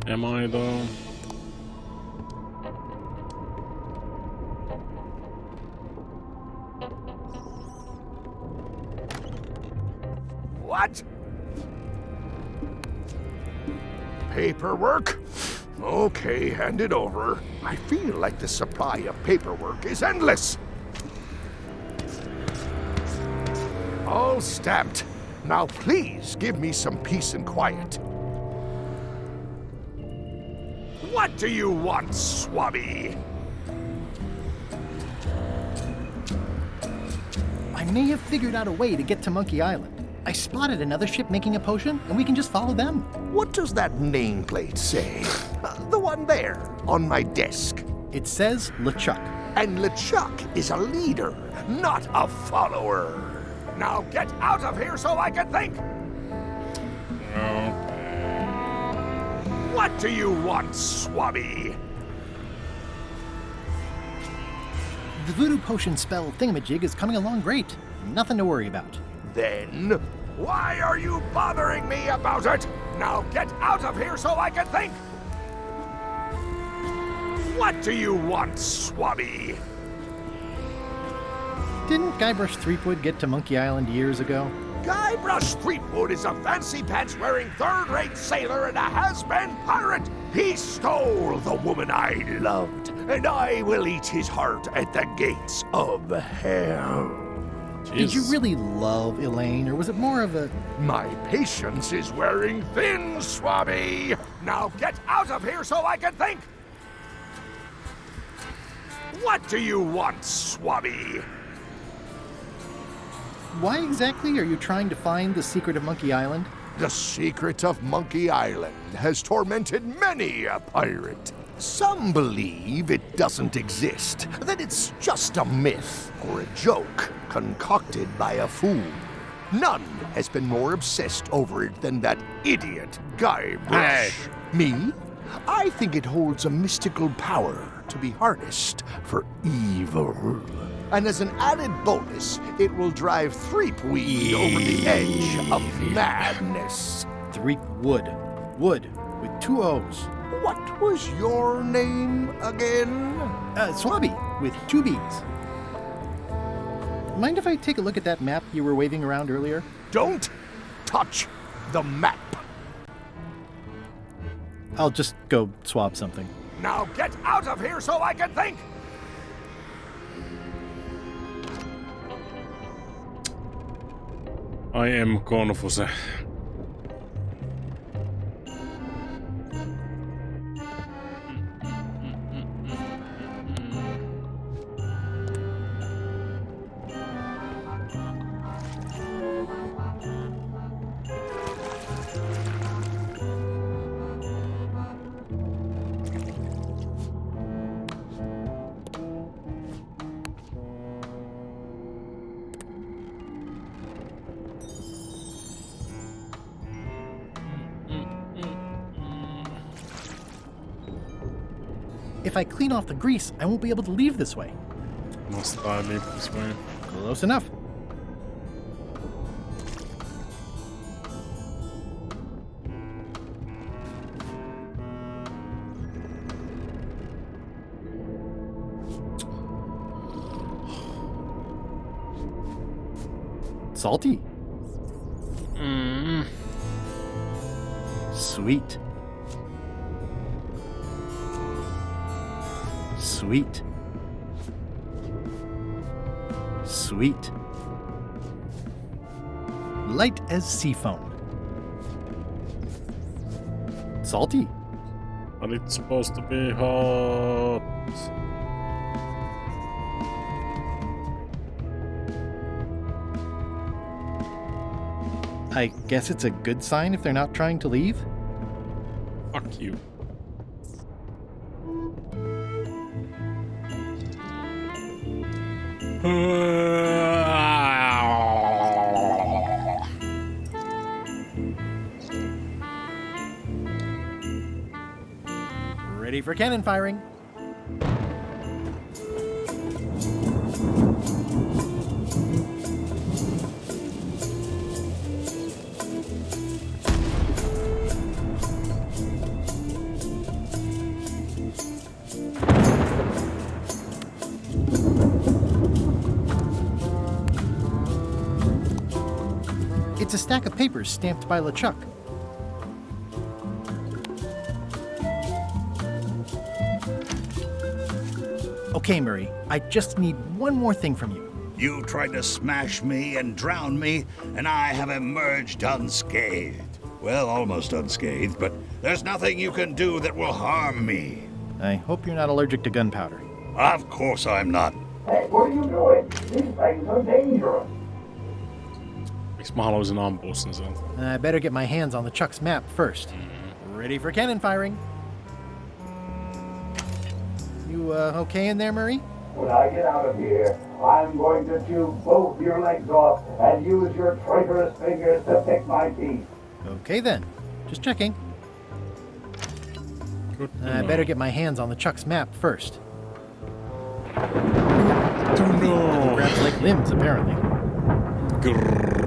Am I though? What? Paperwork? Okay, hand it over. I feel like the supply of paperwork is endless. All stamped. Now please give me some peace and quiet. What do you want, Swabby? I may have figured out a way to get to Monkey Island. I spotted another ship making a potion, and we can just follow them. What does that nameplate say? The one there, on my desk. It says LeChuck. And LeChuck is a leader, not a follower. Now get out of here so I can think! No. What do you want, Swabby? The voodoo potion spell thingamajig is coming along great. Nothing to worry about. Then, why are you bothering me about it? Now get out of here so I can think! What do you want, Swabby? Didn't Guybrush Threepwood get to Monkey Island years ago? Guybrush Threepwood is a fancy-pants-wearing third-rate sailor and a has-been pirate. He stole the woman I loved, and I will eat his heart at the gates of hell. Jeez. Did you really love Elaine, or was it more of a... My patience is wearing thin, Swabby. Now get out of here so I can think! What do you want, Swabby? Why exactly are you trying to find the secret of Monkey Island? The secret of Monkey Island has tormented many a pirate. Some believe it doesn't exist, that it's just a myth or a joke concocted by a fool. None has been more obsessed over it than that idiot Guybrush. Hey. Me? I think it holds a mystical power to be harnessed for evil. And as an added bonus, it will drive Threepweed over the edge of madness. Threepwood. Wood, with 2 O's. What was your name again? Swabby, with 2 B's. Mind if I take a look at that map you were waving around earlier? Don't touch the map. I'll just go swab something. Now get out of here so I can think! I am confused. If I clean off the grease, I won't be able to leave this way. Must I leave this way? Close enough. Salty. Sweet. Sweet. Sweet. Light as sea foam. Salty. And it's supposed to be hot. I guess it's a good sign if they're not trying to leave? Fuck you. Ready for cannon firing. It's a stack of papers stamped by LeChuck. Okay, Murray, I just need one more thing from you. You tried to smash me and drown me, and I have emerged unscathed. Well, almost unscathed, but there's nothing you can do that will harm me. I hope you're not allergic to gunpowder. Of course I'm not. Hey, what are you doing? These things are dangerous. Miksi mä haluaisin ampua sen sieltä? I better get my hands on LeChuck's map first. Ready for cannon firing. You okay in there, Murray? When I get out of here, I'm going to chew both your legs off and use your traitorous fingers to pick my teeth. Okay then. Just checking. I better get my hands on LeChuck's map first. No. Grabs like limbs, apparently. Grrr.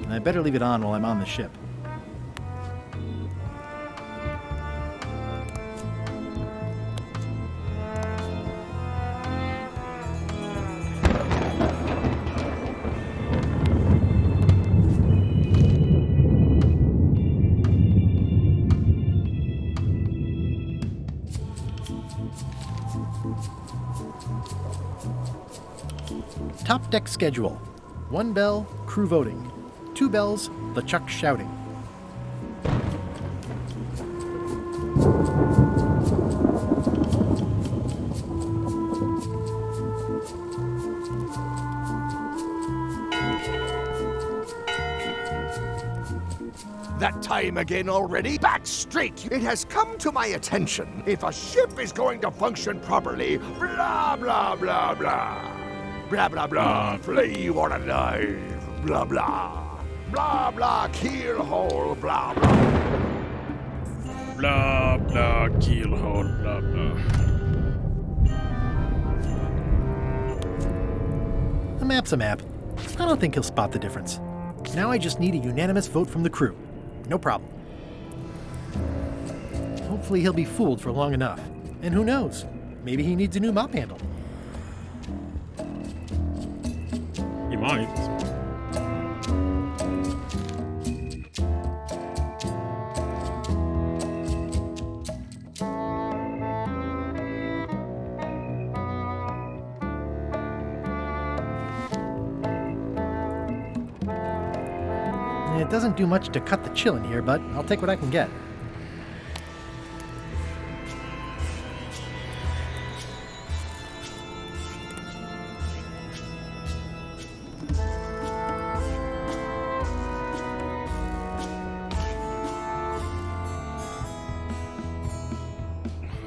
I better leave it on while I'm on the ship. Top deck schedule. 1 bell, crew voting. 2 bells, LeChuck shouting. That time again already? Back straight! It has come to my attention. If a ship is going to function properly, blah, blah, blah, blah. Blah, blah, blah, flee or alive, blah, blah. Blah, blah, keel hole, blah, blah. Blah, blah, keel hole, blah, blah. A map's a map. I don't think he'll spot the difference. Now I just need a unanimous vote from the crew. No problem. Hopefully he'll be fooled for long enough. And who knows? Maybe he needs a new mop handle. He might. It doesn't do much to cut the chill in here, but I'll take what I can get.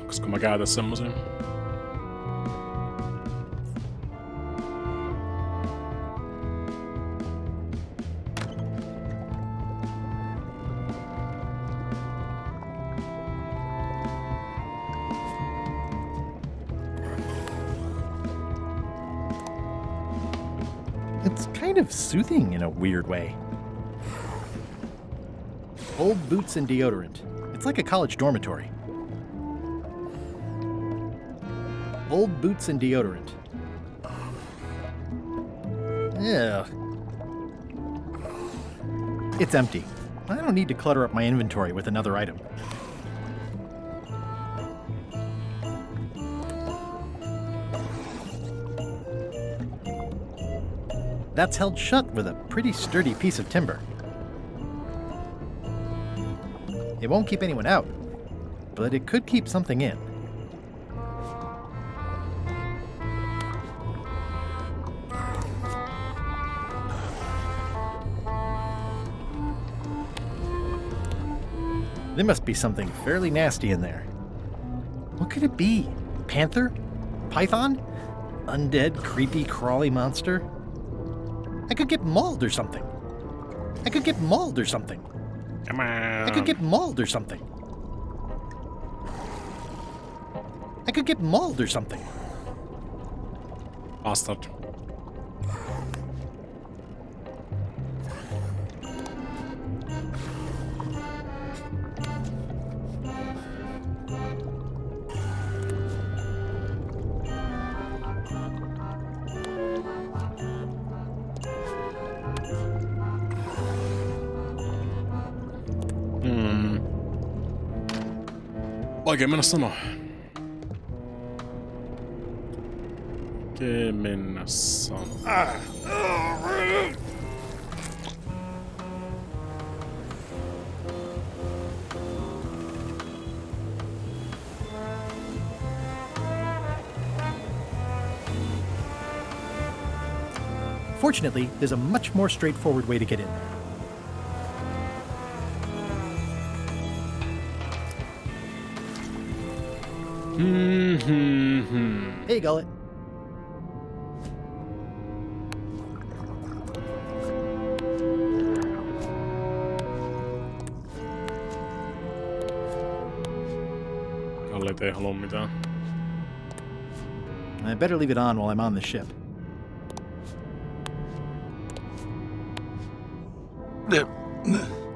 Koska mä käytän semmosia. It's kind of soothing in a weird way. Old boots and deodorant. It's like a college dormitory. Old boots and deodorant. Yeah. It's empty. I don't need to clutter up my inventory with another item. That's held shut with a pretty sturdy piece of timber. It won't keep anyone out, but it could keep something in. There must be something fairly nasty in there. What could it be? Panther? Python? Undead, creepy, crawly monster? I could get mauled or something. I could get mauled or something. Come on. I could get mauled or something. I could get mauled or something. Bastard. Vaikea mennä sanoa. Vaikea mennä sanoa. Fortunately, there's a much more straightforward way to get in there. Hey, Gullet. Gallit ei halua mitään. I better leave it on while I'm on the ship.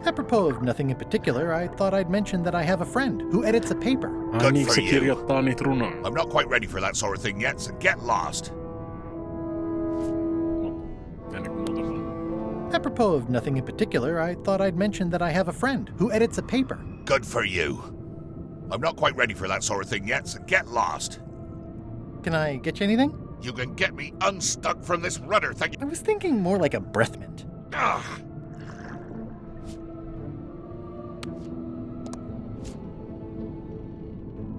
Apropos of nothing in particular, I thought I'd mention that I have a friend who edits a paper. Good for you. I'm not quite ready for that sort of thing yet, so get lost. Apropos of nothing in particular, I thought I'd mention that I have a friend who edits a paper. Good for you. I'm not quite ready for that sort of thing yet, so get lost. Can I get you anything? You can get me unstuck from this rudder thing. I was thinking more like a breath mint. Ugh.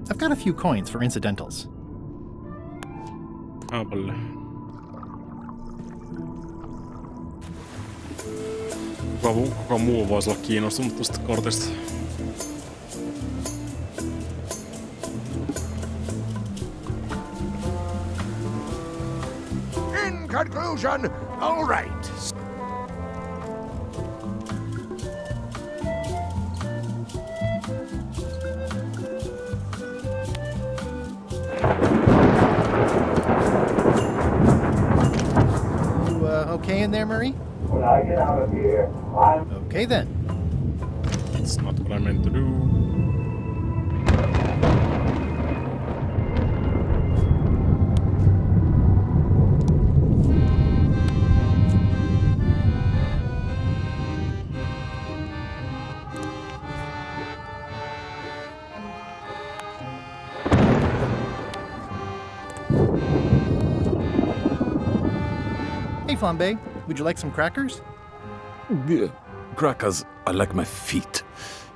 I've got a few coins for incidentals. Aapalle. Kuka muu voisi olla kiinnostunut tästä kortista? In conclusion, all right. Okay in there, Murray? When I get out of here, I'm... Okay then. That's not what I meant to do. Hey, Flambe, would you like some crackers? Yeah, crackers are like my feet,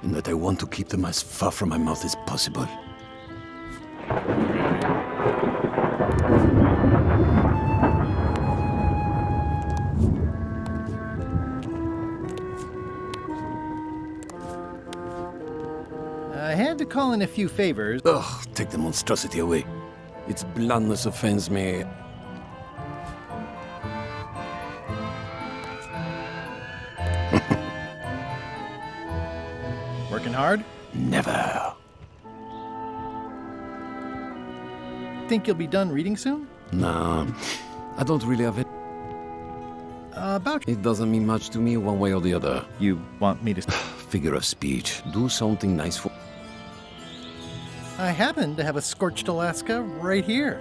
in that I want to keep them as far from my mouth as possible. I had to call in a few favors. Ugh, take the monstrosity away. Its blandness offends me. Working hard? Never. Think you'll be done reading soon? Nah, I don't really have it. About It doesn't mean much to me one way or the other. You want me to... Figure of speech. Do something nice for... I happen to have a scorched Alaska right here.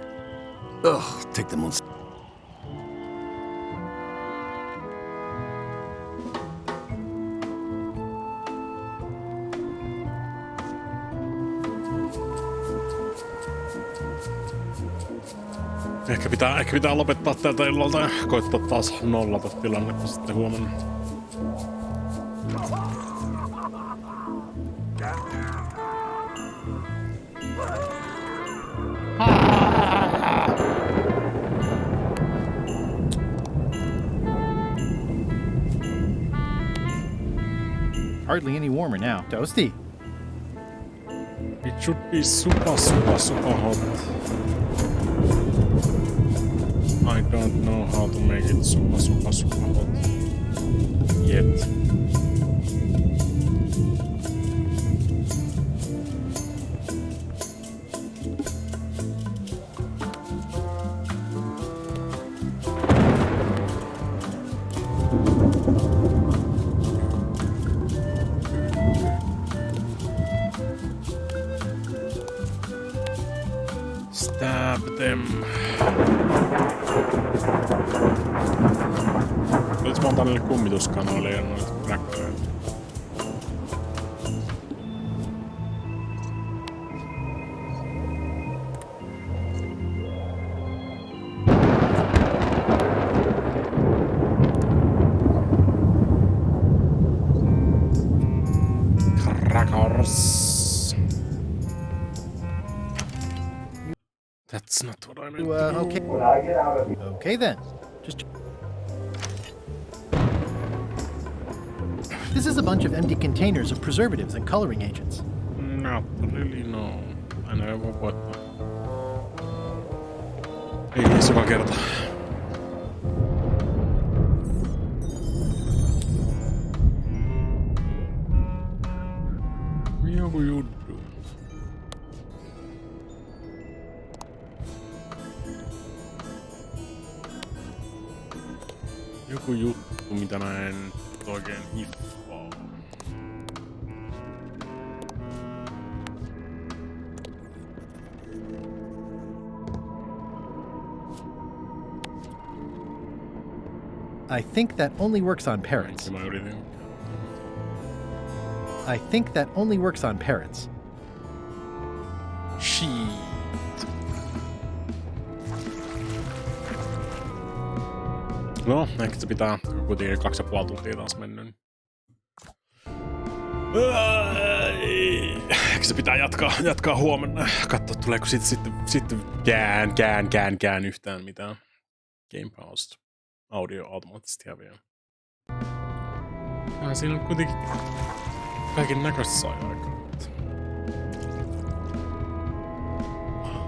Ugh, take them on... Ehkä pitää lopettaa tältä illalta ja koittaa taas nollata tilannetta sitten huomenna. Hardly any warmer now. Toasty. It should be super hot. I don't know how to make it super hot yet. Stab them. Nyt monta niille kummituskanoille ja noita räkköille. Crackers. That's not what I meant. Okay. Okay then. Just... This is a bunch of empty containers of preservatives and coloring agents. Not really, no. I never what. Ei edes joka kerta. Joku juttu. Joku juttu, mitä mä en oikein hiffaa. I think that only works on parrots. I think that only works on parrots. Shit. No, ehkä se pitää kuitenkin 2,5 tuntia taas mennyt. Ehkä se pitää jatkaa huomenna. Katso, tuleeko sitten kään yhtään mitään. Game Paused. Audio automaattisesti häviää. Siinä on kuitenkin kaiken näköistä sai aikaa.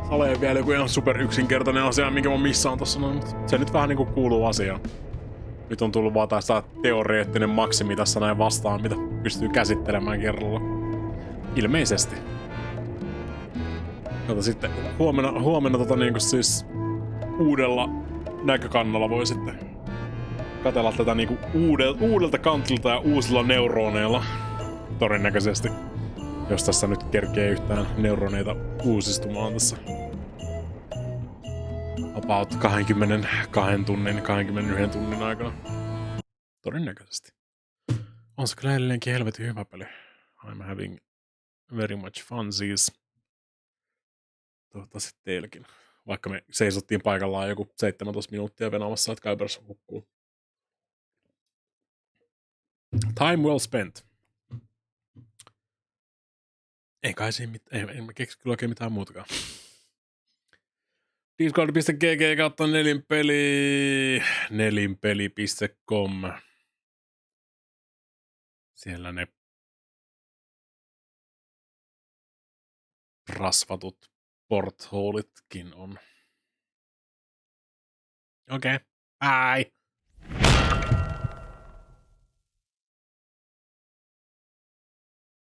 Salee vielä joku ihan super yksinkertainen asia, minkä mä missaan tossa noin. Se nyt vähän niinku kuuluu asiaan. Nyt on tullut vaan taas teoreettinen maksimi tässä näin vastaan, mitä pystyy käsittelemään kerralla. Ilmeisesti. Jota sitten huomenna niinku siis uudella näkökannalla voi sitten katsella tätä niinku uudelta kantilta ja uusilla neuroneilla. Todennäköisesti. Jos tässä nyt kerkee yhtään neuroneita uusistumaan tässä. About 22 tunnin, 21 tunnin aikana. Todennäköisesti. On se kyllä edelleenkin helvetin hyvä peli. I'm having very much fun siis. Toivottavasti teilläkin. Vaikka me seisottiin paikallaan joku 17 minuuttia venaamassa, että Guybrush hukkuu. Time well spent. Ei kai siinä en mä keksi kyllä oikein mitään muutakaan. Discord.gg kautta nelinpeli. Nelinpeli.com. Siellä ne rasvatut portholitkin on. Okei. Bye.